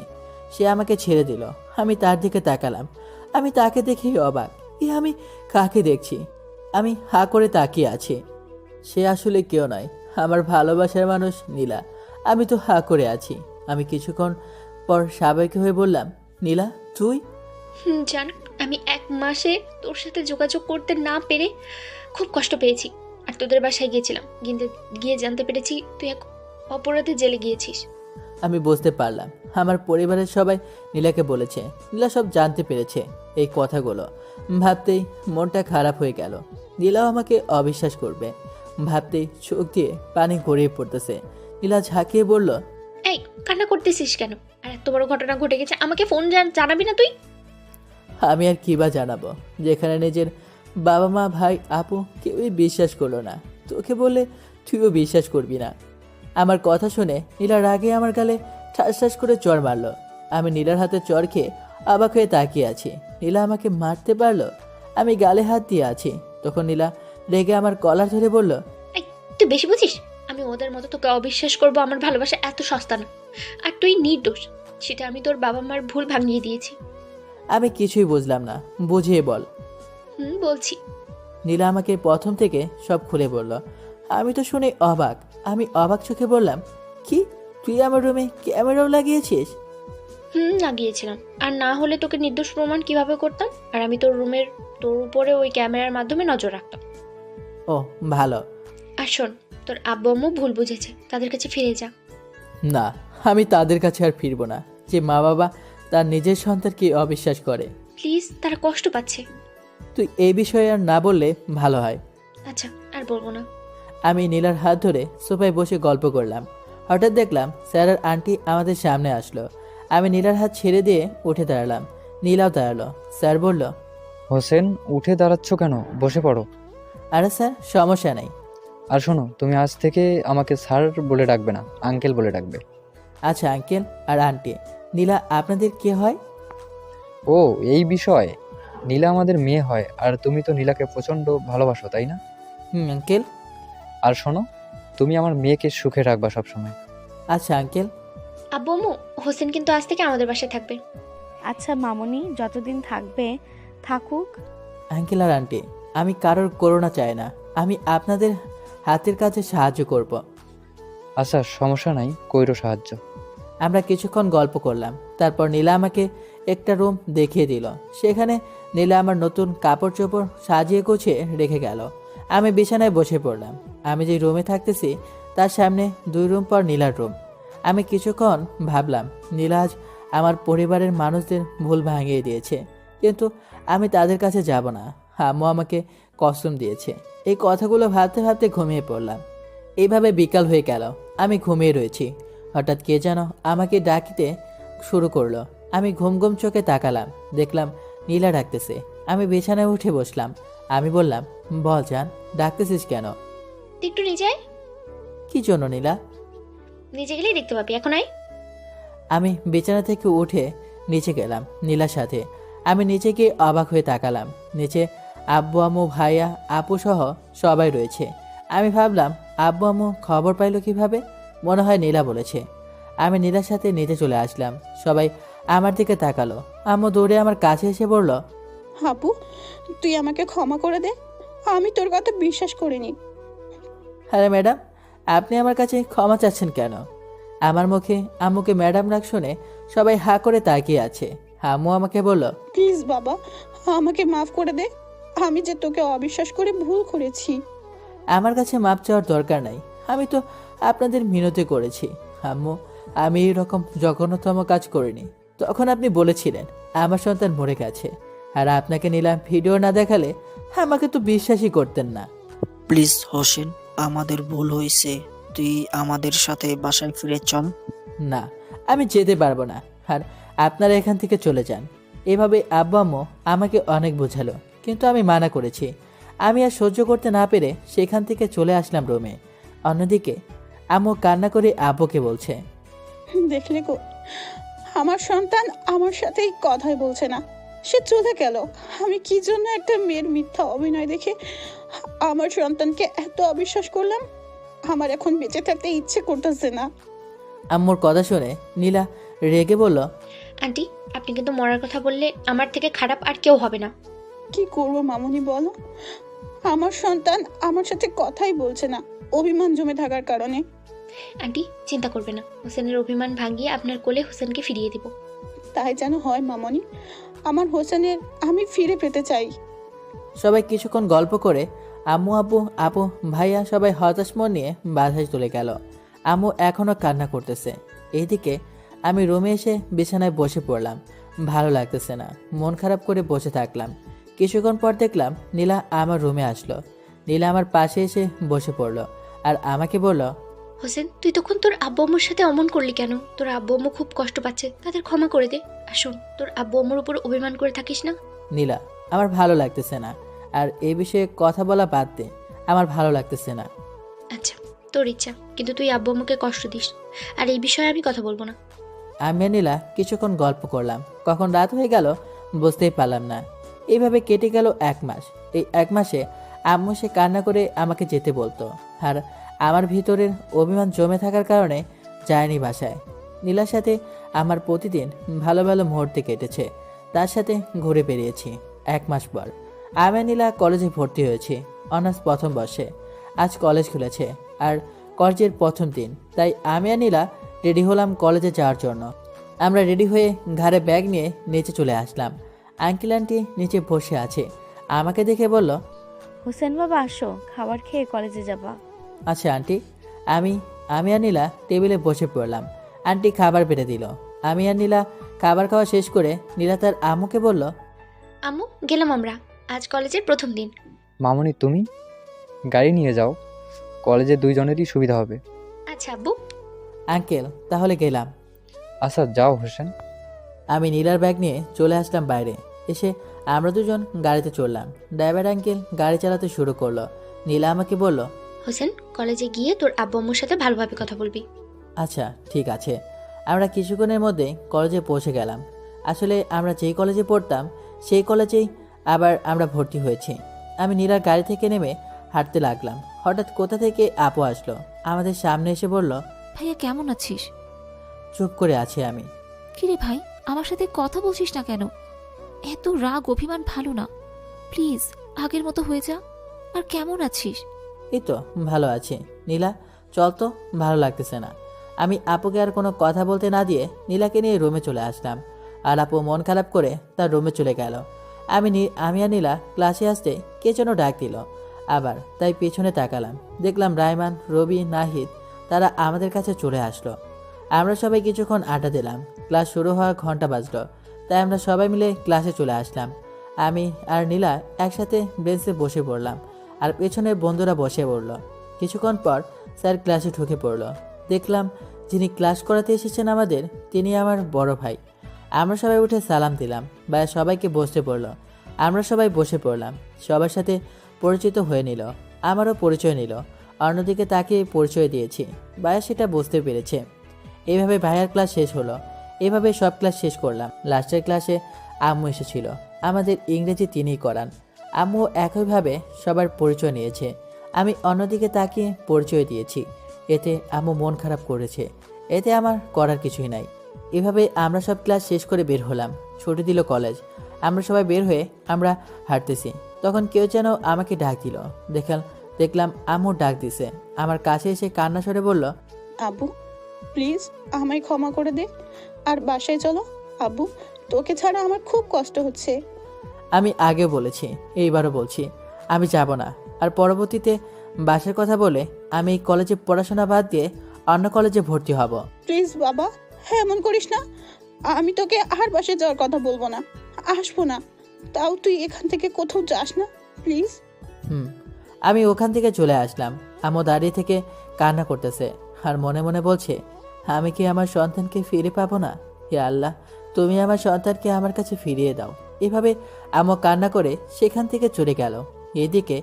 সে আমাকে ছেড়ে দিল। আমি তার দিকে তাকালাম। আমি তাকে দেখেই অবাক। আমি কাকে দেখছি? আমি হা করে তাকিয়ে আছি। সে আসলে কেউ নয়, আমার ভালোবাসার মানুষ নীলা। আমি তো হা করে আছি। আমি কিছুক্ষণ পর স্বাভাবিক হয়ে বললাম, নীলা তুই? জান, আমি 1 মাসে তোর সাথে যোগাযোগ করতে না পেরে খুব কষ্ট পেয়েছি। আর তোদের বাসায় গিয়েছিলাম, কিন্তু গিয়ে জানতে পেরেছি তুই এক অপরাধে জেলে গিয়েছিস। আমি বুঝতে পারলাম আমার পরিবারের সবাই নীলাকে বলেছে। নীলা সব জানতে পেরেছে এই কথাগুলো। ভাবতেই মনটা খারাপ হয়ে গেল। নীলাও আমাকে অবিশ্বাস করবে ভাবতেই চোখ দিয়ে পানি গড়িয়ে পড়তেছে। নীলা ঝাঁকিয়ে বলল, এই কান্না করতেছিস কেন? আর এত বড় ঘটনা ঘটে গেছে, আমাকে ফোন জানাবি না তুই? আমি আর কি বা জানাবো, যেখানে নিজের বাবা মা ভাই আপু কেউই বিশ্বাস করলো না। তোকে বলে তুইও বিশ্বাস করবি না। আমার কথা শুনে নীলা রাগে আমার গালে ঠাস ঠাস করে চড় মারলো। আমি নীলার হাতে চড় খেয়ে অবাক হয়ে তাকিয়ে আছি। নীলা আমাকে মারতে পারলো? আমি গালে হাত দিয়ে আছি। তখন নীলা রেগে আমার কলার ধরে বলল, এই তুই বেশি বুঝিস। আমি ওদের মতো তোকে অবিশ্বাস করব? আমার ভালোবাসা এত সস্তা না। আর তুই নির্দোষ, সেটা আমি তোর বাবা মার ভুল ভাঙিয়ে দিয়েছি। আমি কিছুই বুঝলাম না, বুঝিয়ে বল। বলছি। নীলা আমাকে প্রথম থেকে সব খুলে বলল। আমি তো শুনে অবাক। আমি অবাক চোখে বললাম, কি তুই আমার রুমে ক্যামেরাও লাগিয়েছিস? লাগিয়েছিলাম। আর না হলে তোকে নির্দোষ প্রমাণ কিভাবে করতাম? আর আমি তোর উপরে ওই ক্যামেরার মাধ্যমে নজর রাখতাম। ও ভালো। আর শোন, তোর আব্বু আম্মু ভুল বুঝেছে, তাদের কাছে ফিরে যা। না, আমি তাদের কাছে আর ফিরবো না। যে মা বাবা তার নিজের সন্তানকে অবিশ্বাস করে। প্লিজ, তারা কষ্ট পাচ্ছে। তুই এই বিষয়ে আর না বললে ভালো হয়। আচ্ছা, আর বলবো না। আমি নীলার হাত ধরে সোফায় বসে গল্প করলাম। হঠাৎ দেখলাম স্যার আর আন্টি আমাদের সামনে আসলো। আমি নীলার হাত ছেড়ে দিয়ে উঠে দাঁড়ালাম। নীলাও দাঁড়ালো। স্যার বলল, হোসেন উঠে দাঁড়াচ্ছ কেন? বসে পড়ো। আরে স্যার, সমস্যা নেই। আর শোনো, তুমি আজ থেকে আমাকে স্যার বলে ডাকবে না, আঙ্কেল বলে ডাকবে। আচ্ছা আঙ্কেল আর আন্টি। নীলা আপনাদের কে হয়? ও, এই বিষয়। নীলা আমাদের মেয়ে হয়, আর তুমি তো নীলাকে প্রচণ্ড ভালোবাসো, তাই না? আঙ্কেল। আর শোনো, তুমি আমার মেয়েকে সুখে রাখবা সবসময়। আচ্ছা আঙ্কেল। আব্বু আম্মু, হোসেন কিন্তু আজ থেকে আমাদের বাসায় থাকবে। আচ্ছা মামনি, যতদিন থাকবে থাকুক। আঙ্কেল আর আন্টি, আমি কারোর করোনা চাই না, আমি আপনাদের হাতের কাছে সাহায্য করব। আচ্ছা, সমস্যা নাই, কইরো সাহায্য। আমরা কিছুক্ষণ গল্প করলাম, তারপর নীলা আমাকে একটা রুম দেখিয়ে দিল। সেখানে নীলা আমার নতুন কাপড় চোপড় সাজিয়ে গুছিয়ে রেখে গেল। আমি বিছানায় বসে পড়লাম। আমি যে রুমে থাকতেছি তার সামনে 2 রুম পর নীলার রুম। আমি কিছুক্ষণ ভাবলাম, নীলা আজ আমার পরিবারের মানুষদের ভুল ভাঙিয়ে দিয়েছে, কিন্তু আমি তাদের কাছে যাব না। আম্মু আমাকে কসম দিয়েছে। এই কথাগুলো ভাবতে ভাবতে ঘুমিয়ে পড়লাম। এইভাবে বিকাল হয়ে গেল, আমি ঘুমিয়ে রয়েছি। হঠাৎ কে যেন আমাকে ডাকতে শুরু করলো। আমি ঘুম ঘুম চোখে তাকালাম, দেখলাম নীলা ডাকতেছে। আমি বিছানায় উঠে বসলাম। আমি বললাম, বল জান, ডাকতেছিস কেন? তুই একটু নিচে আয়। কি জন্য নীলা? নিচে গেলেই দেখতে পাবি, এখন আয়। আমি বিছানা থেকে উঠে নিচে গেলাম নীলার সাথে। আমি নিচে গিয়ে অবাক হয়ে তাকালাম। নিচে আব্বু আম্মু ভাইয়া আপু সহ সবাই রয়েছে। আমি ভাবলাম, আব্বু আম্মু খবর পাইলো কিভাবে? মনে হয় নীলা বলেছে। আমি নীলার সাথে নিচে চলে আসলাম। সবাই আমার দিকে তাকালো। আম্মু দৌড়ে আমার কাছে এসে বলল, আপু, তুই আমাকে ক্ষমা করে দে, আমি তোর কথা বিশ্বাস করিনি। আরে ম্যাডাম, আপনি আমার কাছে ক্ষমা চাচ্ছেন কেন? আমার মুখে আম্মুকে ম্যাডাম ডাক শুনে সবাই হা করে তাকিয়ে আছে। আম্মু আমাকে বলল, প্লিজ বাবা, আমাকে মাফ করে দে, আমি যে তোকে অবিশ্বাস করে ভুল করেছি। আমার কাছে মাপ চাওয়ার দরকার নাই, আমি তো আপনাদের মিনতি করেছি। আম্মু, আমি এরকম জঘন্যতম কাজ করিনি। তখন আপনি বলেছিলেন আমার সন্তান মরে গেছে, আর আপনাকে নিলাম ভিডিও না দেখালে আমাকে তো বিশ্বাসই করতেন না। প্লিজ হোসেন, আমাদের ভুল হয়েছে, তুই আমাদের সাথে বাসায় ফিরে চল। না, আমি যেতে পারবো না, আর আপনারা এখান থেকে চলে যান। এভাবে আব্বু আম্মু আমাকে অনেক বোঝালো, কিন্তু আমি মানা করেছি। আমি আর সহ্য করতে না পেরে সেখান থেকে চলে আসলাম রুমে। অন্যদিকে আম্মু কান্না করে আব্বুকে বলছে, দেখলে গো, আমার সন্তান আমার সাথেই কথাই বলছে না, সে চলে গেল। আমি কি জন্য একটা মেয়ের মিথ্যা অভিনয় দেখে আমার সন্তানকে এত অবিশ্বাস করলাম। আমার এখন বেঁচে থাকতে ইচ্ছে করতেছে না। আম্মুর কথা শুনে নীলা রেগে বলল, আন্টি, আপনি কিন্তু মরার কথা বললে আমার থেকে খারাপ আর কেউ হবে না। কি করবো মামুনি বলো, আমার সন্তান আমার সাথে কথাই বলছে না, অভিমান জমে থাকার কারণে। আন্টি, চিন্তা করবে না, হোসেনের অভিমান ভাঙিয়ে আপনার কোলে হোসেনকে ফিরিয়ে দিব। তাই যেন হয় মামনি, আমার হোসেনের আমি ফিরে পেতে চাই। সবাই কিছুক্ষণ গল্প করে আম্মু আব্বু আপু ভাইয়া সবাই হতাশ মন নিয়ে বাসায় চলে গেল। আম্মু এখনও কান্না করতেছে। এইদিকে আমি রুমে এসে বিছানায় বসে পড়লাম। ভালো লাগতেছে না, মন খারাপ করে বসে থাকলাম। কিছুক্ষণ পর দেখলাম নীলা আমার রুমে আসলো। নীলা আমার পাশে এসে বসে পড়লো আর আমাকে বলল, হোসেন, তুই তখন তোর আব্বু আম্মুর সাথে অমন করলি কেন? তোর আব্বু আম্মু খুব কষ্ট পাচ্ছে, তাদের ক্ষমা করে দে। আর শোন, তোর আব্বু আম্মুর উপর অভিমান করে থাকিস না। নীলা, আমার ভালো লাগতেছে না, আর এই বিষয়ে কথা বলা বাদ দে, আমার ভালো লাগতেছে না। আচ্ছা, তোর ইচ্ছা, কিন্তু তুই আব্বু আম্মুকে কষ্ট দিস, আর এই বিষয়ে আমি কথা বলবো না। আমি আর নীলা কিছুক্ষণ গল্প করলাম। কখন রাত হয়ে গেল বুঝতেই পারলাম না। এইভাবে কেটে গেল 1 মাস। এই 1 মাসে আম্মু সে কান্না করে আমাকে যেতে বলতো, আর আমার ভিতরের অভিমান জমে থাকার কারণে যায়নি বাসায়। নীলার সাথে আমার প্রতিদিন ভালো ভালো মুহূর্তে কেটেছে, তার সাথে ঘুরে বেরিয়েছি। 1 মাস পর আমি আর নীলা কলেজে ভর্তি হয়েছি, অনার্স প্রথম বর্ষে। আজ কলেজ খুলেছে আর কলেজের প্রথম দিন, তাই আমি আর নীলা রেডি হলাম কলেজে যাওয়ার জন্য। আমরা রেডি হয়ে ঘাড়ে ব্যাগ নিয়ে নিচে চলে আসলাম। আঙ্কেল আন্টি নিচে বসে আছে, আমাকে দেখে বলল, হোসেন বাবা আসো, খাবার খেয়ে কলেজে যাবা। আচ্ছা আন্টি। আমি আর নীলা টেবিলে বসে পড়লাম। আন্টি খাবার বেড়ে দিল। আমি আর নীলা খাবার খাওয়া শেষ করে নীলা তার আম্মুকে বলল, আম্মু, গেলাম আমরা, আজ কলেজের প্রথম দিন। মামনি, তুমি গাড়ি নিয়ে যাও, কলেজে 2 জনেরই সুবিধা হবে। আচ্ছা আব্বু। আঙ্কেল তাহলে গেলাম। আচ্ছা যাও হোসেন। আমি নীলার ব্যাগ নিয়ে চলে আসলাম বাইরে। এসে আমরা দুজন গাড়িতে চললাম। ড্রাইভার আঙ্কেল গাড়ি চালাতে শুরু করলো। নীলা আমাকে বলল, হোসেন, কলেজে গিয়ে তোর আব্বু আম্মুর সাথে ভালোভাবে কথা বলবি। আচ্ছা ঠিক আছে। আমরা কিছুক্ষণের মধ্যে কলেজে পৌঁছে গেলাম। আসলে আমরা যেই কলেজে পড়তাম সেই কলেজেই আবার আমরা ভর্তি হয়েছি। আমি নীলার গাড়ি থেকে নেমে হাঁটতে লাগলাম। হঠাৎ কোথা থেকে আপু আসলো, আমাদের সামনে এসে বলল, ভাইয়া কেমন আছিস? চুপ করে আছি আমি। কিরে ভাই, আমার সাথে কথা বলছিস না কেন? এত রাগ অভিমান ভালো না, প্লিজ আগের মতো হয়ে যা। আর কেমন আছিস? এই তো ভালো আছি। নীলা চল তো, ভালো লাগতেছে না। আমি আপুকে আর কোনো কথা বলতে না দিয়ে নীলাকে নিয়ে রুমে চলে আসলাম। আর আপু মন খারাপ করে তার রুমে চলে গেল। আমি আর নীলা ক্লাসে আসতে কে যেন ডাক দিল আবার, তাই পেছনে তাকালাম। দেখলাম রায়মান, রবি, নাহিদ তারা আমাদের কাছে চলে আসলো। আমরা সবাই কিছুক্ষণ আড্ডা দিলাম। ক্লাস শুরু হওয়ার ঘন্টা বাজলো, তাই আমরা সবাই মিলে ক্লাসে চলে আসলাম। আমি আর নীলা একসাথে বেঞ্চে বসে পড়লাম, আর পেছনের বন্ধুরা বসে পড়ল। কিছুক্ষণ পর স্যার ক্লাসে ঢুকে পড়ল। দেখলাম যিনি ক্লাস করাতে এসেছেন আমাদের, তিনি আমার বড় ভাই। আমরা সবাই উঠে সালাম দিলাম। ভাইয়া সবাইকে বসতে পড়ল। আমরা সবাই বসে পড়লাম। সবার সাথে পরিচিত হয়ে নিল, আমারও পরিচয় নিল। অন্যদিকে তাকে পরিচয় দিয়েছি। ভাইয়া সেটা বুঝতে পেরেছে। এইভাবে ভাইয়ার ক্লাস শেষ হলো। এভাবে সব ক্লাস শেষ করলাম। লাস্টের ক্লাসে আম্মু এসেছিল, আমাদের ইংরেজি তিনিই করান। আম্মু একইভাবে সবার পরিচয় নিয়েছে। আমি অন্যদিকে তাকে পরিচয় দিয়েছি। এতে আম্মু মন খারাপ করেছে, এতে আমার করার কিছুই নাই। এভাবে আমরা সব ক্লাস শেষ করে বের হলাম। ছুটি দিল কলেজ। আমরা সবাই বের হয়ে আমরা হাঁটতেছি, তখন কেউ যেন আমাকে ডাক দিল। দেখলাম আম্মু ডাক দিছে। আমার কাছে এসে কান্না স্বরে বলল, আব্বু প্লিজ আমায় ক্ষমা করে দে, আর বাসায় চলো। আব্বু তোকে ছাড়া আমার খুব কষ্ট হচ্ছে। আমি আগে বলেছি, এইবারও বলছি, আমি যাব না। আর পরবর্তীতে বাসার কথা বলে আমি এই কলেজে পড়াশোনা বাদ দিয়ে অন্য কলেজে ভর্তি হব। প্লিজ বাবা, হ্যাঁ এমন করিস না। আমি তোকে আর বাসায় যাওয়ার কথা বলবো না, আসবো না। তাও তুই এখান থেকে কোথাও যাস না প্লিজ। আমি ওখান থেকে চলে আসলাম। আম্মু দাঁড়িয়ে থেকে কান্না করতেছে আর মনে মনে বলছে, আমি কি আমার সন্তানকে ফিরে পাবো না? হে আল্লাহ, তুমি আমার সন্তানকে আমার কাছে ফিরিয়ে দাও। এভাবে আম্মু কান্না করে সেখান থেকে চলে গেল। এদিকে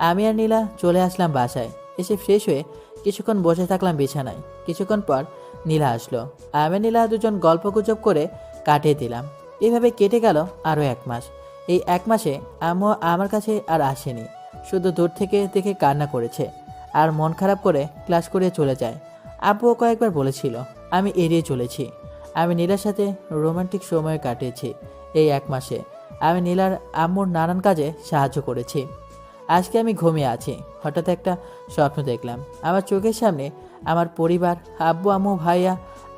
আমি আর নীলা চলে আসলাম বাসায়। এসে ফ্রেশ হয়ে কিছুক্ষণ বসে থাকলাম বিছানায়। কিছুক্ষণ পর নীলা আসলো। আমি আর নীলা দুজন গল্পগুজব করে কাটিয়ে দিলাম। এভাবে কেটে গেল আরও 1 মাস। এই 1 মাসে আম্মু আমার কাছে আর আসেনি, শুধু দূর থেকে দেখে কান্না করেছে আর মন খারাপ করে ক্লাস করে চলে যায়। আব্বুও কয়েকবার বলেছিল, আমি এড়িয়ে চলেছি। আমি নীলার সাথে রোমান্টিক সময় কাটিয়েছি। এই 1 মাসে আমি নীলার আম্মুর নানান কাজে সাহায্য করেছি। আজকে আমি ঘুমিয়ে আছি, হঠাৎ একটা স্বপ্ন দেখলাম। আমার চোখের সামনে আমার পরিবার, আব্বু আম্মু ভাইয়া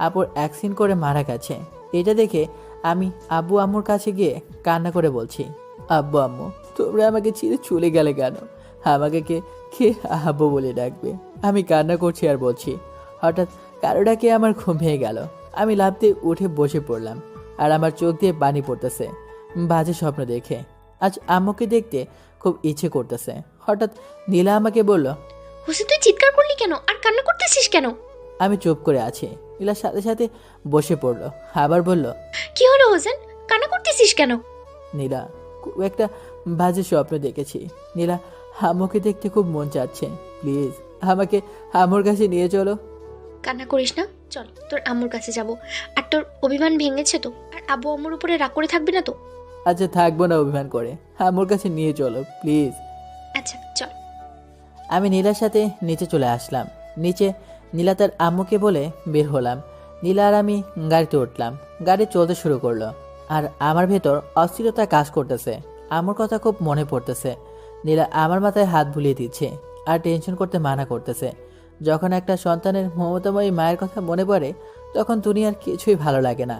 আপুর অ্যাক্সিডেন্ট করে মারা গেছে। এটা দেখে আমি আব্বু আম্মুর কাছে গিয়ে কান্না করে বলছি, আব্বু আম্মু তোমরা আমাকে ছেড়ে চলে গেলে কেন? আমাকে কে আব্বু বলে ডাকবে? আমি কান্না করছি আর বলছি। হঠাৎ কারো ডাকে আমার ঘুম ভেঙে গেল। আমি লাফ দিয়ে উঠে বসে পড়লাম আর আমার চোখ দিয়ে পানি পড়তেছে বাজে স্বপ্ন দেখে। আজ আম্মুকে দেখতে খুব ইচ্ছে করতেছে। হঠাৎ নীলা আমাকে বলল, হোসেন তুই চিৎকার করলি কেন আর কান্না করতেছিস কেন? আমি চুপ করে আছি। নীলার সাথে সাথে বসে পড়লো, আবার বলল, কি হলো হোসেন, কান্না করতেছিস কেন? নীলা খুব একটা বাজে স্বপ্ন দেখেছি। নীলা আম্মুকে দেখতে খুব মন চাচ্ছে, প্লিজ আমাকে আম্মুর কাছে নিয়ে চলো। কান্না করিস না, চল তোর আম্মুর কাছে যাব। আর তোর অভিমান ভেঙেছে তো? আর আব্বু আম্মুর উপরে রাগ করে থাকবি না তো? আচ্ছা থাকবো না অভিমান করে, আম্মুর কাছে নিয়ে চলো প্লিজ। আচ্ছা চল। আমি নীলার সাথে নিচে চলে আসলাম। নিচে নীলা তার আম্মুকে বলে বের হলাম। নীলা আর আমি গাড়িতে উঠলাম। গাড়ি চলতে শুরু করলো আর আমার ভেতর অস্থিরতা কাজ করতেছে। আম্মুর কথা খুব মনে পড়তেছে। নীলা আমার মাথায় হাত বুলিয়ে দিচ্ছে আর টেনশন করতে মানা করতেছে। যখন একটা সন্তানের মমতাময়ী মায়ের কথা মনে পড়ে তখন দুনিয়ার কিছুই ভালো লাগে না।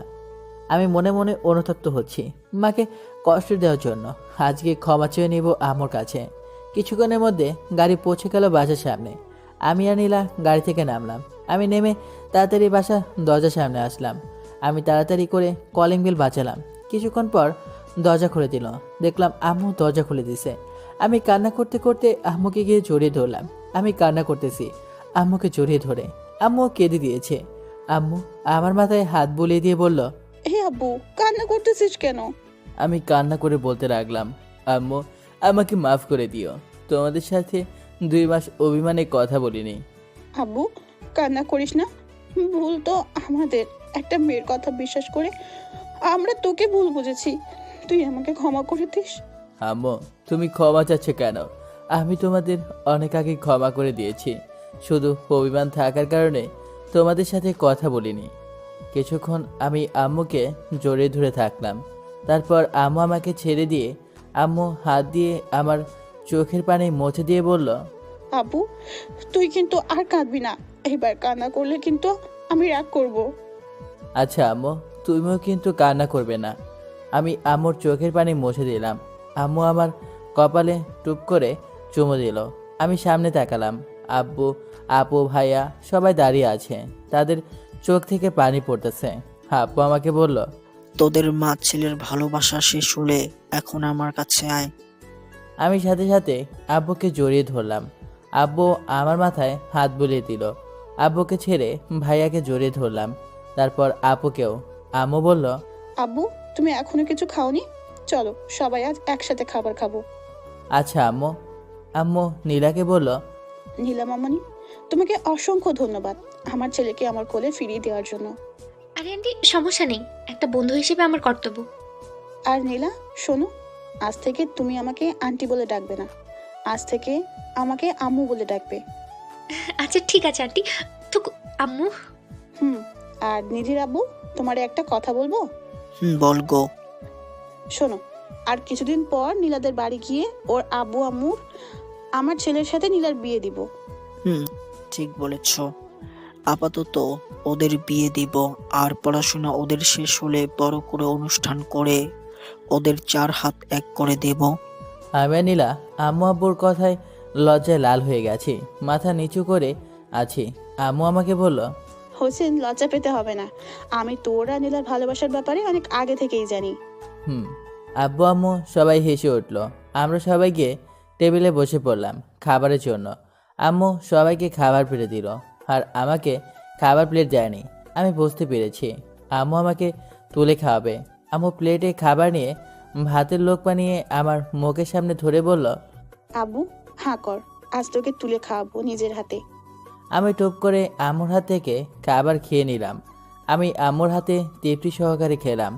আমি মনে মনে অনুতপ্ত হচ্ছি মাকে কষ্ট দেওয়ার জন্য। আজকে ক্ষমা চেয়ে নেব আম্মুর কাছে। কিছুক্ষণের মধ্যে গাড়ি পৌঁছে গেল বাসার সামনে। আমি আর নীলা গাড়ি থেকে নামলাম। আমি নেমে তাড়াতাড়ি বাসার দরজার সামনে আসলাম। আমি তাড়াতাড়ি করে কলিং বেল বাজালাম। কিছুক্ষণ পর দরজা খুলে দিল। দেখলাম আম্মু দরজা খুলে দিছে। আমি কান্না করতে করতে আম্মুকে গিয়ে জড়িয়ে ধরলাম। আমি কান্না করতেছি, আম্মুকে জড়িয়ে ধরে আম্মু কেঁদে দিয়েছে। আম্মু আমার মাথায় হাত বুলিয়ে দিয়ে বলল, হে আব্বু কান্না করতেছিস কেন? আমি কান্না করে বলতে লাগলাম, আম্মু আমাকে মাফ করে দিও। তোমাদের সাথে 2 মাস অভিমানে কথা বলিনি। আব্বু কান্না করিস না, ভুল তো আমাদের। একটা মেয়ের কথা বিশ্বাস করে আমরা তোকে ভুল বুঝেছি, তুই আমাকে ক্ষমা করে দিস। আম্মু, তুমি ক্ষমা চাচ্ছ কেন? আমি তোমাদের অনেক আগে ক্ষমা করে দিয়েছি। শুধু অভিমান থাকার কারণে তোমাদের সাথে কথা বলিনি। কিছুক্ষণ আমি আম্মুকে জড়িয়ে ধরে থাকলাম। তারপর আম্মু আমাকে ছেড়ে দিয়ে আম্মু হাত দিয়ে আমার চোখের পানি মুছে দিয়ে বলল, আব্বু, তুই কিন্তু আর কাঁদবি না। এবার কান্না করলে কিন্তু আমি রাগ করব। আচ্ছা আম্মু, তুমিও কিন্তু কান্না করবে না। আমি আম্মুর চোখের পানি মুছে দিলাম। আম্মু আমার কপালে টুপ করে চুমু দিল। আমি সামনে তাকালাম। আব্বু, আপু, ভাইয়া সবাই দাঁড়িয়ে আছে। তাদের চোখ থেকে পানি পড়তেছে। আব্বু আমাকে বলল, তোদের মা ছেলের ভালোবাসা শেষ হলে এখন আমার কাছে আয়। আমি সাথে সাথে আব্বুকে জড়িয়ে ধরলাম। আব্বু আমার মাথায় হাত বুলিয়ে দিল। আব্বুকে ছেড়ে ভাইয়াকে জড়িয়ে ধরলাম, তারপর আপুকেও। আম্মু বলল, আব্বু, তুমি এখনো কিছু খাওনি? চলো সবাই আজ একসাথে খাবার খাবো। আচ্ছা আম্মু। আম্মু নীলাকে বলল, নীলা মামনি, তোমাকে অসংখ্য ধন্যবাদ আমার ছেলেকে আমার কোলে ফিরিয়ে দেওয়ার জন্য। আরে আন্টি, সমস্যা নেই, একটা বন্ধু হিসেবে আমার কর্তব্য। আর নীলা শোনো, আজ থেকে তুমি আমাকে আন্টি বলে ডাকবে না, আজ থেকে আমাকে আম্মু বলে ডাকবে। আচ্ছা ঠিক আছে আন্টি। তো আম্মু। আর নিধির আব্বু, তোমার একটা কথা বলবো। বল গো। শোনো, আর কিছুদিন পর নীলাদের বাড়ি গিয়ে ওর আব্বু আম্মুর আমার ছেলের সাথে নীলার বিয়ে দিব। ঠিক বলেছ। আপাতত ওদের বিয়ে দিব, আর পড়াশোনা ওদের শেষ হলে বড় করে অনুষ্ঠান করে ওদের 4 হাত এক করে দেব। আমি আর নীলা আম্মু আব্বুর কথায় লজ্জায় লাল হয়ে গেছি। মাথা নিচু করে আছি। আম্মু আমাকে বলল, হোসেন, লজ্জা পেতে হবে না, আমি তোর আর নীলার ভালোবাসার ব্যাপারে অনেক আগে থেকেই জানি। আব্বু আম্মু সবাই হেসে উঠল। আমরা সবাই গিয়ে টেবিলে বসে পড়লাম খাবারের জন্য। আম্মু সবাইকে খাবার প্লেট দিল, আর আমাকে খাবার প্লেট দেয়নি। আমি বুঝতে পেরেছি আম্মু আমাকে তুলে খাওয়াবে। আম্মু প্লেটে খাবার নিয়ে ভাতের লোক বানিয়ে আমার মুখের সামনে ধরে বলল, আব্বু হাঁ কর, আজ তোকে তুলে খাওয়াবো নিজের হাতে। আমি টুপ করে আম্মুর হাত থেকে খাবার খেয়ে নিলাম। আমি আম্মুর হাতে তৃপ্তি সহকারে খেলাম।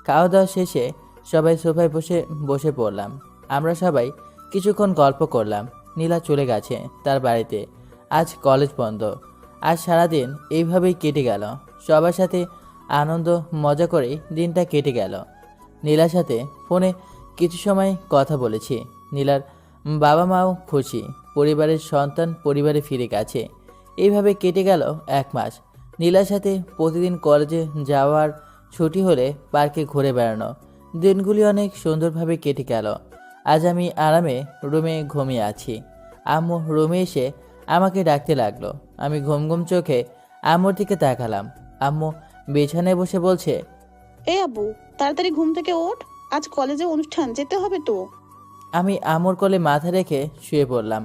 খাওয়া দাওয়া শেষে সবাই সোফায় বসে বসে পড়লাম। আমরা সবাই কিছুক্ষণ গল্প করলাম। নীলা চলে গেছে তার বাড়িতে। আজ কলেজ বন্ধ। আজ সারাদিন এইভাবেই কেটে গেল। সবার সাথে আনন্দ মজা করে দিনটা কেটে গেল। নীলার সাথে ফোনে কিছু সময় কথা বলেছি। নীলার বাবা মাও খুশি, পরিবারের সন্তান পরিবারে ফিরে গেছে। এইভাবে কেটে গেল 1 মাস। নীলার সাথে প্রতিদিন কলেজে যাওয়ার, ছুটি হলে পার্কে ঘুরে বেড়ানো, দিনগুলি অনেক সুন্দরভাবে কেটে গেল। আজ আমি আরামে রুমে ঘুমিয়ে আছি। আম্মু রুমে এসে আমাকে ডাকতে লাগলো। আমি ঘুম ঘুম চোখে আম্মুর দিকে তাকালাম। আম্মু বিছানায় বসে বলছে, এ আব্বু, তাড়াতাড়ি ঘুম থেকে ওঠ, আজ কলেজে অনুষ্ঠান, যেতে হবে তো। আমি আম্মুর কোলে মাথা রেখে শুয়ে পড়লাম।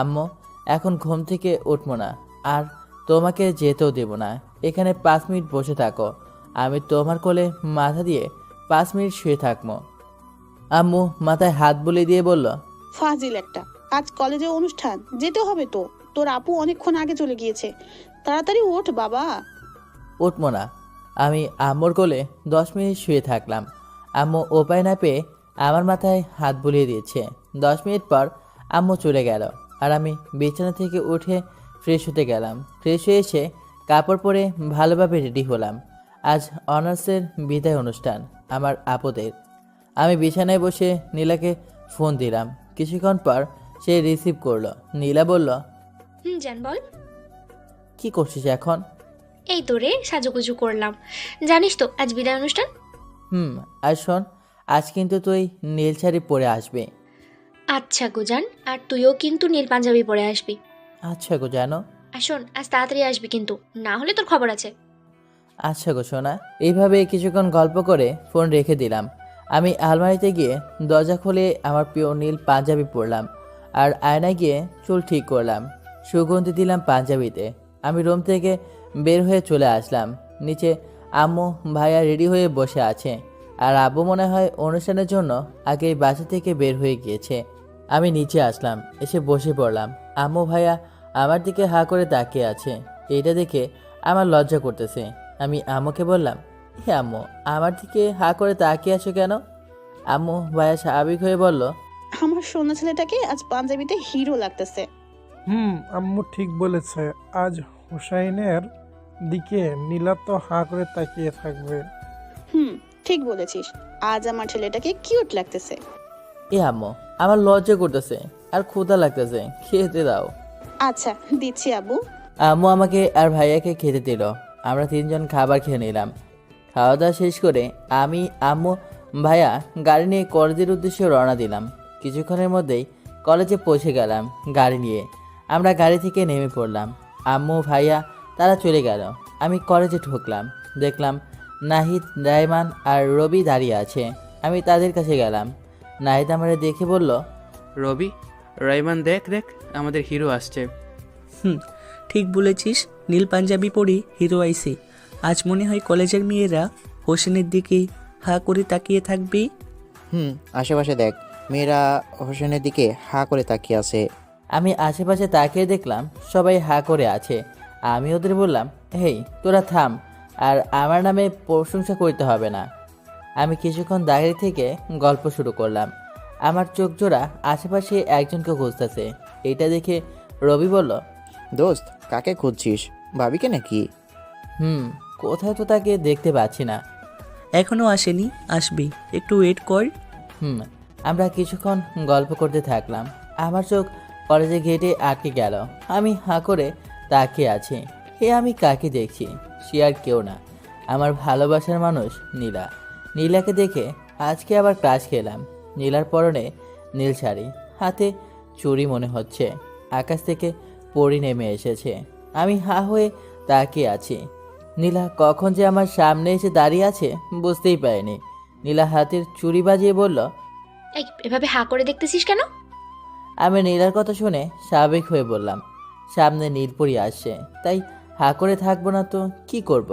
আম্মু, এখন ঘুম থেকে উঠবো না, আর তোমাকে যেতেও দেব না। এখানে 5 মিনিট বসে থাকো। আমি তোমার কোলে মাথা দিয়ে 5 মিনিট শুয়ে থাকবো। আম্মু মাথায় হাত বুলিয়ে দিয়ে বলল, ফাজিল একটা, আজ কলেজে অনুষ্ঠান, যেতে হবে তো। তোর আপু অনেকক্ষণ আগে চলে গিয়েছে, তাড়াতাড়ি ওঠ বাবা। উঠবো না। আমি আম্মুর কোলে 10 মিনিট শুয়ে থাকলাম। আম্মু উপায় না পেয়ে আমার মাথায় হাত বুলিয়ে দিয়েছে। 10 মিনিট পর আম্মু চলে গেল, আর আমি বিছানা থেকে উঠে ফ্রেশ হতে গেলাম। ফ্রেশ হয়ে এসে কাপড় পরে ভালোভাবে রেডি হলাম। আজ অনার্সের বিদায় অনুষ্ঠান আমার আপুদের। আমি বিছানায় বসে নীলাকে ফোন দিলাম। কিছুক্ষণ পর সে রিসিভ করলো। নীলা বলল, জান বল। কি করছিস এখন? এই তো রে, সাজুগুজু করলাম। জানিস তো আজ বিদায় অনুষ্ঠান। আর শোন, আজ কিন্তু তুই নীল শাড়ি পরে আসবি। আচ্ছা গো জান, আর তুইও কিন্তু নীল পাঞ্জাবি পরে আসবি। আচ্ছা গো জানো। আর শোন, আজ তাড়াতাড়ি আসবি কিন্তু, না হলে তোর খবর আছে। আচ্ছা গো সোনা। এইভাবে কিছুক্ষণ গল্প করে ফোন রেখে দিলাম। আমি আলমারিতে গিয়ে দরজা খুলে আমার প্রিয় নীল পাঞ্জাবি পরলাম, আর আয়নায় গিয়ে চুল ঠিক করলাম, সুগন্ধি দিলাম পাঞ্জাবিতে। আমি রুম থেকে বের হয়ে চলে আসলাম নিচে। আম্মু ভাইয়া রেডি হয়ে বসে আছে, আর আব্বু মনে হয় অনুষ্ঠানের জন্য আগেই বাসা থেকে বের হয়ে গিয়েছে। আমি নিচে আসলাম, এসে বসে পড়লাম। আম্মু ভাইয়া আমার দিকে হা করে তাকিয়ে আছে। এটা দেখে আমার লজ্জা করতেছে। আমি আম্মুকে বললাম, হে আম্মু, আমার দিকে হা করে তাকিয়ে আছো কেন? আম্মু ভাইয়া স্বাভাবিক হয়ে বলল, আমার সোনা ছেলেটাকে আজ পাঞ্জাবিতে হিরো লাগতেছে। আম্মু ঠিক বলেছে। আজ হুসাইনের দিকে নীলা তো হা করে তাকিয়ে থাকবে। ঠিক বলেছিস, আজ আমার ছেলেটাকে কিউট লাগতেছে। এ আম্মু, আমার লজ্জা করতেছে আর ক্ষুধা লাগতেছে, খেতে দাও। আচ্ছা দিচ্ছি আব্বু। আম্মু আমাকে আর ভাইয়াকে খেতে দিল। আমরা তিনজন খাবার খেয়ে নিলাম। খাওয়া দাওয়া শেষ করে আমি, আম্মু, ভাইয়া গাড়ি নিয়ে কলেজের উদ্দেশ্যে রওনা দিলাম। কিছুক্ষণের মধ্যেই কলেজে পৌঁছে গেলাম গাড়ি নিয়ে। আমরা গাড়ি থেকে নেমে পড়লাম। আম্মু ভাইয়া তারা চলে গেল। আমি কলেজে ঢুকলাম, দেখলাম নাহিদ, রায়মান আর রবি দাঁড়িয়ে আছে। আমি তাদের কাছে গেলাম। নাহিদ আমারে দেখে বলল, রবি, রাইমান, দেখ দেখ আমাদের হিরো আসছে। ঠিক বলেছিস, নীল পাঞ্জাবি পরি হিরো আইসি। আজ মনে হয় কলেজের মেয়েরা হোসেনের দিকে হা করে তাকিয়ে থাকবি। আশেপাশে দেখ, মেয়েরা হোসেনের দিকে হা করে তাকিয়ে আছে। আমি আশেপাশে তাকিয়ে দেখলাম সবাই হা করে আছে। আমি ওদের বললাম, হেই তোরা থাম, আর আমার নামে প্রশংসা করতে হবে না। আমি কিছুক্ষণ দাঁড়িয়ে থেকে গল্প শুরু করলাম। আমার চোখ জোড়া আশেপাশে একজনকে খুঁজতেছে। এটা দেখে রবি বলল, দোস্ত, কাকে খুঁজছিস? ভাবিকে নাকি? কোথায় তো তাকে দেখতে পাচ্ছি না। এখনো আসেনি, আসবি, একটু ওয়েট কর। আমরা কিছুক্ষণ গল্প করতে থাকলাম। আমার চোখ কলেজের গেটে আটকে গেল। আমি হাঁ করে তাকিয়ে আছি। আমি কাকে দেখছি? সে আর কেউ না, আমার ভালোবাসার মানুষ নীলা। নীলাকে দেখে আজকে আবার ক্লাস খেলাম। নীলার পরনে নীল শাড়ি, হাতে চুড়ি মনে হচ্ছে। আকাশ থেকে পরি নেমে এসেছে। আমি হাঁ হয়ে তাকিয়ে আছি। নীলা কখন যে আমার সামনে এসে দাঁড়িয়ে আছে বুঝতেই পারিনি। নীলা হাতের চুড়ি বাজিয়ে বলল, এভাবে হা করে দেখতেছিস কেন? আমি নীলার কথা শুনে স্বাভাবিক হয়ে বললাম, সামনে নীলপরি আসছে, তাই হা করে থাকবো না তো কি করব?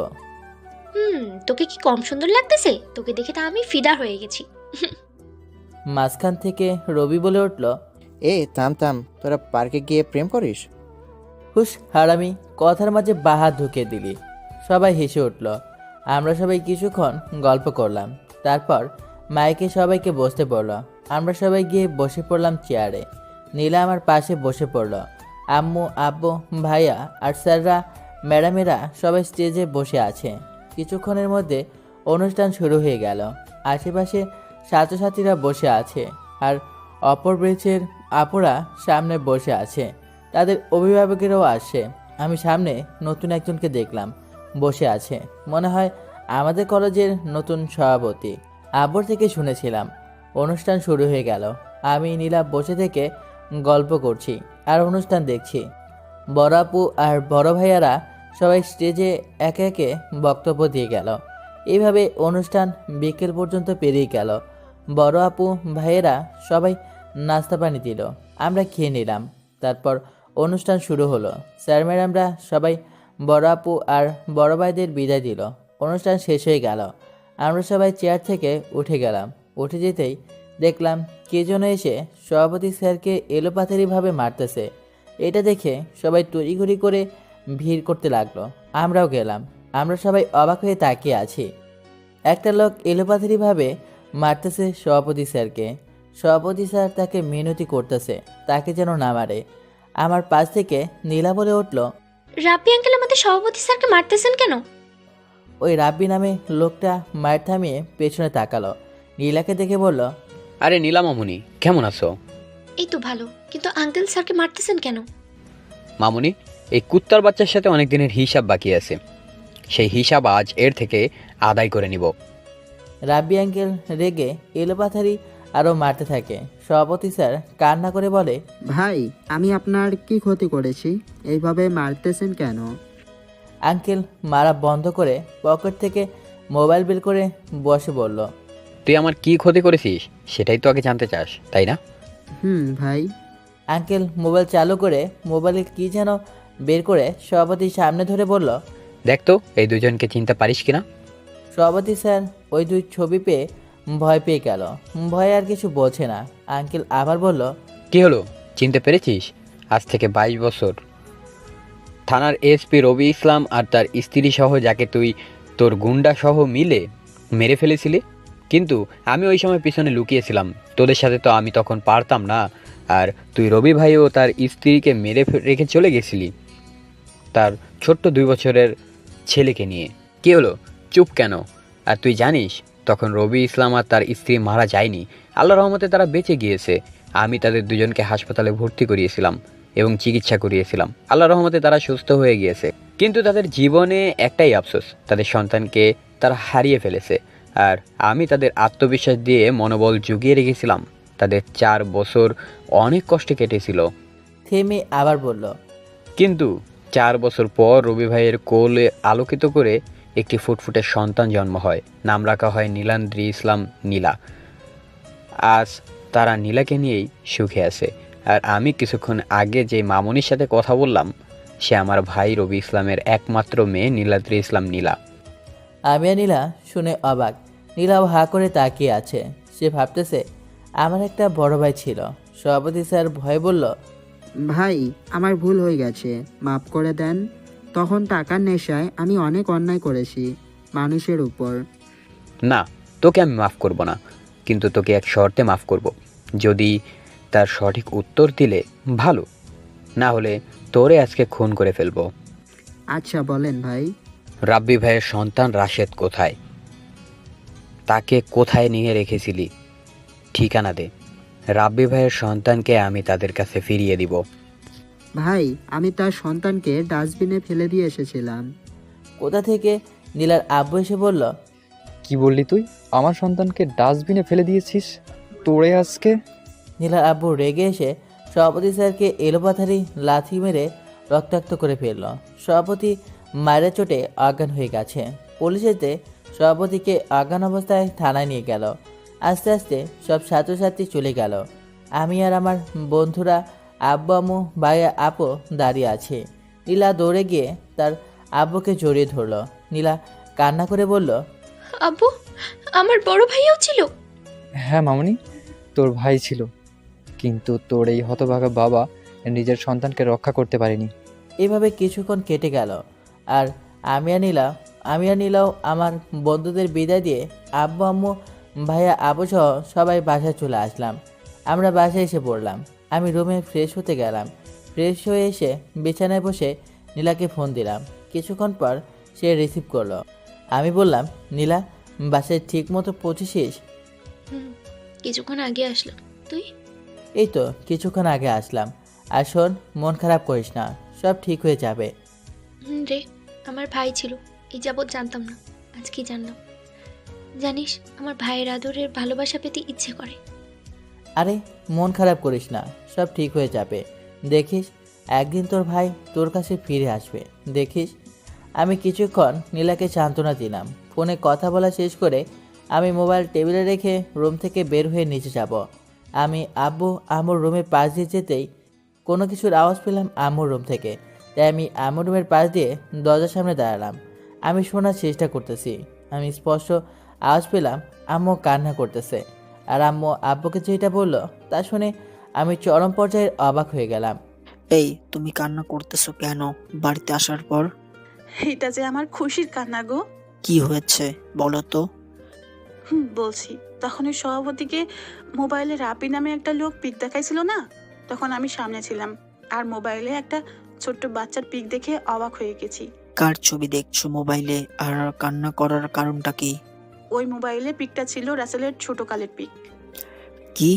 তোকে কি কম সুন্দর লাগতেছে? তোকে দেখে তো আমি ফিদা হয়ে গেছি। মাঝখান থেকে রবি বলে উঠল, থাম থাম, তোরা পার্কে গিয়ে প্রেম করিস? হুস হারামি, কথার মাঝে বাহাত ঢুকিয়ে দিলি। সবাই হেসে উঠল। আমরা সবাই কিছুক্ষণ গল্প করলাম। তারপর মাইকে সবাইকে বসতে পড়ল। আমরা সবাই গিয়ে বসে পড়লাম চেয়ারে। নীলা আমার পাশে বসে পড়ল। আম্মু, আব্বু, ভাইয়া আর স্যাররা, ম্যাডামেরা সবাই স্টেজে বসে আছে। কিছুক্ষণের মধ্যে অনুষ্ঠান শুরু হয়ে গেল। আশেপাশে ছাত্রছাত্রীরা বসে আছে আর অপর ব্রেচের আপুরা সামনে বসে আছে। তাদের অভিভাবকেরাও আসে। আমি সামনে নতুন একজনকে দেখলাম বসে আছে, মনে হয় আমাদের কলেজের নতুন সভাপতি। আব্বুর থেকে শুনেছিলাম। অনুষ্ঠান শুরু হয়ে গেল। আমি নীলা বসে থেকে গল্প করছি আর অনুষ্ঠান দেখছি। বড় আপু আর বড় ভাইয়ারা সবাই স্টেজে একে একে বক্তব্য দিয়ে গেল। এইভাবে অনুষ্ঠান বিকেল পর্যন্ত পেরিয়ে গেল। বড় আপু ভাইয়েরা সবাই নাস্তা পানি দিল, আমরা খেয়ে নিলাম। তারপর অনুষ্ঠান শুরু হলো। স্যার ম্যাডামরা সবাই বড় আপু আর বড় ভাইদের বিদায় দিল। অনুষ্ঠান শেষ হয়ে গেল। আমরা সবাই চেয়ার থেকে উঠে গেলাম। উঠে যেতেই দেখলাম কে যেন এসে সভাপতি স্যারকে এলোপাথারিভাবে মারতেছে। এটা দেখে সবাই তড়িঘড়ি করে ভিড় করতে লাগলো। আমরাও গেলাম। আমরা সবাই অবাক হয়ে তাকিয়ে আছি। একটা লোক এলোপাথারিভাবে মারতেছে সভাপতি স্যারকে। সভাপতি স্যার তাকে মিনতি করতেছে তাকে যেন না মারে। আমার পাশ থেকে নীলা বলে উঠল, রাব্বি আঙ্কেল আমাদের সভাপতি স্যারকে মারতেছেন কেন? ওই রাব্বি নামে লোকটা মায়ের থামিয়ে পেছনে তাকালো। নীলাকে দেখে বলল, আরে নীলা মামুনি, কেমন আছো? এই তো ভালো, কিন্তু আঙ্কেল স্যারকে মারতেছেন কেন? মামুনি, এই কুত্তার বাচ্চার সাথে অনেক দিনের হিসাব বাকি আছে, সেই হিসাব আজ এর থেকে আদায় করে নিব। রাব্বি আঙ্কেল রেগে এলোপাথারি আরও মারতে থাকে। সভাপতি স্যার কান্না করে বলে, ভাই, আমি আপনার কি ক্ষতি করেছি? এইভাবে মারতেছেন কেন? আঙ্কেল মারা বন্ধ করে পকেট থেকে মোবাইল বের করে বসে বলল, তুই আমার কি ক্ষতি করেছিস সেটাই তো আগে জানতে চাস, তাই না? ভাই। আঙ্কেল মোবাইল চালু করে মোবাইলে কি যেন বের করে সভাপতির সামনে ধরে বলল, দেখ তো এই দুজনকে চিনতে পারিস কিনা। সভাপতি স্যার ওই দুই ছবি পেয়ে ভয় পেয়ে গেল। ভয় আর কিছু বোঝে না। আঙ্কেল আবার বলল, কি হলো, চিনতে পেরেছিস? আজ থেকে 22 বছর থানার এসপি রবি ইসলাম আর তার স্ত্রী সহ যাকে তুই তোর গুন্ডা সহ মিলে মেরে ফেলেছিলি, কিন্তু আমি ওই সময় পিছনে লুকিয়েছিলাম। তোদের সাথে তো আমি তখন পারতাম না। আর তুই রবি ভাই ও তার স্ত্রীকে মেরে রেখে চলে গেছিলি তার ছোট্ট 2 বছরের ছেলেকে নিয়ে। কি হলো, চুপ কেন? আর তুই জানিস তখন রবি ইসলাম আর তার স্ত্রী মারা যায়নি, আল্লাহর রহমতে তারা বেঁচে গিয়েছে। আমি তাদের দুজনকে হাসপাতালে ভর্তি করিয়েছিলাম এবং চিকিৎসা করিয়েছিলাম। আল্লাহর রহমতে তারা সুস্থ হয়ে গিয়েছে। কিন্তু তাদের জীবনে একটাই আফসোস, তাদের সন্তানকে তারা হারিয়ে ফেলেছে। আর আমি তাদের আত্মবিশ্বাস দিয়ে মনোবল জুগিয়ে রেখেছিলাম। তাদের 4 বছর অনেক কষ্টে কেটেছিল। থেমে আবার বলল, কিন্তু 4 বছর পর রবি ভাইয়ের কোলে আলোকিত করে একটি ফুটফুটে সন্তান জন্ম হয়। নাম রাখা হয় নীলান্দ্রি ইসলাম নীলা। আজ তারা নীলাকে নিয়েই সুখে আছে। আর আমি কিছুক্ষণ আগে যে মামনির সাথে কথা বললাম, সে আমার ভাই রবি ইসলামের একমাত্র মেয়ে নীলাদ্রি ইসলাম নীলা। আমি আর নীলা শুনে অবাক। নীলাও হা করে তাকিয়ে আছে। সে ভাবতেছে আমার একটা বড় ভাই ছিল। সভাপতি স্যার ভয় বলল, ভাই আমার ভুল হয়ে গেছে, মাফ করে দেন। তখন টাকার নেশায় আমি অনেক অন্যায় করেছি মানুষের উপর। না, তোকে আমি মাফ করব না, কিন্তু তোকে এক শর্তে মাফ করব। যদি তার সঠিক উত্তর দিলে ভালো, না হলে তোরে আজকে খুন করে ফেলবো। আচ্ছা বলেন ভাই। রাব্বি ভাইয়ের সন্তান রাশেদ কোথায়? তাকে কোথায় নিয়ে রেখেছিলি? ঠিকানা দে। রাব্বি ভাইয়ের সন্তানকে আমি তাদের কাছে ফিরিয়ে দিব। ভাই আমি তার সন্তানকে ডাস্টবিনে ফেলে দিয়ে এসেছিলাম। কোথা থেকে নীলার আব্বু এসে বলল, কি বললি তুই? আমার সন্তানকে ডাস্টবিনে ফেলে দিয়েছিস? তোরে আজকে। নীলার আব্বু রেগে এসে সভাপতি স্যারকে এলোপাথারি লাথি মেরে রক্তাক্ত করে ফেলল। সভাপতি মায়ের চোটে অজ্ঞান হয়ে গেছে। পুলিশ এসে সভাপতিকে অজ্ঞান অবস্থায় থানায় নিয়ে গেল। আস্তে আস্তে সব ছাত্রছাত্রী চলে গেল। আমি আর আমার বন্ধুরা, আব্বু আম্মু, ভাইয়া আপু দাঁড়িয়ে আছে। নীলা দৌড়ে গিয়ে তার আব্বুকে জড়িয়ে ধরল। নীলা কান্না করে বলল, আব্বু, আমার বড় ভাইও ছিল। হ্যাঁ মামনি, তোর ভাই ছিল, কিন্তু তোর এই হতভাগা বাবা নিজের সন্তানকে রক্ষা করতে পারেনি। এভাবে কিছুক্ষণ কেটে গেল। আর আমি আর নীলাও আমার বন্ধুদের বিদায় দিয়ে আব্বু আম্মু, ভাইয়া আবু সহ সবাই বাসায় চলে আসলাম। আমরা বাসায় এসে পড়লাম। আমি রুমে ফ্রেশ হতে গেলাম। ফ্রেশ হয়ে এসে বিছানায় বসে নীলাকে ফোন দিলাম। কিছুক্ষণ পর সে রিসিভ করলো। আমি বললাম, নীলা বাসায় ঠিক মতো পৌঁছেছিস? কিছুক্ষণ আগে আসলাম। তুই? এই তো কিছুক্ষণ আগে আসলাম। আর শোন, মন খারাপ করিস না, সব ঠিক হয়ে যাবে। রে, আমার ভাই ছিল, এই যাবৎ জানতাম না, আজকে জানলাম। জানিস, আমার ভাইয়ের আদরের ভালোবাসা পেতে ইচ্ছে করে। আরে মন খারাপ করিস না, সব ঠিক হয়ে যাবে। দেখিস একদিন তোর ভাই তোর কাছে ফিরে আসবে, দেখিস। আমি কিছুক্ষণ নীলাকে সান্ত্বনা দিলাম। ফোনে কথা বলা শেষ করে আমি মোবাইল টেবিলে রেখে রুম থেকে বের হয়ে নিচে যাব। আমি আব্বু আম্মুর রুমের পাশ দিয়ে যেতেই কোনো কিছুর আওয়াজ পেলাম আম্মুর রুম থেকে। তাই আমি আম্মুর রুমের পাশ দিয়ে দরজার সামনে দাঁড়ালাম। আমি শোনার চেষ্টা করতেছি। আমি স্পষ্ট আওয়াজ পেলাম আম্মু কান্না করতেছে। আর আম্মু আব্বুকে যেটা বললো তা শুনে আমি চরম পর্যায়ে অবাক হয়ে গেলাম। এই, তুমি কান্না করতেছো কেন বাড়িতে আসার পর? এটা যে আমার খুশির কান্না গো। কি হয়েছে বলো তো? বলছি, তখন ওই সভাপতিকে মোবাইলে রাপি নামে একটা লোক পিক দেখাইছিল না, তখন আমি সামনে ছিলাম আর মোবাইলে একটা ছোট্ট বাচ্চার পিক দেখে অবাক হয়ে গেছি। কার ছবি দেখছো মোবাইলে, আর কান্না করার কারণটা কি? ওই মোবাইলে পিকটা ছিল রাসেলের ছোট কালের পিক। কি?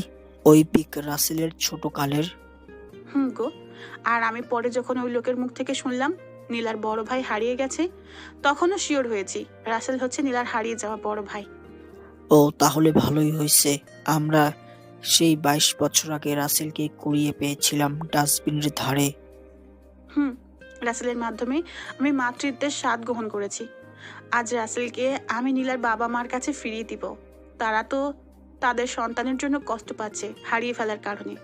ওই পিক রাসেলের ছোট কালের? গো। আর আমি পরে যখন ওই লোকের মুখ থেকে শুনলাম নীলার বড় ভাই হারিয়ে গেছে, তখনও শিওর হয়েছি রাসেল হচ্ছে নীলার হারিয়ে যাওয়া বড় ভাই। ও, তাহলে ভালোই হয়েছে। আমরা সেই 22 বছর আগে রাসেলকে কুড়িয়ে পেয়েছিলাম ডাস্টবিনের ধারে। রাসেলের মাধ্যমে আমি মাতৃত্বের স্বাদ গ্রহণ করেছি। আজ রাসেলকে আমি নীলার বাবা মার কাছে ফিরিয়ে দিব। তারা তো তাদের সন্তানের জন্য কষ্ট পাচ্ছে হারিয়ে ফেলার কারণে।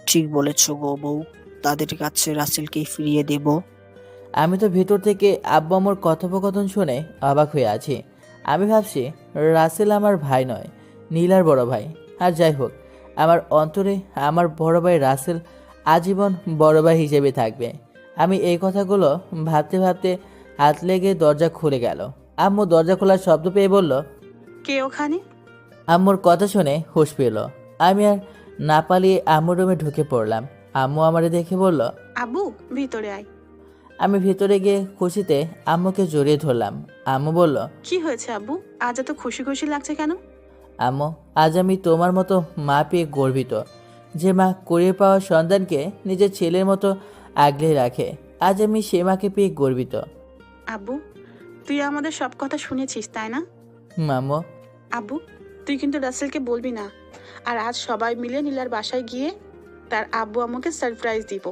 ঠিক বলেছ গো বউ, তাদের কাছে রাসেলকে ফিরিয়ে দেব। আমি তো ভেতর থেকে আব্বু আম্মুর কথোপকথন শুনে অবাক হয়ে আছি। আমি ভাবছি রাসেল আমার ভাই নয়, নীলার বড় ভাই। আর যাই হোক, আমার অন্তরে আমার বড় ভাই রাসেল আজীবন বড় ভাই হিসেবে থাকবে। আমি এই কথাগুলো ভাবতে ভাবতে হাত লেগে দরজা খুলে গেল। আম্মু দরজা খোলার শব্দ পেয়ে বলল, কে ওখানে? আম্মুর কথা শুনে হুঁশ পেল। আমি আর না পালিয়ে আম্মুর রুমে ঢুকে পড়লাম। আম্মু আমারে দেখে বলল, আব্বু ভিতরে আয়। আমি ভিতরে গিয়ে খুশিতে আম্মুকে জড়িয়ে ধরলাম। আম্মু বলল, কি হয়েছে আব্বু, আজ এত খুশি খুশি লাগছে কেন? আম্মু, আজ আমি তোমার মতো মা পেয়ে গর্বিত, যে মা কুড়িয়ে পাওয়া সন্তানকে নিজের ছেলের মতো আগলে রাখে। আজ আমি সে মাকে পেয়ে গর্বিত। আব্বু, তুই আমাদের সব কথা শুনেছিস তাই না? আম্মু, আব্বু, তুই কিন্তু রাসেলকে বলবি না। আর আজ সবাই মিলে নীলার বাসায় গিয়ে তার আব্বু আম্মুকে সারপ্রাইজ দিব।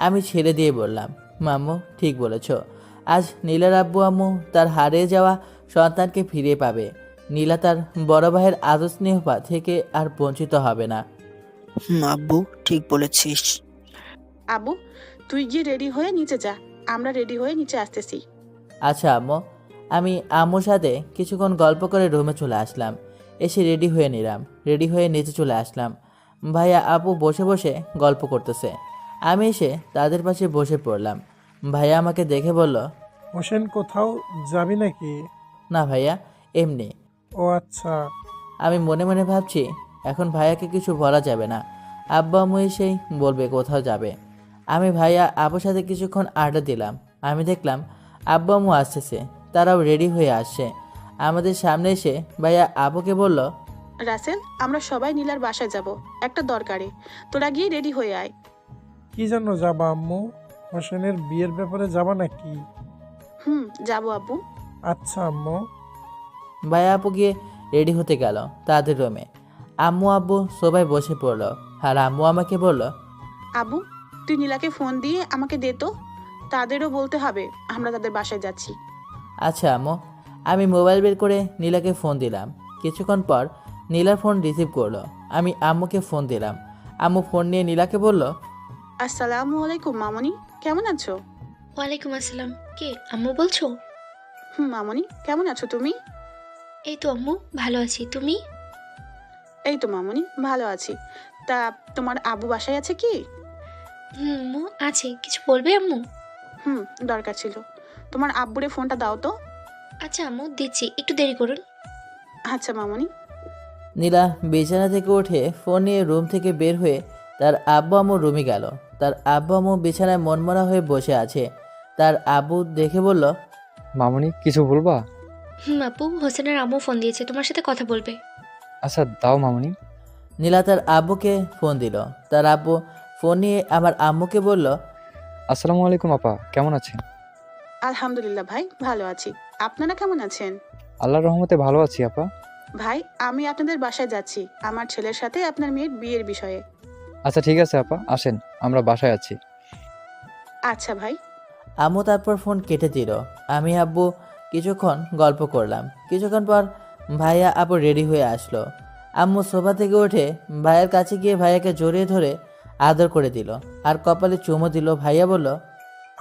আমি ছেড়ে দিয়ে বললাম, মাম্মু ঠিক বলেছ। আজ নীলার আব্বু আম্মু তার হারিয়ে যাওয়া সন্তানকে ফিরে পাবে। নীলা তার বড় ভাইয়ের আদর স্নেহ থেকে আর বঞ্চিত হবে না। আব্বু ঠিক বলেছিস। আব্বু, তুই গিয়ে রেডি হয়ে নিচে যা, আমরা রেডি হয়ে নিচে আসতেছি। আচ্ছা আম্মু। আমি আম্মুর সাথে কিছুক্ষণ গল্প করে রুমে চলে আসলাম। এসে রেডি হয়ে নিলাম। রেডি হয়ে নিচে চলে আসলাম। ভাইয়া আপু বসে বসে গল্প করতেছে। আমি এসে তাদের পাশে বসে পড়লাম। ভাইয়া আমাকে দেখে বলল, হোসেন কোথাও যাবি নাকি? না ভাইয়া, এমনি। ও আচ্ছা। আমি মনে মনে ভাবছি, এখন ভাইয়াকে কিছু বলা যাবে না। আব্বা আম্মু এসেই বলবে কোথাও যাবে। আমি ভাইয়া আপুর সাথে কিছুক্ষণ আড্ডা দিলাম। আমি দেখলাম আব্বা আম্মু আসতেছে, তারাও রেডি হয়ে আসছে। আমাদের সামনে এসে ভাইয়া আপুকে বলল, রাসেল, আমরা সবাই নীলার বাসায় যাব একটা দরকারে, তোরা গিয়ে রেডি হয়ে আয়। কি জন্য যাবা আম্মু? হোসেনের বিয়ের ব্যাপারে যাবা নাকি? যাবো আব্বু। আচ্ছা আম্মু। ভাইয়া আপু গিয়ে রেডি হতে গেল তাদের রুমে। আম্মু আব্বু সবাই বসে পড়লো। আর আম্মু আমাকে বলল, আব্বু, তুই নীলাকে ফোন দিয়ে আমাকে দে তো, তাদেরও বলতে হবে আমরা তাদের বাসায় যাচ্ছি। আচ্ছা আম্মু। আমি মোবাইল বের করে নীলাকে ফোন দিলাম। কিছুক্ষণ পর নীলার ফোন রিসিভ করলো। আমি আম্মুকে ফোন দিলাম। আম্মু ফোন নিয়ে নীলাকে বলল, আসসালামু আলাইকুম মামনি, কেমন আছো? ওয়ালাইকুম আসসালাম। কে, আম্মু বলছো? মামনি, কেমন আছো তুমি? এই তো আম্মু, ভালো আছি। তুমি? এই তো মামনি, ভালো আছি। তা তোমার আব্বু বাসায় আছে কি? আম্মু আছে। কিছু বলবে আম্মু? দরকার ছিল। তোমার আব্বুরে ফোনটা দাও তো। আচ্ছা আম্মু, দিচ্ছি, একটু দেরি করুন। আচ্ছা মামনি। নীলা বিছানা থেকে উঠে ফোন নিয়ে রুম থেকে বের হয়ে তার আব্বু আম্মুর রুমে গেল। তার আব্বু আম্মু বিছানায় মনমরা হয়ে বসে আছে। তার আব্বু দেখে বলল, মামুনি কিছু বলবা? আপু, হোসেনের আম্মু ফোন দিয়েছে, তোমার সাথে কথা বলবে। আচ্ছা দাও মামুনি। নীলা তার আব্বুকে ফোন দিল। তার আব্বু ফোন নিয়ে আমার আম্মুকে বলল, আসসালামু আলাইকুম আপা, কেমন আছেন? আলহামদুলিল্লাহ ভাই, ভালো আছি। আপনারা কেমন আছেন? আল্লাহর রহমতে ভালো আছি আপা। ভাই, আমি আপনাদের বাসায় যাচ্ছি আমার ছেলের সাথে আপনার মেয়ের বিয়ের বিষয়ে। আচ্ছা ঠিক আছে আপা, আসেন, আমরা বাসায় আছি। আচ্ছা ভাই। আম্মু তারপর ফোন কেটে দিল। আমি আব্বু কিছুক্ষণ গল্প করলাম। কিছুক্ষণ পর ভাইয়া আপু রেডি হয়ে আসলো। আম্মু সোফা থেকে উঠে ভাইয়ের কাছে গিয়ে ভাইয়াকে জড়িয়ে ধরে আদর করে দিল আর কপালে চুমো দিল। ভাইয়া বলল,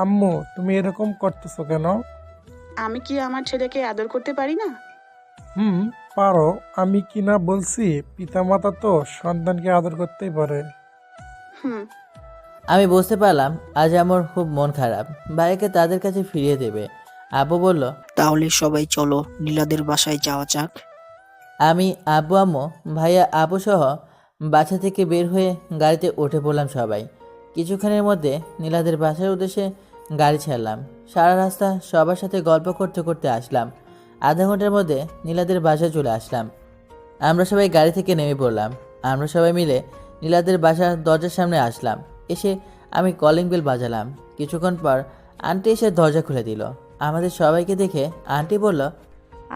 আম্মু তুমি এরকম করতেছো কেন? আমি কি আমার ছেলেকে আদর করতে পারি না? পারো। আমি কি না বলছি, পিতামাতা তো সন্তানকে আদর করতেই পারে। আমি বুঝতে পারলাম আজ আমার খুব মন খারাপ। ভাইয়াকে তাদের কাছে ফিরিয়ে দেবে। আব্বু বলল, তাহলে সবাই চলো নীলাদের বাসায় যাওয়া যাক। আমি আব্বু আম্মু ভাইয়া আপু সহ বাসা থেকে বের হয়ে গাড়িতে উঠে পড়লাম সবাই। কিছুক্ষণের মধ্যে নীলাদের বাসার উদ্দেশ্যে গাড়ি ছাড়লাম। সারা রাস্তা সবার সাথে গল্প করতে করতে আসলাম। আধা ঘন্টার মধ্যে নীলাদের বাসায় চলে আসলাম। আমরা সবাই গাড়ি থেকে নেমে পড়লাম। আমরা সবাই মিলে নীলাদের বাসার দরজার সামনে আসলাম। এসে আমি কলিং বেল বাজালাম। কিছুক্ষণ পর আন্টি এসে দরজা খুলে দিল। আমাদের সবাইকে দেখে আন্টি বলল,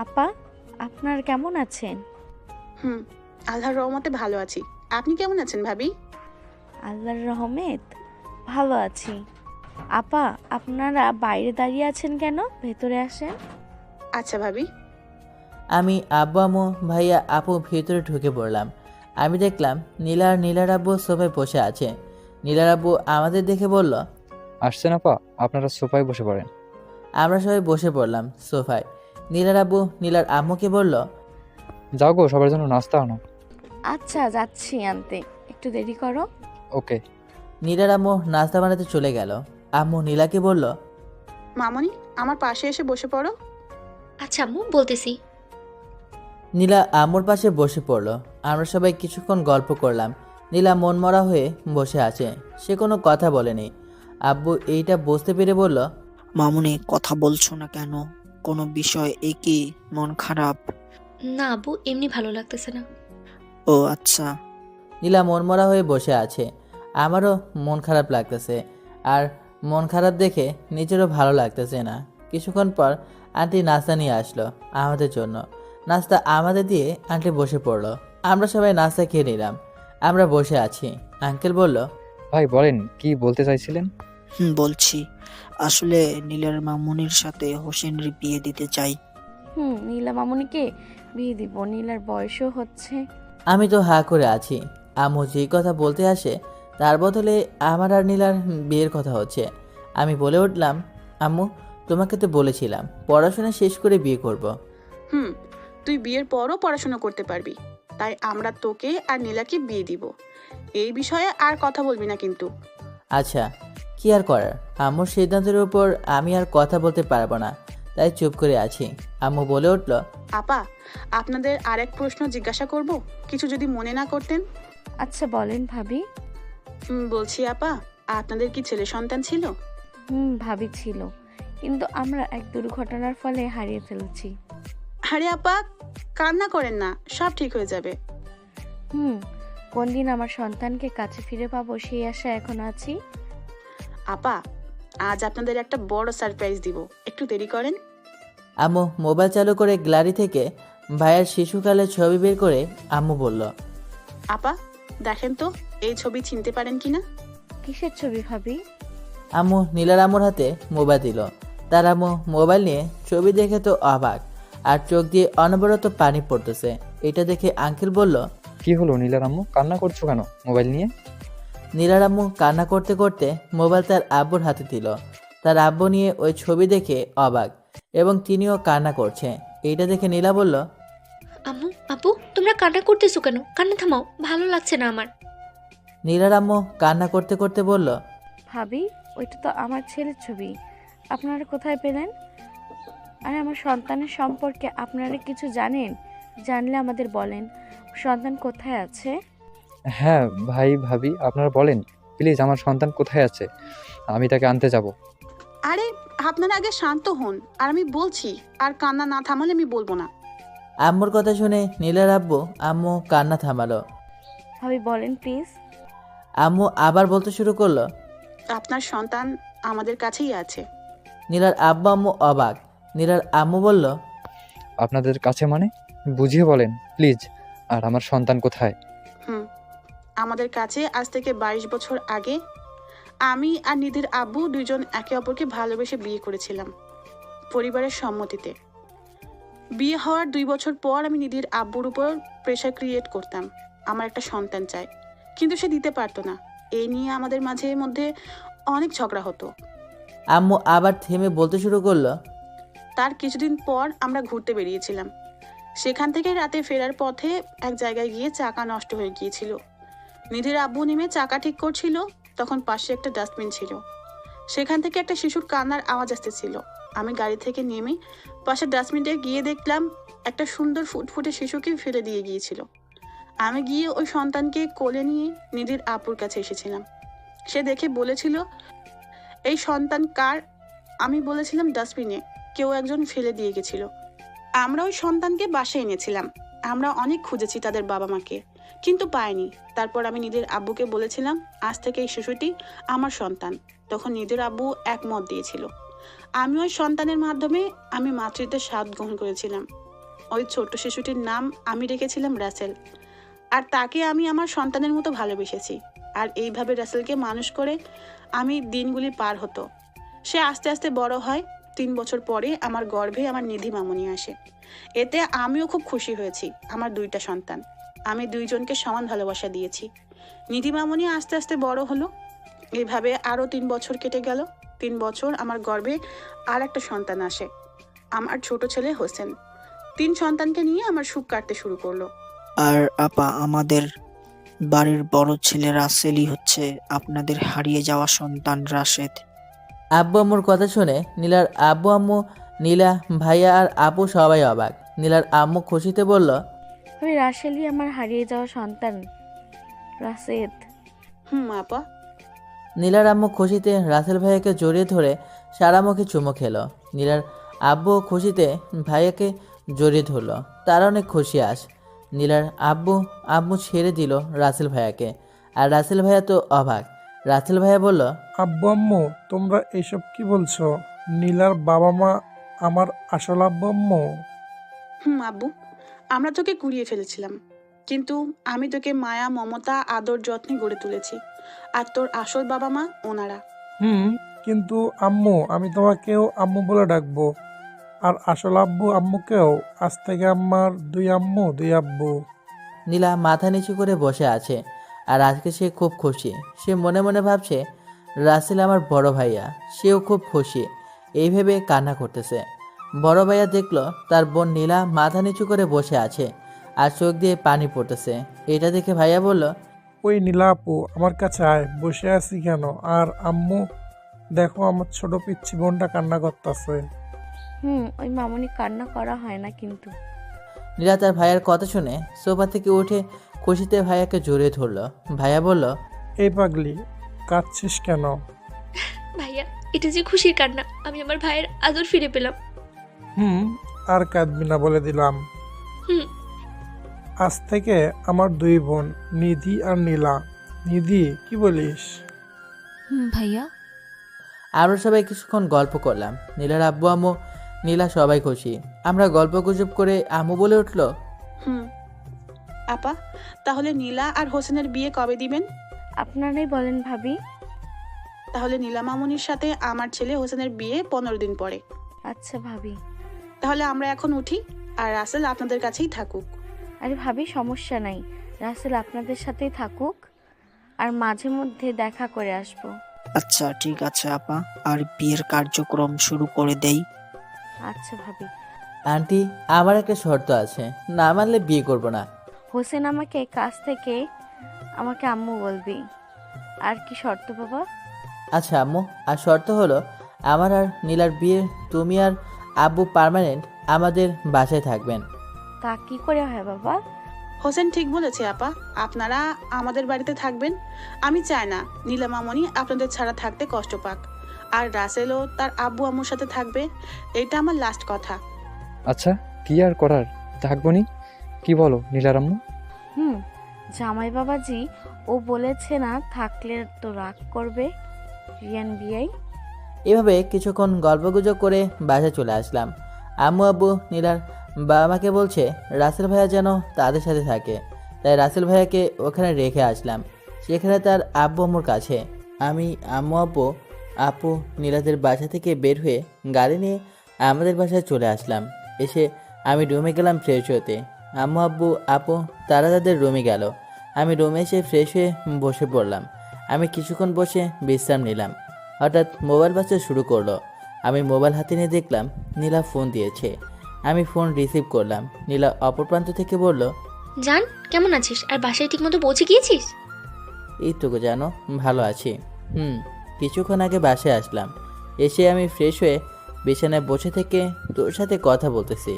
আপা, আপনার কেমন আছেন? আল্লাহর রহমতে ভালো আছি। আপনি কেমন আছেন ভাবি? আল্লাহর রহমত ভালো আছি। আপা, আপনারা বাইরে দাঁড়িয়ে আছেন কেন? ভেতরে আসেন। আচ্ছা ভাবি। আমি আব্বু আম্মু ভাইয়া আপু ভেতরে ঢুকে পড়লাম। আমি দেখলাম নীলা আর নীলার আব্বু সোফায় বসে আছে। নীলার আব্বু আমাদের দেখে বলল, আসছেন আপা, আপনারা সোফায় বসে পড়েন। আমরা সবাই বসে পড়লাম সোফায়। নীলার আব্বু নীলার আম্মুকে বলল, যাও গো, সবার জন্য নাস্তা আনো। আচ্ছা যাচ্ছি আনতে, একটু দেরি করো। ওকে। নীলার আম্মু নাস্তা বানাতে চলে গেল। আম্মু নীলাকে বলল, মামনি, আমার পাশে এসে বসে পড়ো। আচ্ছা আম্মু, বলতেছি। নীলা আম্মুর পাশে বসে পড়লো। আমরা সবাই কিছুক্ষণ গল্প করলাম। নীলা মনমরা হয়ে বসে আছে, সে কোনো কথা বলেনি। আব্বু এইটা বুঝতে পেরে বলল, মামুনি, কথা বলছো না কেন? কোনো বিষয় কি মন খারাপ? না আব্বু, এমনি ভালো লাগতেছে না। ও আচ্ছা। নীলা মনমরা হয়ে বসে আছে। আমারও মন খারাপ লাগতেছে, আর মন খারাপ দেখে নিজেরও ভালো লাগতেছে না। কিছুক্ষণ পর আন্টি নাস্তা নিয়ে আসলো আমাদের জন্য। নাস্তা আমাদের দিয়ে আন্টি বসে পড়লো। আমরা সবাই নাস্তা খেয়ে নিলাম। আমরা বসে আছি। আঙ্কেল বলল, ভাই বলেন, কি বলতে চাইছিলেন? বলছি, আসলে নীলার মামুনির সাথে হোসেনের বিয়ে দিতে চাই। নীলা মামুনিকে বিয়ে দিব। নীলার বয়সও হচ্ছে। আমি তো হা করে আছি। আম্মু যেই কথা বলতে আসে তার বদলে আমার আর নীলার বিয়ের কথা হচ্ছে। আমি বলে উঠলাম, আম্মু তোমাকে তো বলেছিলাম পড়াশোনা শেষ করে বিয়ে করব। তুই বিয়ের পরও পড়াশোনা করতে পারবি, তাই আমরা তোকে আর নীলাকে বিয়ে দিব। এই বিষয়ে আর কথা বলবি না কিন্তু। আচ্ছা, কি আর করার, আম্মুর সিদ্ধান্তের উপর আমি আর কথা বলতে পারবো না, তাই চুপ করে আছি। আম্মু বলে উঠল, আপা, আপনাদের আরেক প্রশ্ন জিজ্ঞাসা করব, কিছু যদি মনে না করতেন। আচ্ছা বলেন ভাবি। বলছি আপা, আপনাদের কি ছেলে সন্তান ছিল? ভাবি ছিল, কিন্তু আমরা এক দুর্ঘটনার ফলে হারিয়ে ফেলেছি। আরে আপা, কান্না করেন না, সব ঠিক হয়ে যাবে। কোন দিন আমার সন্তানকে কাছে ফিরে পাবো সেই আশা এখন আছি। আপা, আজ আপনাদের একটা বড় সারপ্রাইজ দিব, একটু দেরি করেন। আম্মু মোবাইল চালু করে গ্যালারি থেকে ভাইয়ের শিশুকালের ছবি বের করে আম্মু বলল, আপা দেখেন তো, এই ছবি চিনতে পারেন কিনা? কিসের ছবি ভাবি? আম্মু নীলার আম্মুর হাতে মোবাইল দিল। তার আম্মু মোবাইল নিয়ে ছবি দেখে তো অবাক, আর চোখ দিয়ে অনবরত পানি পড়তেছে। এটা দেখে আঙ্কেল বলল, কি হলো নীলার আম্মু, কান্না করছো কেন মোবাইল নিয়ে? নীলার আম্মু কান্না করতে করতে মোবাইল তার আব্বুর হাতে দিল। তার আব্বু নিয়ে ওই ছবি দেখে অবাক, এবং তিনিও কান্না করছে। এইটা দেখে নীলা বলল, আম্মু, আপু, তোমরা কান্না করতেছো কেন? কান্না থামাও, ভালো লাগছে না আমার। নীলার আম্মু কান্না করতে করতে বলল, ভাবি, ওইটা তো আমার ছেলের ছবি। আপনারা কোথায় পেলেন? আর আমার সন্তানের সম্পর্কে আপনারা কিছু জানেন? জানলে আমাদের বলেন। সন্তান কোথায় আছে? হ্যাঁ ভাই, ভাবি, আপনারা বলেন প্লিজ, আমার সন্তান কোথায় আছে? আমি তাকে আনতে যাব। আরে আপনারা আগে শান্ত হন, আর আমি বলছি, আর কান্না না থামালে আমি বলবো না। আম্মুর কথা শুনে নীলার আম্মু কান্না থামালো। ভাবি বলেন প্লিজ। আম্মু আবার বলতে শুরু করলো, আপনার সন্তান আমাদের কাছেই আছে। নীলার আম্মু অবাক। নীলার আম্মু বলল, আপনাদের কাছে মানে? বুঝিয়ে বলেন প্লিজ, আর আমার সন্তান কোথায়? আমাদের কাছে আজ থেকে 22 বছর আগে আমি আর নিধির আব্বু দুইজন একে অপরকে ভালোবেসে বিয়ে করেছিলাম, পরিবারের সম্মতিতে। বিয়ে হওয়ার 2 বছর পর আমি নিধির আব্বুর উপর প্রেশার ক্রিয়েট করতাম, আমার একটা সন্তান চাই, কিন্তু সে দিতে পারতো না। এই নিয়ে আমাদের মাঝে মধ্যে অনেক ঝগড়া হতো। আম্মু আবার থেমে বলতে শুরু করলো, তার কিছুদিন পর আমরা ঘুরতে বেরিয়েছিলাম। সেখান থেকে রাতে ফেরার পথে এক জায়গায় গিয়ে চাকা নষ্ট হয়ে গিয়েছিল। নিধির আব্বু নেমে চাকা ঠিক করছিল, তখন পাশে একটা ডাস্টবিন ছিল। সেখান থেকে একটা শিশুর কান্নার আওয়াজ আসতেছিল। আমি গাড়ি থেকে নেমে পাশে ডাস্টবিনটা গিয়ে দেখলাম একটা সুন্দর ফুটফুটে শিশুকে ফেলে দিয়ে গিয়েছিল। আমি গিয়ে ওই সন্তানকে কোলে নিয়ে নিধির আব্বুর কাছে এসেছিলাম। সে দেখে বলেছিল, এই সন্তান কার? আমি বলেছিলাম ডাস্টবিনে কেউ একজন ফেলে দিয়ে গেছিল। আমরা ওই সন্তানকে বাসায় এনেছিলাম। আমরা অনেক খুঁজেছি তাদের বাবা মাকে, কিন্তু পাইনি। তারপর আমি নিধির আব্বুকে বলেছিলাম, আজ থেকে এই শিশুটি আমার সন্তান। তখন নিধির আব্বু একমত দিয়েছিল। আমি ওই সন্তানের মাধ্যমে আমি মাতৃত্বের স্বাদ গ্রহণ করেছিলাম। ওই ছোট্ট শিশুটির নাম আমি রেখেছিলাম রাসেল, আর তাকে আমি আমার সন্তানের মতো ভালোবেসেছি। আর এইভাবে রাসেলকে মানুষ করে আমি দিনগুলি পার হতো। সে আস্তে আস্তে বড় হয়। 3 বছর পরে আমার গর্ভে আমার নিধি মামুনি আসে। এতে আমিও খুব খুশি হয়েছি। আমার 2টা সন্তান, আমি 2জনকে সমান ভালোবাসা দিয়েছি। নিধি মামুনি আস্তে আস্তে বড় হলো। এইভাবে আরও 3 বছর কেটে গেল। 3 বছর আমার গর্ভে আর একটা সন্তান আসে, আমার ছোট ছেলে হোসেন। 3 সন্তানকে নিয়ে আমার সুখ কাটতে শুরু করলো। আর আপা, আমাদের বাড়ির বড় ছেলে রাসেলই হচ্ছে আপনাদের হারিয়ে যাওয়া সন্তান রাশেদ। আব্বু আম্মুর কথা শুনে নীলার আব্বু আম্মু, নীলা, ভাইয়া আর আপু সবাই অবাক। নীলার আম্মু খুশিতে বলল, ওই রাসেলই আমার হারিয়ে যাওয়া সন্তান, রাশেদ। আপা। নীলার আম্মু খুশিতে রাসেল ভাইয়াকে জড়িয়ে ধরে সারা মুখে চুমো খেলো। নীলার আব্বু খুশিতে ভাইয়াকে জড়িয়ে ধরলো। তারা অনেক খুশি আস। নীলার আব্বু আম্মু ছেড়ে দিল রাসেল ভাইয়াকে, আর রাসেল ভাইয়া তো অবাক। রাসেল ভাইয়া বলল, আব্বু আম্মু তোমরা এসব কি বলছো? নীলার বাবা মা আমার আসল আব্বু আম্মু? আব্বু, আমরা তোকে কুড়িয়ে ফেলেছিলাম, কিন্তু আমি তোকে মায়া, মমতা, আদর, যত্নে গড়ে তুলেছি। আর তোর আসল বাবা মা ওনারা। কিন্তু আম্মু, আমি তোমাকেও আম্মু বলে ডাকবো, আর আসল আব্বু আম্মুকেও। আজ থেকে আমার দুই আম্মু, দুই আব্বু। নীলা মাথা নিচু করে বসে আছে, আর আজকে সে খুব খুশি। সে মনে মনে ভাবছে, রাসেল আমার বড় ভাইয়া, সেও খুব খুশি। এই ভেবে কান্না করতেছে। বড় ভাইয়া দেখলো তার বোন নীলা মাথা নিচু করে বসে আছে আর চোখ দিয়ে পানি পড়তেছে। এটা দেখে ভাইয়া বলল, ওই নীলা আপু, আমার কাছে আয়, বসে আছি কেন? আর আম্মু দেখো, আমার ছোট পিচ্ছি বোনটা কান্না করতেছে। ওই মামুনি কান্না করা হয় না কিন্তু। নীলা তার ভাইয়ার কথা শুনে সোফা থেকে উঠে খুশিতে ভাইয়াকে জড়িয়ে ধরলো। ভাইয়া বলল, এই পাগলি, কাঁদছিস কেন? ভাইয়া, এটা যে খুশির কান্না, আমি আমার ভাইয়ের আদর ফিরে পেলাম। আর কাঁদবি না বলে দিলাম। আজ থেকে আমার দুই বোন, নিধি আর নীলা। নিধি, কি বলিস? ভাইয়া। আমরা সবাই কিছুক্ষণ গল্প করলাম। নীলার আব্বু আম্মু, নীলা সবাই খুশি। আমরা গল্প গুজব করে আম্মু বলে উঠল, আপা, তাহলে নীলা আর হোসেনের বিয়ে কবে দিবেন? আপনারাই বলেন ভাবি। তাহলে নীলা মামুনির সাথে আমার ছেলে হোসেনের বিয়ে 15 দিন পরে। আচ্ছা ভাবি। তাহলে আমরা এখন উঠি, আর রাসেল আপনাদের কাছেই থাকুক। আরে ভাবি, সমস্যা নাই, রাসেল আপনাদের সাথেই থাকুক, আর মাঝে মধ্যে দেখা করে আসবো। আচ্ছা ঠিক আছে আপা, আর বিয়ের কার্যক্রম শুরু করে দেই। আচ্ছা ভাবি। আন্টি, আমার একটা শর্ত আছে, না মানলে বিয়ে করব না। হোসেন আমাকে কাছ থেকে আমাকে আম্মু বলবি। আর কি শর্ত বাবা? আচ্ছা আম্মু, আর শর্ত হলো আমার আর নীলার বিয়ে তুমি আর আব্বু পার্মানেন্ট আমাদের বাসায় থাকবেন। তা কি করে হয় বাবা? হোসেন ঠিক বলেছে আপা, আপনারা আমাদের বাড়িতে থাকবেন। আমি চাই না নীলা মামনি আপনাদের ছাড়া থাকতে কষ্ট পাক। আর রাসেলও তার আব্বু আম্মুর সাথে থাকবে। এটা আমার লাস্ট কথা। আচ্ছা, কি আর করার, থাকবনি। কি বলো নীলার আম্মু? জামাই বাবাজি ও বলেছে না থাকলে তো রাগ করবে। রিয়ান বিয়াই। এভাবে কিছুক্ষণ গল্পগুজব করে বাসায় চলে আসলাম। আম্মু আব্বু নীলার বাবা মাকে বলছে রাসেল ভাইয়া যেন তাদের সাথে থাকে, তাই রাসেল ভাইয়াকে ওখানে রেখে আসলাম, সেখানে তার আব্বু আম্মুর কাছে। আমি আম্মু আব্বু আপু নীলাদের বাসা থেকে বের হয়ে গাড়ি নিয়ে আমাদের বাসায় চলে আসলাম। এসে আমি রুমে গেলাম ফ্রেশ হতে। আম্মু আব্বু আপু তারা তাদের রুমে গেল। আমি রুমে এসে ফ্রেশ হয়ে বসে পড়লাম। আমি কিছুক্ষণ বসে বিশ্রাম নিলাম। হঠাৎ মোবাইল বাজতে শুরু করলো। আমি মোবাইল হাতে নিয়ে দেখলাম নীলা ফোন দিয়েছে। আমি ফোন রিসিভ করলাম। নীলা অপর প্রান্ত থেকে বলল, জান, কেমন আছিস? আর বাসায় ঠিকমতো পৌঁছে গিয়েছিস? এই তো গো জানো, ভালো আছি। কিছুক্ষণ আগে বাসায় আসলাম। এসে আমি ফ্রেশ হয়ে বিছানায় বসে থেকে তোর সাথে কথা বলতেছি।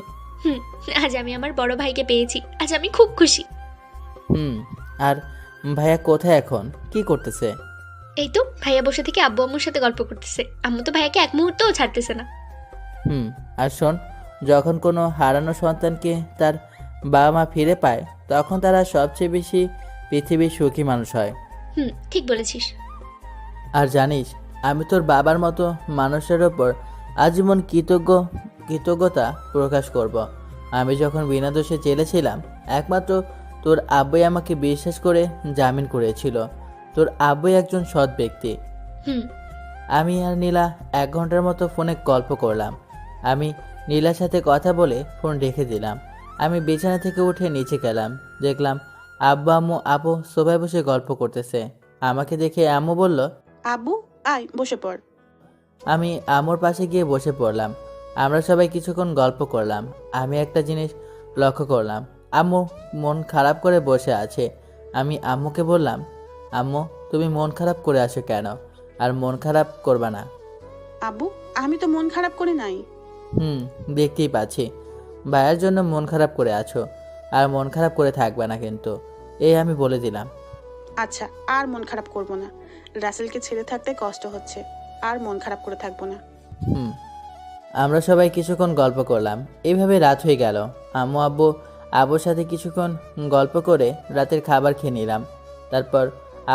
আজ আমি আমার বড় ভাইকে পেয়েছি, আজ আমি খুব খুশি। আর ভাইয়া কোথায় এখন, কি করতেছে? এই তো ভাইয়া বসে থেকে আব্বু আম্মুর সাথে গল্প করতেছে। আম্মু তো ভাইয়াকে এক মুহূর্তও ছাড়তেছে না। আর শোন, যখন কোনো হারানো সন্তানকে তার বাবা মা ফিরে পায়, তখন তারা সবচেয়ে বেশি পৃথিবীর সুখী মানুষ হয়। ঠিক বলেছিস। আর জানিস, আমি তোর বাবার মতো মানুষের ওপর আজীবন কৃতজ্ঞতা প্রকাশ করব। আমি যখন বিনা দোষে জেলে ছিলাম, একমাত্র তোর আব্বুই আমাকে বিশ্বাস করে জামিন করেছিল। তোর আব্বুই একজন সৎ ব্যক্তি। আমি আর নীলা 1 ঘন্টার মতো ফোনে গল্প করলাম। আমি নীলার সাথে কথা বলে ফোন রেখে দিলাম। আমি বিছানা থেকে উঠে নিচে গেলাম। দেখলাম আব্বু আম্মু আপু সোফায় বসে গল্প করতেছে। আমাকে দেখে আম্মু বলল, আব্বু আয় বসে পড়। আমি আম্মুর পাশে গিয়ে বসে পড়লাম। আমরা সবাই কিছুক্ষণ গল্প করলাম। আমি একটা জিনিস লক্ষ্য করলাম, আম্মু মন খারাপ করে বসে আছে। আমি আম্মুকে বললাম, আম্মু তুমি মন খারাপ করে আসো কেন? আর মন খারাপ করবা না। আব্বু, আমি তো মন খারাপ করে নাই। দেখতেই পাচ্ছি ভাইয়ের জন্য মন খারাপ করে আছো, আর মন খারাপ করে থাকবে না কিন্তু, এই আমি বলে দিলাম। আচ্ছা, আর মন খারাপ করব না। রাসেলকে ছেড়ে থাকতে কষ্ট হচ্ছে, আর মন খারাপ করে থাকবো না। হুম আমরা সবাই কিছুক্ষণ গল্প করলাম, এইভাবে রাত হয়ে গেল। আম্মু আব্বুর সাথে কিছুক্ষণ গল্প করে রাতের খাবার খেয়ে নিলাম। তারপর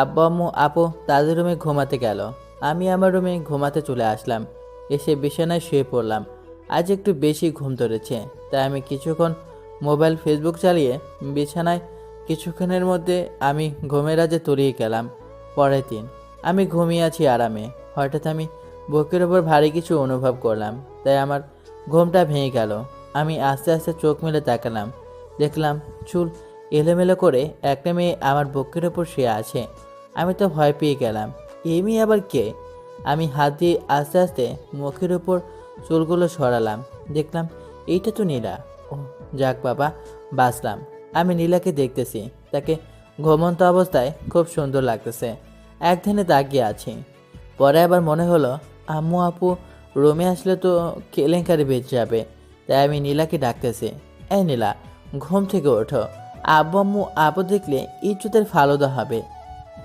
আব্বু আম্মু আপু তাদের রুমে ঘুমাতে গেল, আমি আমার রুমে ঘুমাতে চলে আসলাম। এসে বিছানায় শুয়ে পড়লাম। আজ একটু বেশি ঘুম ধরেছে, তাই আমি কিছুক্ষণ মোবাইল ফেসবুক চালিয়ে বিছানায় কিছুক্ষণের মধ্যে আমি ঘুমের রাজে তলিয়ে গেলাম। পরের দিন আমি ঘুমিয়ে আছি আরামে, হঠাৎ আমি বুকের ওপর ভারী কিছু অনুভব করলাম, তাই আমার ঘুমটা ভেঙে গেল। আমি আস্তে আস্তে চোখ মেলে তাকালাম, দেখলাম চুল এলোমেলো করে একটা মেয়ে আমার বুকের ওপর শুয়ে আছে। আমি তো ভয় পেয়ে গেলাম, এই মেয়ে আবার কে? আমি হাত দিয়ে আস্তে আস্তে মুখের ওপর চুলগুলো সরালাম, দেখলাম এইটা তো নীলা। ও যাক বাবা, বাঁচলাম। আমি নীলাকে দেখতেছি, তাকে ঘুমন্ত অবস্থায় খুব সুন্দর লাগতেছে। এক ধ্যানে তাকিয়ে আছি। পরে আবার মনে হলো আম্মু আপু রুমে আসলে তো কেলেঙ্কারি বেঁচে যাবে, তাই আমি নীলাকে ডাকতেছি, এই নীলা ঘুম থেকে ওঠো, আব্বু আম্মু আপু দেখলে ইজ্জতের ফালুদা হবে।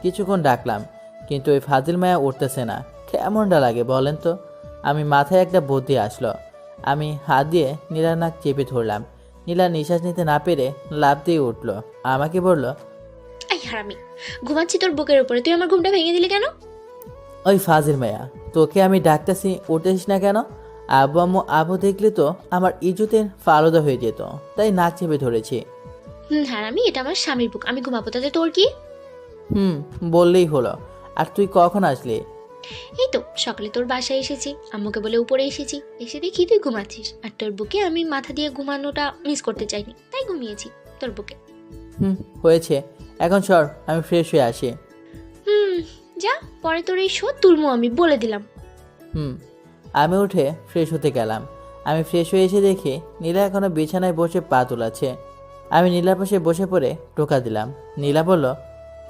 কিছুক্ষণ ডাকলাম, কিন্তু ওই ফাজিল মায়া উঠতেছে না। কেমনটা লাগে বলেন তো? আমি মাথায় একটা বুদ্ধি আসলো, আমি হাত দিয়ে নীলার নাক চেপে ধরলাম। নীলা নিঃশ্বাস নিতে না পেরে লাফ দিয়ে উঠলো, আমাকে বলল, এই হারামি, ঘুমাচ্ছি তোর বুকের উপরে, তুই আমার ঘুমটা ভেঙে দিলি কেন? ওই ফাজিল মায়া, তোকে আমি ডাকতেছি উঠেছিস না কেন? আব্বু আম্মু আপু দেখলে তো আমার ইজ্জতের ফালুদা হয়ে যেত, তাই নাক চেপে ধরেছি। হারামি, এটা আমার স্বামীর বুক, আমি ঘুমাবো, তাতে তোর কি? বললেই হলো। আর তুই কখন আসলি? এই তো সকালে তোর বাসায় এসেছি, আম্মুকে বলে উপরে এসেছি, এসে দেখি তুই ঘুমাচ্ছিস, আর তোর বুকে আমি মাথা দিয়ে ঘুমানোটা মিস করতে চাইনি, তাই ঘুমিয়েছি তোর বুকে। হয়েছে, এখন সর, আমি ফ্রেশ হয়ে আসি। যা, পরে তোর এই শোধ তুলমু, আমি বলে দিলাম। আমি উঠে ফ্রেশ হতে গেলাম। আমি ফ্রেশ হয়ে এসে দেখি নীলা এখনো বিছানায় বসে পা তোলাচ্ছে। আমি নীলার পাশে বসে পড়ে টোকা দিলাম। নীলা বলল,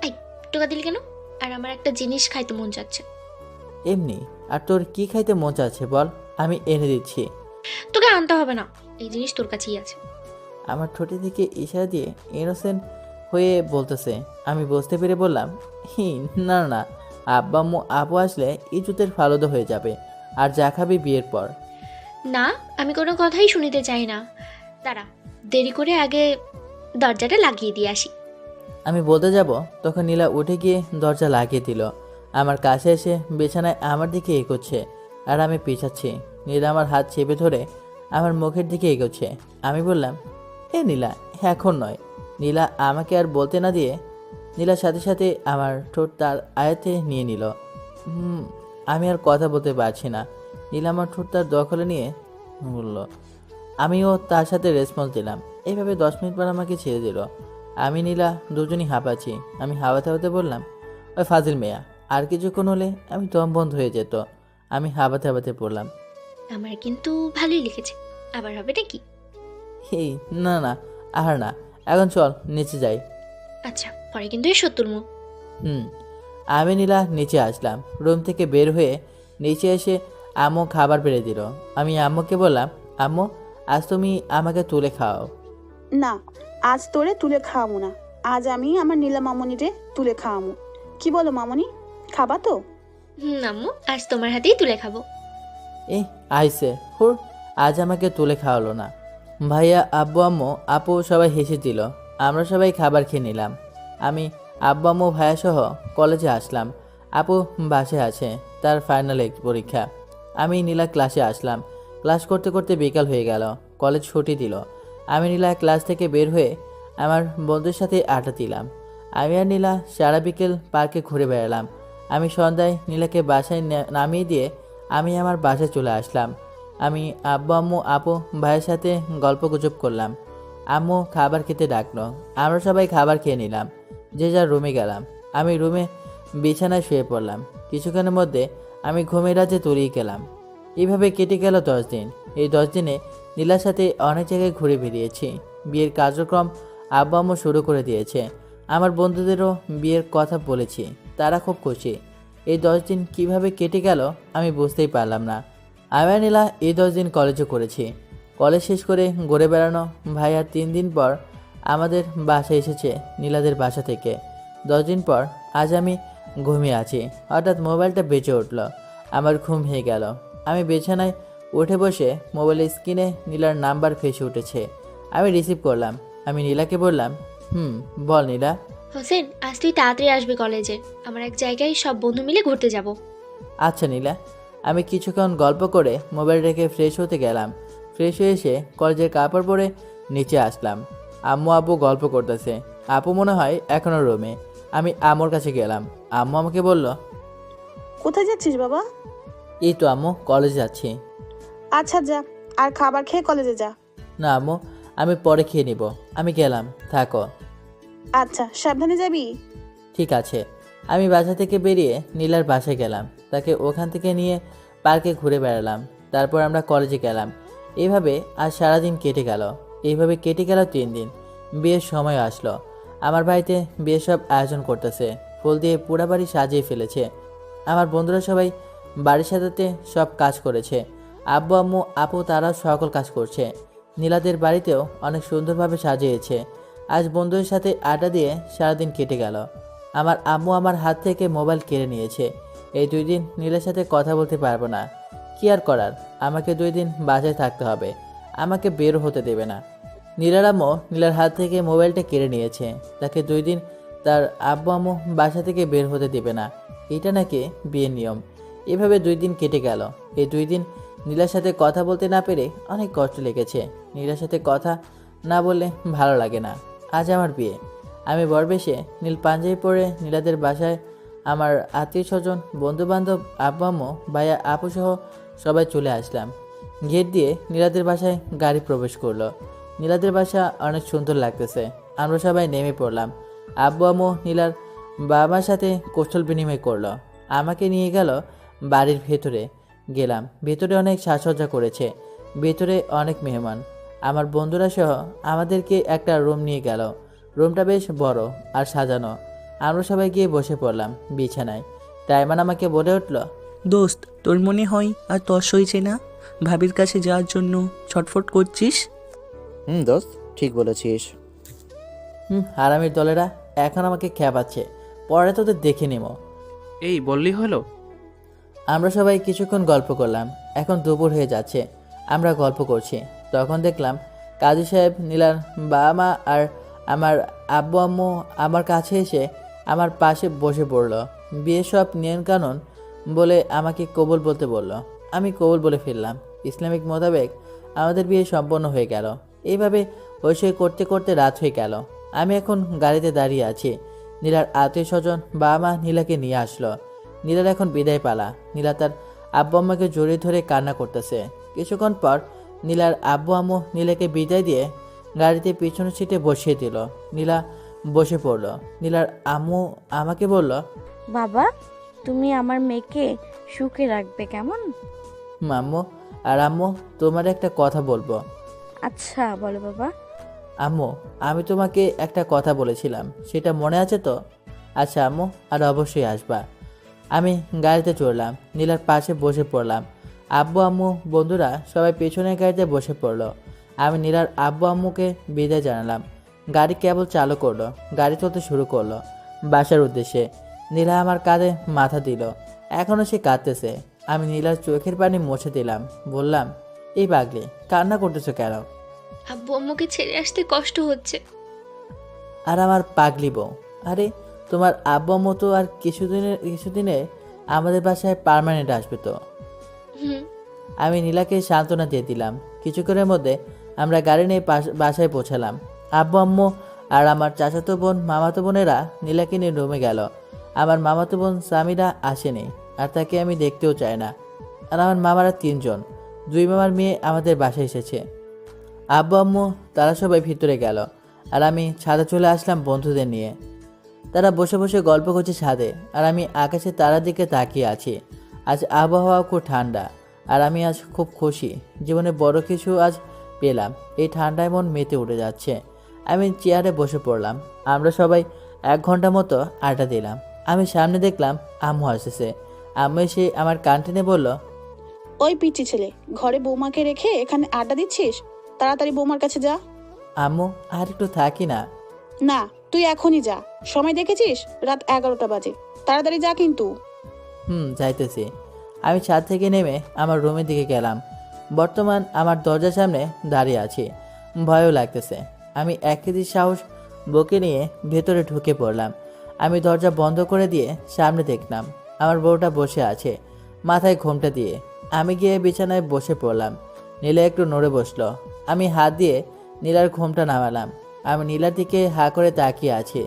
এই টোকা দিলি কেন? আর আমার একটা জিনিস খাইতে মন যাচ্ছে। এমনি। আর তোর কি খাইতে মন চাচ্ছে বল, আমি এনে দিচ্ছি। তোকে আনতে হবে না, এই জিনিস তোর কাছেই আছে। আমার ঠোঁটে থেকে ইশারা দিয়ে ইনোসেন্ট হয়ে বলতেছে। আমি বুঝতে পেরে বললাম, না না, আব্বা আম্মু আপু আসলে ইজ্জতের ফালুদা হয়ে যাবে, আর যা খাবি বিয়ের পর। না, আমি কোনো কথাই শুনিতে চাই না। দাঁড়া, দেরি করে আগে দরজাটা লাগিয়ে দিয়ে আসি। আমি বলতে যাব, তখন নীলা উঠে গিয়ে দরজা লাগিয়ে দিল। আমার কাছে এসে বিছানায় আমার দিকে এগোচ্ছে, আর আমি পিছাচ্ছি। নীলা আমার হাত চেপে ধরে আমার মুখের দিকে এগোচ্ছে। আমি বললাম, এ নীলা, এখন নয়। নীলা আমাকে আর বলতে না দিয়ে নীলার সাথে সাথে আমার ঠোঁট তার আয়ত্তে নিয়ে নিল। আমি আর কথা বলতে পারছি না। নীলা আমার ঠোঁট তার দখলে নিয়ে বলল, আমিও তার সাথে রেসপন্স দিলাম। এইভাবে 10 মিনিট পর আমাকে ছেড়ে দিল। আমি নীলা দুজনই হাঁপাচ্ছি। আমি হাওয়াতে হাওয়াতে বললাম, ওই ফাজিল মেয়া, আর কিছুক্ষণ হলে আমি দম বন্ধ হয়ে যেত। আমি হাঁপাতে হাঁপাতে পড়লাম, আমার কিন্তু ভালোই লেগেছে, আবার হবে নাকি? এই না না, আর না, এখন চল নিচে যাই। আচ্ছা, পরে কিন্তু এসো তুলমু। আমি নীলা নিচে আসলাম। রুম থেকে বের হয়ে নিচে এসে আম্মু খাবার বেড়ে দিল। আমি আম্মুকে বললাম, আম্মু আজ তুমি আমাকে তুলে খাও। না, আজ তোরে তুলে খাওয়াবো না, আজ আমি আমার নীলা মামনিরে তুলে খাওয়াবো। কি বলো মামনি, খাবা তো? আম্মু, আজ তোমার হাতেই তুলে খাবো। আইসে হুর, আজ আমাকে তুলে খাওয়ালো না। ভাইয়া, আব্বু আম্মু আপু সবাই হেসে দিল। আমরা সবাই খাবার খেয়ে নিলাম। আমি আব্বু আম্মু ভাইয়া সহ কলেজে আসলাম। আপু বাসায় আছে, তার ফাইনাল পরীক্ষা। আমি নীলা ক্লাসে আসলাম। ক্লাস করতে করতে বিকাল হয়ে গেল, কলেজ ছুটি দিল। আমি নীলা ক্লাস থেকে বের হয়ে আমার বন্ধুর সাথে আড্ডা দিলাম। আমি আর নীলা সারা বিকেল পার্কে ঘুরে বেড়ালাম। আমি সন্ধ্যায় নীলাকে বাসায় নামিয়ে দিয়ে আমি আমার বাসায় চলে আসলাম। আমি আব্বু আম্মু আপু ভাইয়ের সাথে গল্প গুজব করলাম। আম্মু খাবার খেতে ডাকলো। আমরা সবাই খাবার খেয়ে নিলাম, যে যার রুমে গেলাম। আমি রুমে বিছানায় শুয়ে পড়লাম। কিছুক্ষণের মধ্যে আমি ঘুমের রাজ্যে তলিয়ে গেলাম। এইভাবে কেটে গেল 10 দিন। এই 10 দিনে নীলার সাথে অনেক জায়গায় ঘুরে বেরিয়েছি। বিয়ের কার্যক্রম আব্বু আম্মু শুরু করে দিয়েছে। আমার বন্ধুদেরও বিয়ের কথা বলেছি, তারা খুব খুশি। এই 10 দিন কিভাবে কেটে গেল আমি বুঝতেই পারলাম না। আমি আর নীলা এই 10 দিন কলেজও করেছি। কলেজ শেষ করে ঘুরে বেড়ানো ভাইয়া 3 দিন পর আমাদের বাসায় এসেছে নীলাদের বাসা থেকে। 10 দিন পর আজ আমি ঘুমিয়ে আছি, হঠাৎ মোবাইলটা বেজে উঠল। আমার ঘুম ভেঙে গেল। আমি বিছানায় উঠে বসে মোবাইলের স্ক্রিনে নীলার নাম্বার ভেসে উঠেছে। আমি রিসিভ করলাম। আমি নীলাকে বললাম, বল নীলা। হোসেন, আজ তুই তাড়াতাড়ি আসবি কলেজে। আমার এক জায়গায় সব বন্ধু মিলে ঘুরতে যাব। আচ্ছা নীলা। আমি কিছুক্ষণ গল্প করে মোবাইল রেখে ফ্রেশ হতে গেলাম। ফ্রেশ হয়ে এসে কলেজের কাপড় পরে নিচে আসলাম। আম্মু আব্বু গল্প করতেছে। আপু মনে হয় এখনও রুমে। আমি আম্মুর কাছে গেলাম। আম্মু আমাকে বলল, কোথায় যাচ্ছিস বাবা? এই তো আম্মু, কলেজ যাচ্ছি। আচ্ছা যা, আর খাবার খেয়ে কলেজে যা। না আম্মু, আমি পরে খেয়ে নিব। আমি গেলাম, থাকো। আচ্ছা, সাবধানে যাবি। ঠিক আছে। আমি বাসা থেকে বেরিয়ে নীলার বাসায় গেলাম। তাকে ওখান থেকে নিয়ে পার্কে ঘুরে বেড়ালাম। তারপর আমরা কলেজে গেলাম। এইভাবে আজ সারাদিন কেটে গেল। এইভাবে কেটে গেল 3 দিন। বিয়ের সময় আসলো। আমার বাড়িতে বিয়ের সব আয়োজন করতেছে। ফুল দিয়ে পুরা বাড়ি সাজিয়ে ফেলেছে। আমার বন্ধুরা সবাই বাড়ি সাজাতে সব কাজ করেছে। আব্বু আম্মু আপু তারাও সকল কাজ করছে। নীলাদের বাড়িতেও অনেক সুন্দরভাবে সাজিয়েছে। আজ বন্ধুদের সাথে আড্ডা দিয়ে সারাদিন কেটে গেল। আমার আম্মু আমার হাত থেকে মোবাইল কেড়ে নিয়েছে। এই 2 দিন নীলার সাথে কথা বলতে পারবো না। কি আর করার, আমাকে 2 দিন বাসায় থাকতে হবে। আমাকে বের হতে দেবে না। নীলার আম্মু নীলার হাত থেকে মোবাইলটা কেড়ে নিয়েছে। তাকে 2 দিন তার আব্বু আম্মু বাসা থেকে বের হতে দেবে না। এটা নাকি বিয়ের নিয়ম। এভাবে 2 দিন কেটে গেল। এই 2 দিন নীলার সাথে কথা বলতে না পেরে অনেক কষ্ট লেগেছে। নীলার সাথে কথা না বললে ভালো লাগে না। আজ আমার বিয়ে। আমি বরবেশে নীল পাঞ্জাবি পরে নীলাদের বাসায় আমার আত্মীয় স্বজন, বন্ধুবান্ধব, আব্বু আম্মু, ভাইয়া আপু সহ সবাই চলে আসলাম। গেট দিয়ে নীলাদের বাসায় গাড়ি প্রবেশ করলো। নীলাদের বাসা অনেক সুন্দর লাগতেছে। আমরা সবাই নেমে পড়লাম। আব্বু আম্মু নীলার বাবার সাথে কৌশল বিনিময় করলো। আমাকে নিয়ে গেল বাড়ির ভেতরে। গেলাম। ভেতরে অনেক সাজসজ্জা করেছে। ভেতরে অনেক মেহমান। আমার বন্ধুরা সহ আমাদেরকে একটা রুম নিয়ে গেল। রুমটা বেশ বড় আর সাজানো। আমরা সবাই গিয়ে বসে পড়লাম বিছানায়। টাইমান আমাকে বলে উঠল, দোস্ত, তোর মনে হয় আর তস হয়েছে না? ভাবির কাছে যাওয়ার জন্য ছটফট করছিস? দোস্ত, ঠিক বলেছিস। হারামির দলেরা এখন আমাকে খেপাচ্ছে। পরে তোদের দেখে নেব। এই বললি হলো? আমরা সবাই কিছুক্ষণ গল্প করলাম। এখন দুপুর হয়ে যাচ্ছে। আমরা গল্প করছি। তখন দেখলাম কাজী সাহেব, নীলার বাবা মা আর আমার আব্বু আম্মু আমার কাছে এসে আমার পাশে বসে পড়ল। বিয়ে সব নিয়মকানুন বলে আমাকে কবুল বলতে বলল। আমি কবুল বলে ফেললাম। ইসলামিক মোতাবেক আমাদের বিয়ে সম্পন্ন হয়ে গেল। এইভাবে হইচই করতে করতে রাত হয়ে গেল। আমি এখন গাড়িতে দাঁড়িয়ে আছি। নীলার আত্মীয় স্বজন বাবা মা নীলাকে নিয়ে আসলো। নীলার এখন বিদায় পালা। নীলা তার আব্বু আম্মাকে জড়িয়ে ধরে কান্না করতেছে। কিছুক্ষণ পর নীলার আব্বু আম্মু নীলাকে বিদায় দিয়ে গাড়িতে পিছনের সিটে বসিয়ে দিল। নীলা বসে পড়ল। নীলার আম্মু আমাকে বলল, বাবা, তুমি আমার মেয়েকে সুখে রাখবে কেমন? আম্মু আর আম্মু, তোমার একটা কথা বলবো। আচ্ছা বলো বাবা। আম্মু, আমি তোমাকে একটা কথা বলেছিলাম, সেটা মনে আছে তো? আচ্ছা আম্মু, আর অবশ্যই আসবা। আমি গাড়িতে চড়লাম। নীলার পাশে বসে পড়লাম। আব্বু আম্মু বন্ধুরা সবাই পেছনের গাড়িতে বসে পড়লো। আমি নীলার আব্বু আম্মুকে বিদায় জানালাম। গাড়ি কেবল চালু করলো। গাড়ি চলতে শুরু করলো বাসার উদ্দেশ্যে। নীলা আমার কাঁধে মাথা দিল। এখনও সে কাঁদতেছে। আমি নীলার চোখের পানি মুছে দিলাম। বললাম, এই পাগলি, কান্না করতেছো কেন? আব্বু আম্মুকে ছেড়ে আসতে কষ্ট হচ্ছে। আর আমার পাগলি বউ, আরে তোমার আব্বু আম্মু তো আর কিছুদিনে আমাদের বাসায় পার্মানেন্ট আসবে তো। আমি নীলাকে সান্ত্বনা দিয়ে দিলাম। কিছুক্ষণের মধ্যে আমরা গাড়ি নিয়ে বাসায় পৌঁছালাম। আব্বু আম্মু আর আমার চাচাতো বোন মামাতো বোনেরা নীলাকে নিয়ে রুমে গেল। আমার মামাতো বোন সামিরা আসেনি, আর তাকে আমি দেখতেও চাই না। আর আমার মামারা 3 জন, 2 মামার মেয়ে আমাদের বাসায় এসেছে। আব্বু আম্মু তারা সবাই ভিতরে গেল, আর আমি ছাদে চলে আসলাম বন্ধুদের নিয়ে। তারা বসে বসে গল্প করছে ছাদে, আর আমি আকাশে তারার দিকে তাকিয়ে আছি। আজ আবহাওয়া খুব ঠান্ডা, আর আমি আজ খুব খুশি। জীবনে বড় কিছু আজ পেলাম। এই ঠান্ডায় মন মেতে উঠে যাচ্ছে। আমি চেয়ারে বসে পড়লাম। আমরা সবাই 1 ঘন্টা মতো আড্ডা দিলাম। আমি সামনে দেখলাম আম্মু আসতেছে। আম্মু এসে আমার কান টেনে বলল, ওই পিচ্চি ছেলে, ঘরে বৌমাকে রেখে এখানে আড্ডা দিচ্ছিস? তাড়াতাড়ি বৌমার কাছে যা। আম্মু আর একটু থাকি না। না, তুই এখনই যা। সময় দেখেছিস? রাত 11টা বাজে। তাড়াতাড়ি যা কিন্তু। যাইতেছি। আমি ছাদ থেকে নেমে আমার রুমের দিকে গেলাম। বর্তমান আমার দরজার সামনে দাঁড়িয়ে আছি, ভয়ও লাগতেছে। আমি 1 কেজি সাহস বকে নিয়ে ভেতরে ঢুকে পড়লাম। আমি দরজা বন্ধ করে দিয়ে সামনে দেখলাম আমার বউটা বসে আছে মাথায় ঘোমটা দিয়ে। আমি গিয়ে বিছানায় বসে পড়লাম। নীলা একটু নড়ে বসলো। আমি হাত দিয়ে নীলার ঘোমটা নামালাম। আমি নীলার দিকে হা করে তাকিয়ে আছি।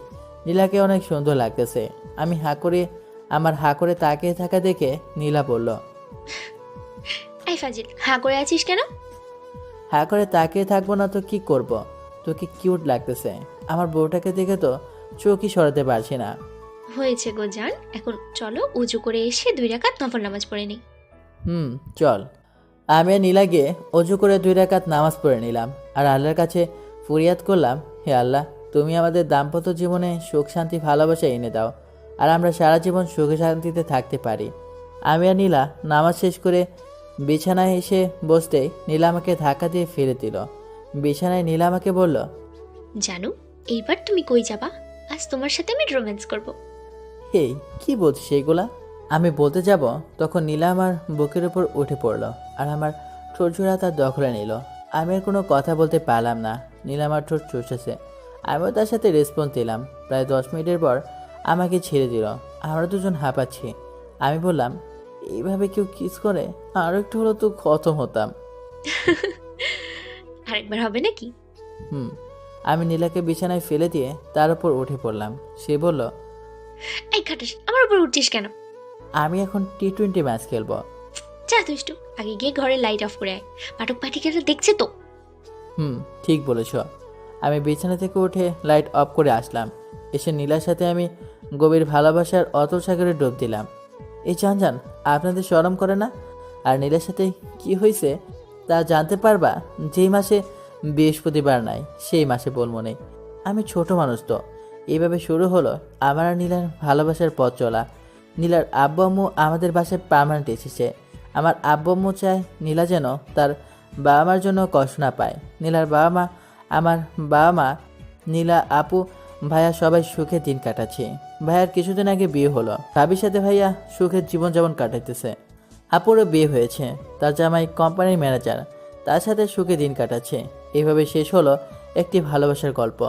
নীলাকে অনেক সুন্দর লাগতেছে। আমি আমার হা করে তাকিয়ে থাকা দেখে নীলা বলল, এই ফাজিল, হাঁ করে আছিস কেন? হা করে তাকিয়ে থাকবো না তো কি করব? তোকে কিউট লাগতেছে। আমার বউটাকে দেখে তো চোখই সরাতে পারছি না। হয়েছে গো জান, এখন চলো উজু করে এসে 2 রাকাত নফল নামাজ পড়ে নিই। চল। আমি আর নীলা গিয়ে অজু করে 2 রাকাত নামাজ পড়ে নিলাম আর আল্লাহর কাছে ফরিয়াদ করলাম, হে আল্লাহ, তুমি আমাদের দাম্পত্য জীবনে সুখ শান্তি ভালোবাসা এনে দাও আর আমরা সারা জীবন সুখে শান্তিতে থাকতে পারি। আমি আর নীলা নামাজ শেষ করে বিছানায় এসে বসতেই নীলা আমাকে ধাক্কা দিয়ে ফেলে দিল। বিছানায় নীলা আমাকে বলল, জানু, এইবার তুমি কই যাবা? আজ তোমার সাথে আমি রোম্যান্স করব। হেই, কি বলছিস এইগুলা? আমি বলতে যাব তখন নীলা আমার বুকের উপর উঠে পড়লো আর আমার ঠোঁট জোড়া তার দখলে নিল। আমি আর কোনো কথা বলতে পারলাম না। নীলা আমার ঠোঁট চুষেছে, আমিও তার সাথে রেসপন্স দিলাম। প্রায় 10 মিনিটের পর আমাকে ছেড়ে দিল। আমরা দুজন হাঁপাচ্ছি। আমি বললাম, এইভাবে কেউ কিস করে? আরও একটু হলো তো খতম হতাম। আরেকবার হবে নাকি? আমি নীলাকে বিছানায় ফেলে দিয়ে তার উপর উঠে পড়লাম। সে বলল, এই খাটাস, আমার উপর উঠছিস কেন? আমি এখন T20 ম্যাচ খেলবো। যা দুষ্টু, আগে গিয়ে ঘরে লাইট অফ করে আয়। পাঠক পাঠিকারা দেখছে তো। ঠিক বলেছ। আমি বিছানা থেকে উঠে লাইট অফ করে আসলাম। এসে নীলার সাথে আমি গভীর ভালোবাসার অতল সাগরে ডুব দিলাম। এই জান, আপনাদের শরম করে না? আর নীলার সাথে কি হয়েছে তা জানতে পারবা যেই মাসে বৃহস্পতিবার নাই, সেই মাসে বলবো নেই। আমি ছোট মানুষ তো। এইভাবে শুরু হলো আমার আর নীলার ভালোবাসার পথ চলা। নীলার আব্বু আম্মু আমাদের বাসায় পার্মানেন্ট এসেছে। আমার আব্বু আম্মু চায় নীলা যেন তার বাবা মার জন্য কষ্ট না পায়। নীলার বাবা মা, আমার বাবা মা, নীলা, আপু, ভাইয়া সবাই সুখে দিন কাটাচ্ছে। ভাইয়ার কিছুদিন আগে বিয়ে হলো। ভাবির সাথে ভাইয়া সুখের জীবনযাপন কাটাইতেছে। আপুরও বিয়ে হয়েছে, তার জামাই কোম্পানির ম্যানেজার, তার সাথে সুখে দিন কাটাচ্ছে। এভাবে শেষ হলো একটি ভালোবাসার গল্প।